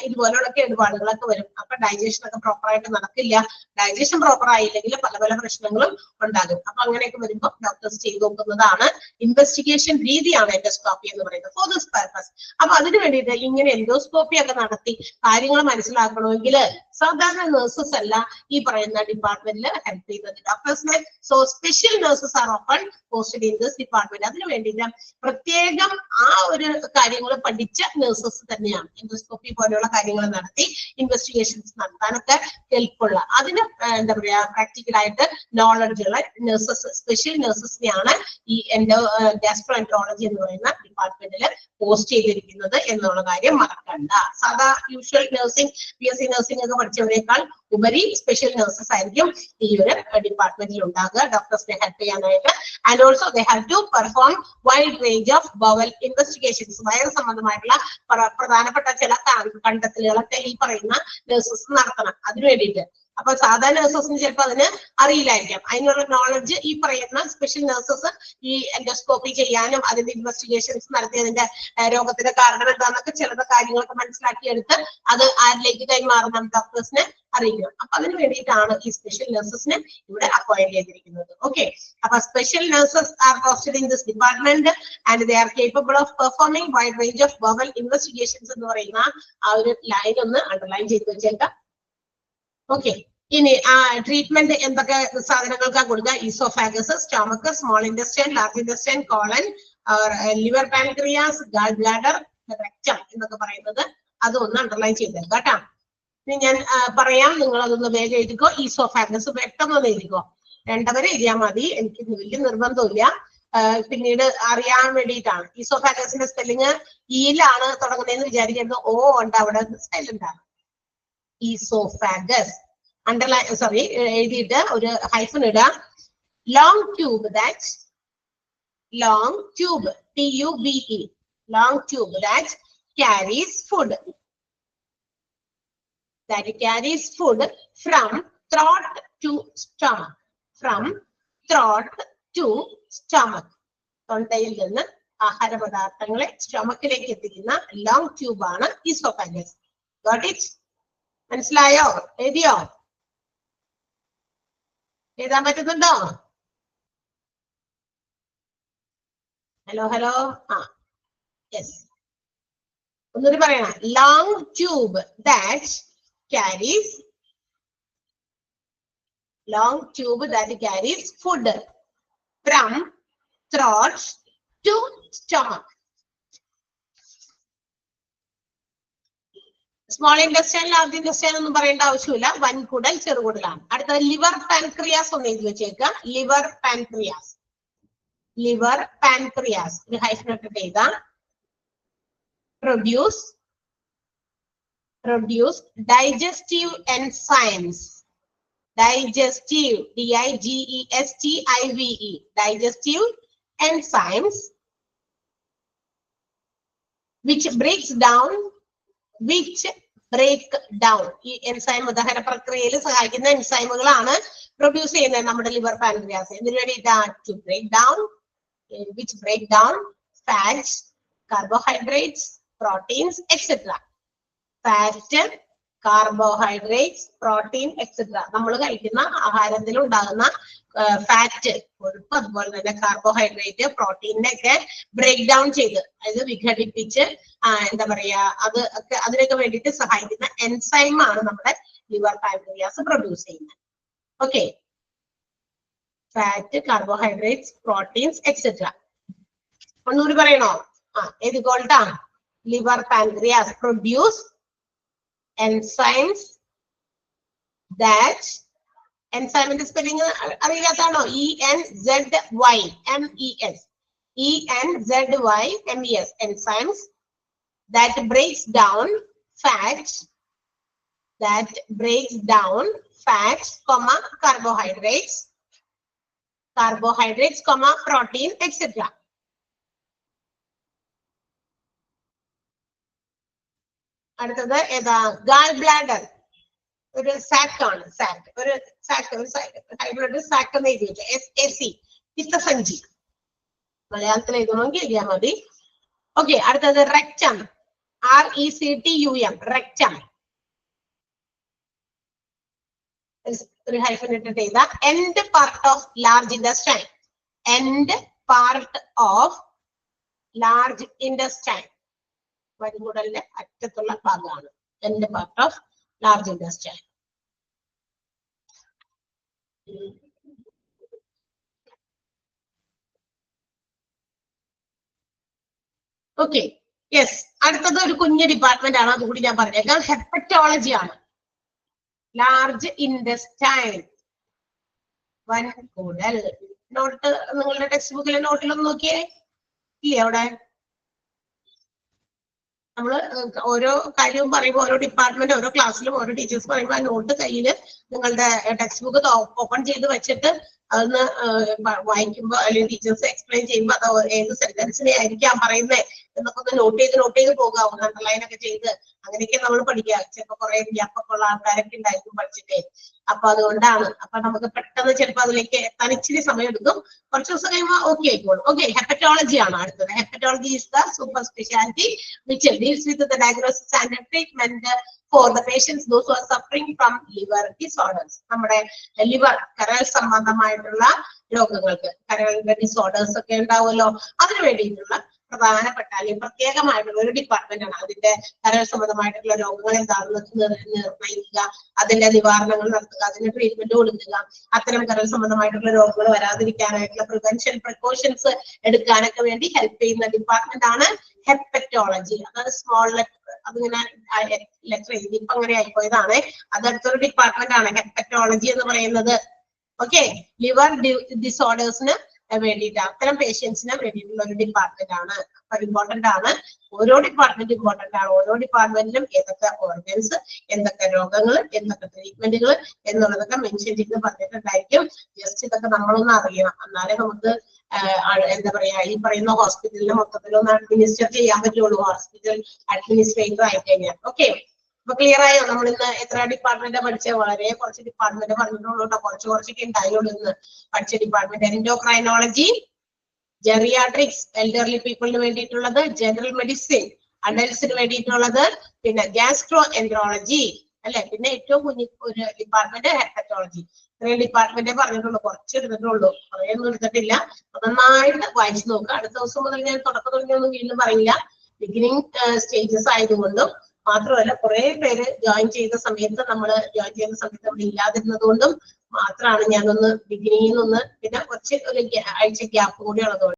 ഇതുപോലെയുള്ള കേടുപാടുകളൊക്കെ വരും. അപ്പൊ ഡൈജഷൻ ഒക്കെ പ്രോപ്പറായിട്ട് നടക്കില്ല. ഡൈജഷൻ പ്രോപ്പർ ആയില്ലെങ്കിൽ പല പല പ്രശ്നങ്ങളും ഉണ്ടാകും. അപ്പൊ അങ്ങനെയൊക്കെ വരുമ്പോൾ ഡോക്ടേഴ്സ് ചെയ്തു നോക്കുന്നതാണ് ഇൻവെസ്റ്റിഗേഷൻ രീതിയാണ് എൻഡോസ്കോപ്പി എന്ന് പറയുന്നത് ഫോർ ദിസ് പർപ്പസ്. അപ്പൊ അതിന് വേണ്ടിയിട്ട് ഇങ്ങനെ എൻഡോസ്കോപ്പി ഒക്കെ നടത്തി കാര്യങ്ങൾ മനസ്സിലാക്കണമെങ്കിൽ സാധാരണ നേഴ്സസ് അല്ല ഈ പറയുന്ന ഡിപ്പാർട്ട്മെന്റിൽ ഹെൽപ്പ് ചെയ്യുന്നത് ഡോക്ടേഴ്സിനെ. So special nurses are open posted in this department. അതിനു വേണ്ടിയിട്ട് പ്രത്യേകം ആ ഒരു കാര്യങ്ങൾ പഠിച്ച നേഴ്സസ് തന്നെയാണ് എൻഡോസ്കോപ്പി പോലെയുള്ള കാര്യങ്ങൾ നടത്തി ഇൻവെസ്റ്റിഗേഷൻസ് നടത്താനൊക്കെ ഹെൽപ്പുള്ള, അതിന് എന്താ പറയാ പ്രാക്ടിക്കലായിട്ട് നോളജ് ഉള്ള നേഴ്സസ്, സ്പെഷ്യൽ നേഴ്സസിനെയാണ് ഈ ഗാസ്ട്രോഎൻട്രോളജി എന്ന് പറയുന്ന ഡിപ്പാർട്ട്മെന്റിൽ പോസ്റ്റ് ചെയ്തിരിക്കുന്നത് എന്നുള്ള കാര്യം മറക്കണ്ട. സാധാ യൂഷ്വൽ നഴ്സിംഗ്, PSC നഴ്സിംഗ് ഒക്കെ പഠിച്ചവരെക്കാൾ ഉപരി സ്പെഷ്യൽ നഴ്സസ് ആയിരിക്കും ഈ ഒരു ഡിപ്പാർട്ട്മെന്റിൽ ഉണ്ടാകുക ഡോക്ടേഴ്സിനെ ഹെൽപ്പ് ചെയ്യാനായിട്ട്. And also they have to perform wide range of bowel investigations. വയറ് സംബന്ധമായിട്ടുള്ള പ്രധാനപ്പെട്ട ചില കണ്ടെത്തലുകളൊക്കെ ഈ പറയുന്ന നഴ്സസ് നടത്തണം അതിനു വേണ്ടിയിട്ട്. അപ്പൊ സാധാരണ നഴ്സസിന് ചിലപ്പോൾ അതിന് അറിയില്ലായിരിക്കാം. അതിനുള്ള നോളജ് ഈ പറയുന്ന സ്പെഷ്യൽ നഴ്സസ് ഈ എൻഡോസ്കോപ്പി ചെയ്യാനും അതിന്റെ ഇൻവെസ്റ്റിഗേഷൻസ് നടത്തി അതിന്റെ രോഗത്തിന്റെ കാരണം എന്താന്നൊക്കെ ചിലത് കാര്യങ്ങളൊക്കെ മനസ്സിലാക്കിയെടുത്ത് അത് ആരിലേക്ക് കൈമാറണം, ഡോക്ടേഴ്സിനെ അറിയിക്കണം. അപ്പൊ അതിന് വേണ്ടിയിട്ടാണ് ഈ സ്പെഷ്യൽ നഴ്സസിനെ ഇവിടെ അപ്പോയിന്റ് ചെയ്തിരിക്കുന്നത്. ഓക്കെ, അപ്പൊ special nurses are posted in this department and they are capable of performing wide range of bowel investigations എന്ന് പറയുന്ന ആ ഒരു ലൈൻ ഒന്ന് അണ്ടർലൈൻ ചെയ്ത് വെച്ചേക്കാം. ഓക്കെ, ഇനി ട്രീറ്റ്മെന്റ് എന്തൊക്കെ സാധനങ്ങൾക്കാ കൊടുക്കുക? Oesophagus, stomach, small intestine, large intestine, colon, liver, pancreas, gall bladder, rectum എന്നൊക്കെ പറയുന്നത് അതൊന്ന് അണ്ടർലൈൻ ചെയ്തേക്കാം കേട്ടോ. ഇനി ഞാൻ പറയാം, നിങ്ങൾ അതൊന്ന് വേഗം എഴുതിക്കോ. ഈസോഫാഗസ് പെട്ടെന്ന് എഴുതിക്കോ, 2 വരെ എഴുതിയാൽ മതി, എനിക്ക് വലിയ നിർബന്ധമില്ല, പിന്നീട് അറിയാൻ വേണ്ടിയിട്ടാണ്. ഈസോഫാഗസിന്റെ സ്പെല്ലിങ് ഇയിലാണ് തുടങ്ങുന്നതെന്ന് വിചാരിക്കുന്നത്. ഓ ഉണ്ട് അവിടെ, സൈലന്റ് ആണ്. ഈസോഫാഗസ് അണ്ടർലൈൻ എഴുതിയിട്ട് ഒരു ഹൈഫൻ ഇടുക. Long tube, that long tube, TUBE, long tube that carries food, that carries food from throat to stomach, from throat to stomach. തൊണ്ടയിൽ നിന്ന് ആഹാര പദാർത്ഥങ്ങളെ സ്റ്റൊമക്കിലേക്ക് എത്തിക്കുന്ന ലോങ് ട്യൂബ് ആണ് ഈസോഫാഗസ്. Got it? മനസ്സിലായോ? എഴുതിയോ? എഴുതാൻ പറ്റുന്നുണ്ടോ? Hello hello. യെസ്, ഒന്നുകൂടി പറയണം. Long tube that carries, long tube that carries food from throat to stomach. Small intestine, large intestine ഒന്നും പറയേണ്ട ആവശ്യമില്ല, വൻകുടൽ ചെറുകുടലാണ്. അടുത്തത് ലിവർ പാൻക്രിയാസ് ഒന്ന് എഴുതി വെച്ചേക്കാം. ലിവർ പാൻക്രിയാസ്, ലിവർ പാൻക്രിയാസ് ഒരു ഹൈഫനൊക്കെ എഴുതാം. Produce digestive enzymes, digestive, DIGESTIVE, digestive enzymes which break down ഈ എൻസൈം ദഹന പ്രക്രിയയിൽ സഹായിക്കുന്ന എൻസൈമുകളാണ് പ്രൊഡ്യൂസ് ചെയ്യുന്നത് നമ്മുടെ ലിവർ പാൻക്രിയാസ്. ഇതിനു വേണ്ടിയിട്ടാണ് to break down, which break down fats, carbohydrates, proteins, etc. Fat, carbohydrates, protein etcetera. നമ്മൾ കഴിക്കുന്ന ആഹാരത്തിൽ ഉണ്ടാകുന്ന ഫാറ്റ്, കൊഴുപ്പ്, അതുപോലെ തന്നെ കാർബോഹൈഡ്രേറ്റ്, പ്രോട്ടീനെ ഒക്കെ ബ്രേക്ക് ഡൗൺ ചെയ്ത്, അതായത് വിഘടിപ്പിച്ച് എന്താ പറയാ അതിനൊക്കെ വേണ്ടിയിട്ട് സഹായിക്കുന്ന എൻസൈം ആണ് നമ്മുടെ ലിവർ പാൻക്രിയാസ് പ്രൊഡ്യൂസ് ചെയ്യുന്നത്. Okay, fat, carbohydrates, proteins etcetera. ഒന്നുകൂടി പറയണോ? എഴുതിക്കോൾട്ടാ. Liver pancreas produce enzymes that, enzyme spelling അറിയാത്താണോ? ENZYMES, ENZYMES, enzymes that breaks down fat, comma carbohydrates, comma protein, etc. അടുത്തത് ഏതാ? ഗാൾ ബ്ലാഡർ ഒരു സാക്ക് ആണ്. ഒരു ഹൈബ്രിഡ് സാക്ക് എന്ന് എഴുതി വെച്ചാൽ SAC, പിത്തസഞ്ചി. മലയാളത്തിൽ എഴുതണമെങ്കിൽ എഴുതിയാൽ മതി. ഓക്കെ, അടുത്തത് റെക്ടം, RECTUM, റെക്ടം. ഒരു ഹൈഫൻ ഇട്ടിട്ട് എഴുതാം. End part of large intestine, end part of large intestine, വൻകുടലിന്റെ അറ്റത്തുള്ള ഭാഗമാണ് end part of large intestine. Okay, yes. അടുത്തത് ഒരു കുഞ്ഞു ഡിപ്പാർട്ട്മെന്റ് ആണ്, അതുകൂടി ഞാൻ പറഞ്ഞേക്കാം. ഹെപ്പറ്റോളജി ആണ്. ലാർജ് ഇൻഡസ്റ്റൈൻ, വൻകുടൽ. നോട്ട് നിങ്ങളുടെ ടെക്സ്റ്റ് ബുക്കിലെ നോട്ടിലൊന്ന് നോക്കിയേ, ഇല്ലേ അവിടെ? നമ്മള് ഓരോ കാര്യവും പറയുമ്പോൾ ഓരോ ഡിപ്പാർട്ട്മെന്റ് ഓരോ ക്ലാസ്സിലും ഓരോ ടീച്ചേഴ്സ് പറയുമ്പോൾ ആ നോട്ട് കയ്യിൽ നിങ്ങളുടെ ടെക്സ്റ്റ് ബുക്ക് ഓപ്പൺ ചെയ്ത് വെച്ചിട്ട് അതൊന്ന് വായിക്കുമ്പോൾ അല്ലെങ്കിൽ ടീച്ചേഴ്സ് എക്സ്പ്ലെയിൻ ചെയ്യുമ്പോൾ അത് ഏത് സെന്റൻസിനെ ആയിരിക്കാം പറയുന്നത് എന്നൊക്കെ ഒന്ന് നോട്ട് ചെയ്ത് പോകാവുന്ന അണ്ടർലൈൻ ഒക്കെ ചെയ്ത് അങ്ങനെയൊക്കെ നമ്മൾ പഠിക്കുക. ചിലപ്പോൾ കുറെ ഗ്യാപ്പൊക്കെ ഉള്ള ആൾക്കാരൊക്കെ ഉണ്ടായിരിക്കും പഠിച്ചിട്ടേ. അപ്പൊ അതുകൊണ്ടാണ്. അപ്പൊ നമുക്ക് പെട്ടെന്ന് ചിലപ്പോൾ അതിലേക്ക് എത്താൻ ഇച്ചിരി സമയം എടുക്കും. കുറച്ച് ദിവസം കഴിയുമ്പോൾ ഓക്കെ ആയിക്കോളും. ഓക്കെ, ഹെപ്പറ്റോളജി ആണ് അടുത്തത്. Hepatology is the super speciality which deals with the diagnosis and treatment for the patients those who are suffering from liver disorders. നമ്മുടെ ലിവർ, കരൾ സംബന്ധമായിട്ടുള്ള രോഗങ്ങൾക്ക്, കരളിന്റെ ഡിസോർഡേഴ്സ് ഒക്കെ ഉണ്ടാവുമല്ലോ, അതിനു വേണ്ടിയിട്ടുള്ള പ്രധാനപ്പെട്ട അല്ലെങ്കിൽ പ്രത്യേകമായിട്ടുള്ള ഒരു ഡിപ്പാർട്ട്മെന്റ് ആണ്. അതിന്റെ കരൾ സംബന്ധമായിട്ടുള്ള രോഗങ്ങൾ എന്താണെന്ന് നിർണ്ണയിക്കുക, അതിന്റെ നിവാരണങ്ങൾ നടത്തുക, അതിന്റെ ട്രീറ്റ്മെന്റ് കൊടുക്കുക, അത്തരം കരൾ സംബന്ധമായിട്ടുള്ള രോഗങ്ങൾ വരാതിരിക്കാനായിട്ടുള്ള പ്രിവെൻഷൻ പ്രിക്കോഷൻസ് എടുക്കാനൊക്കെ വേണ്ടി ഹെൽപ്പ് ചെയ്യുന്ന ഡിപ്പാർട്ട്മെന്റ് ആണ് ഹെപ്പറ്റോളജി. അതായത് സ്മോൾ ലെറ്റർ, അതിങ്ങനെ ലെറ്റർ എഴുതി ഇപ്പൊ അങ്ങനെ ആയിപ്പോയതാണ്. അതടുത്തൊരു ഡിപ്പാർട്ട്മെന്റ് ആണ് ഹെപ്പറ്റോളജി എന്ന് പറയുന്നത്. ഓക്കെ, ലിവർ ഡിസോർഡേഴ്സിന് വേണ്ടിയിട്ട്, അത്തരം പേഷ്യൻസിന് വേണ്ടിയിട്ടുള്ള ഒരു ഡിപ്പാർട്ട്മെന്റ് ആണ്. അപ്പൊ ഇമ്പോർട്ടന്റ് ആണ്. ഓരോ ഡിപ്പാർട്ട്മെന്റ് ഇമ്പോർട്ടന്റ് ആണ്. ഓരോ ഡിപ്പാർട്ട്മെന്റിലും ഏതൊക്കെ ഓർഗൻസ്, എന്തൊക്കെ രോഗങ്ങൾ, എന്തൊക്കെ ട്രീറ്റ്മെന്റുകൾ എന്നുള്ളതൊക്കെ മെൻഷൻ ചെയ്ത് പറഞ്ഞിട്ടുണ്ടായിരിക്കും. ജസ്റ്റ് ഇതൊക്കെ നമ്മളൊന്ന് അറിയണം, എന്നാലേ നമുക്ക് എന്താ പറയാ ഈ പറയുന്ന ഹോസ്പിറ്റലിനെ മൊത്തത്തിലൊന്ന് അഡ്മിനിസ്റ്റർ ചെയ്യാൻ പറ്റുള്ളൂ, ഹോസ്പിറ്റൽ അഡ്മിനിസ്ട്രേറ്റർ ആയി കഴിഞ്ഞാൽ. ഓക്കെ, അപ്പൊ ക്ലിയർ ആയോ? നമ്മൾ ഇന്ന് എത്ര ഡിപ്പാർട്ട്മെന്റ് പഠിച്ചത്? വളരെ കുറച്ച് ഡിപ്പാർട്ട്മെന്റ് പറഞ്ഞിട്ടുള്ളൂ കേട്ടോ. കുറച്ചൊക്കെ ഉണ്ടായുള്ളൂ ഇന്ന് പഠിച്ച ഡിപ്പാർട്ട്മെന്റ്. എൻഡോക്രൈനോളജി, ജെറിയാട്രിക്സ്, എൽഡർലി പീപ്പിളിന് വേണ്ടിയിട്ടുള്ളത്, ജനറൽ മെഡിസിൻ അഡൽട്സിന് വേണ്ടിയിട്ടുള്ളത്, പിന്നെ ഗ്യാസ്ട്രോ എൻട്രോളജി അല്ലെ, പിന്നെ ഏറ്റവും കുഞ്ഞു ഒരു ഡിപ്പാർട്ട്മെന്റ് ഹെപ്പറ്റോളജി. ഇത്രയും ഡിപ്പാർട്ട്മെന്റേ പറഞ്ഞിട്ടുള്ളൂ, കുറച്ച് എടുത്തിട്ടുള്ളൂ, കുറേ ഒന്നും എടുത്തിട്ടില്ല. നന്നായിട്ട് വായിച്ചു നോക്കുക. അടുത്ത ദിവസം മുതൽ ഞാൻ തുടക്കമൊന്നും വീണ്ടും പറയില്ല. ബിഗിനിങ് സ്റ്റേജസ് ആയതുകൊണ്ടും മാത്രമല്ല കുറെ പേര് ജോയിൻ ചെയ്ത സമയത്ത് അവിടെ ഇല്ലാതിരുന്നത് കൊണ്ടും മാത്രമാണ് ഞാനൊന്ന് ബിഗിനിങ്ങിൽ നിന്ന് പിന്നെ കുറച്ച് ഒരു ആഴ്ച ഗ്യാപ്പ് കൂടി ഉള്ളതുകൊണ്ട്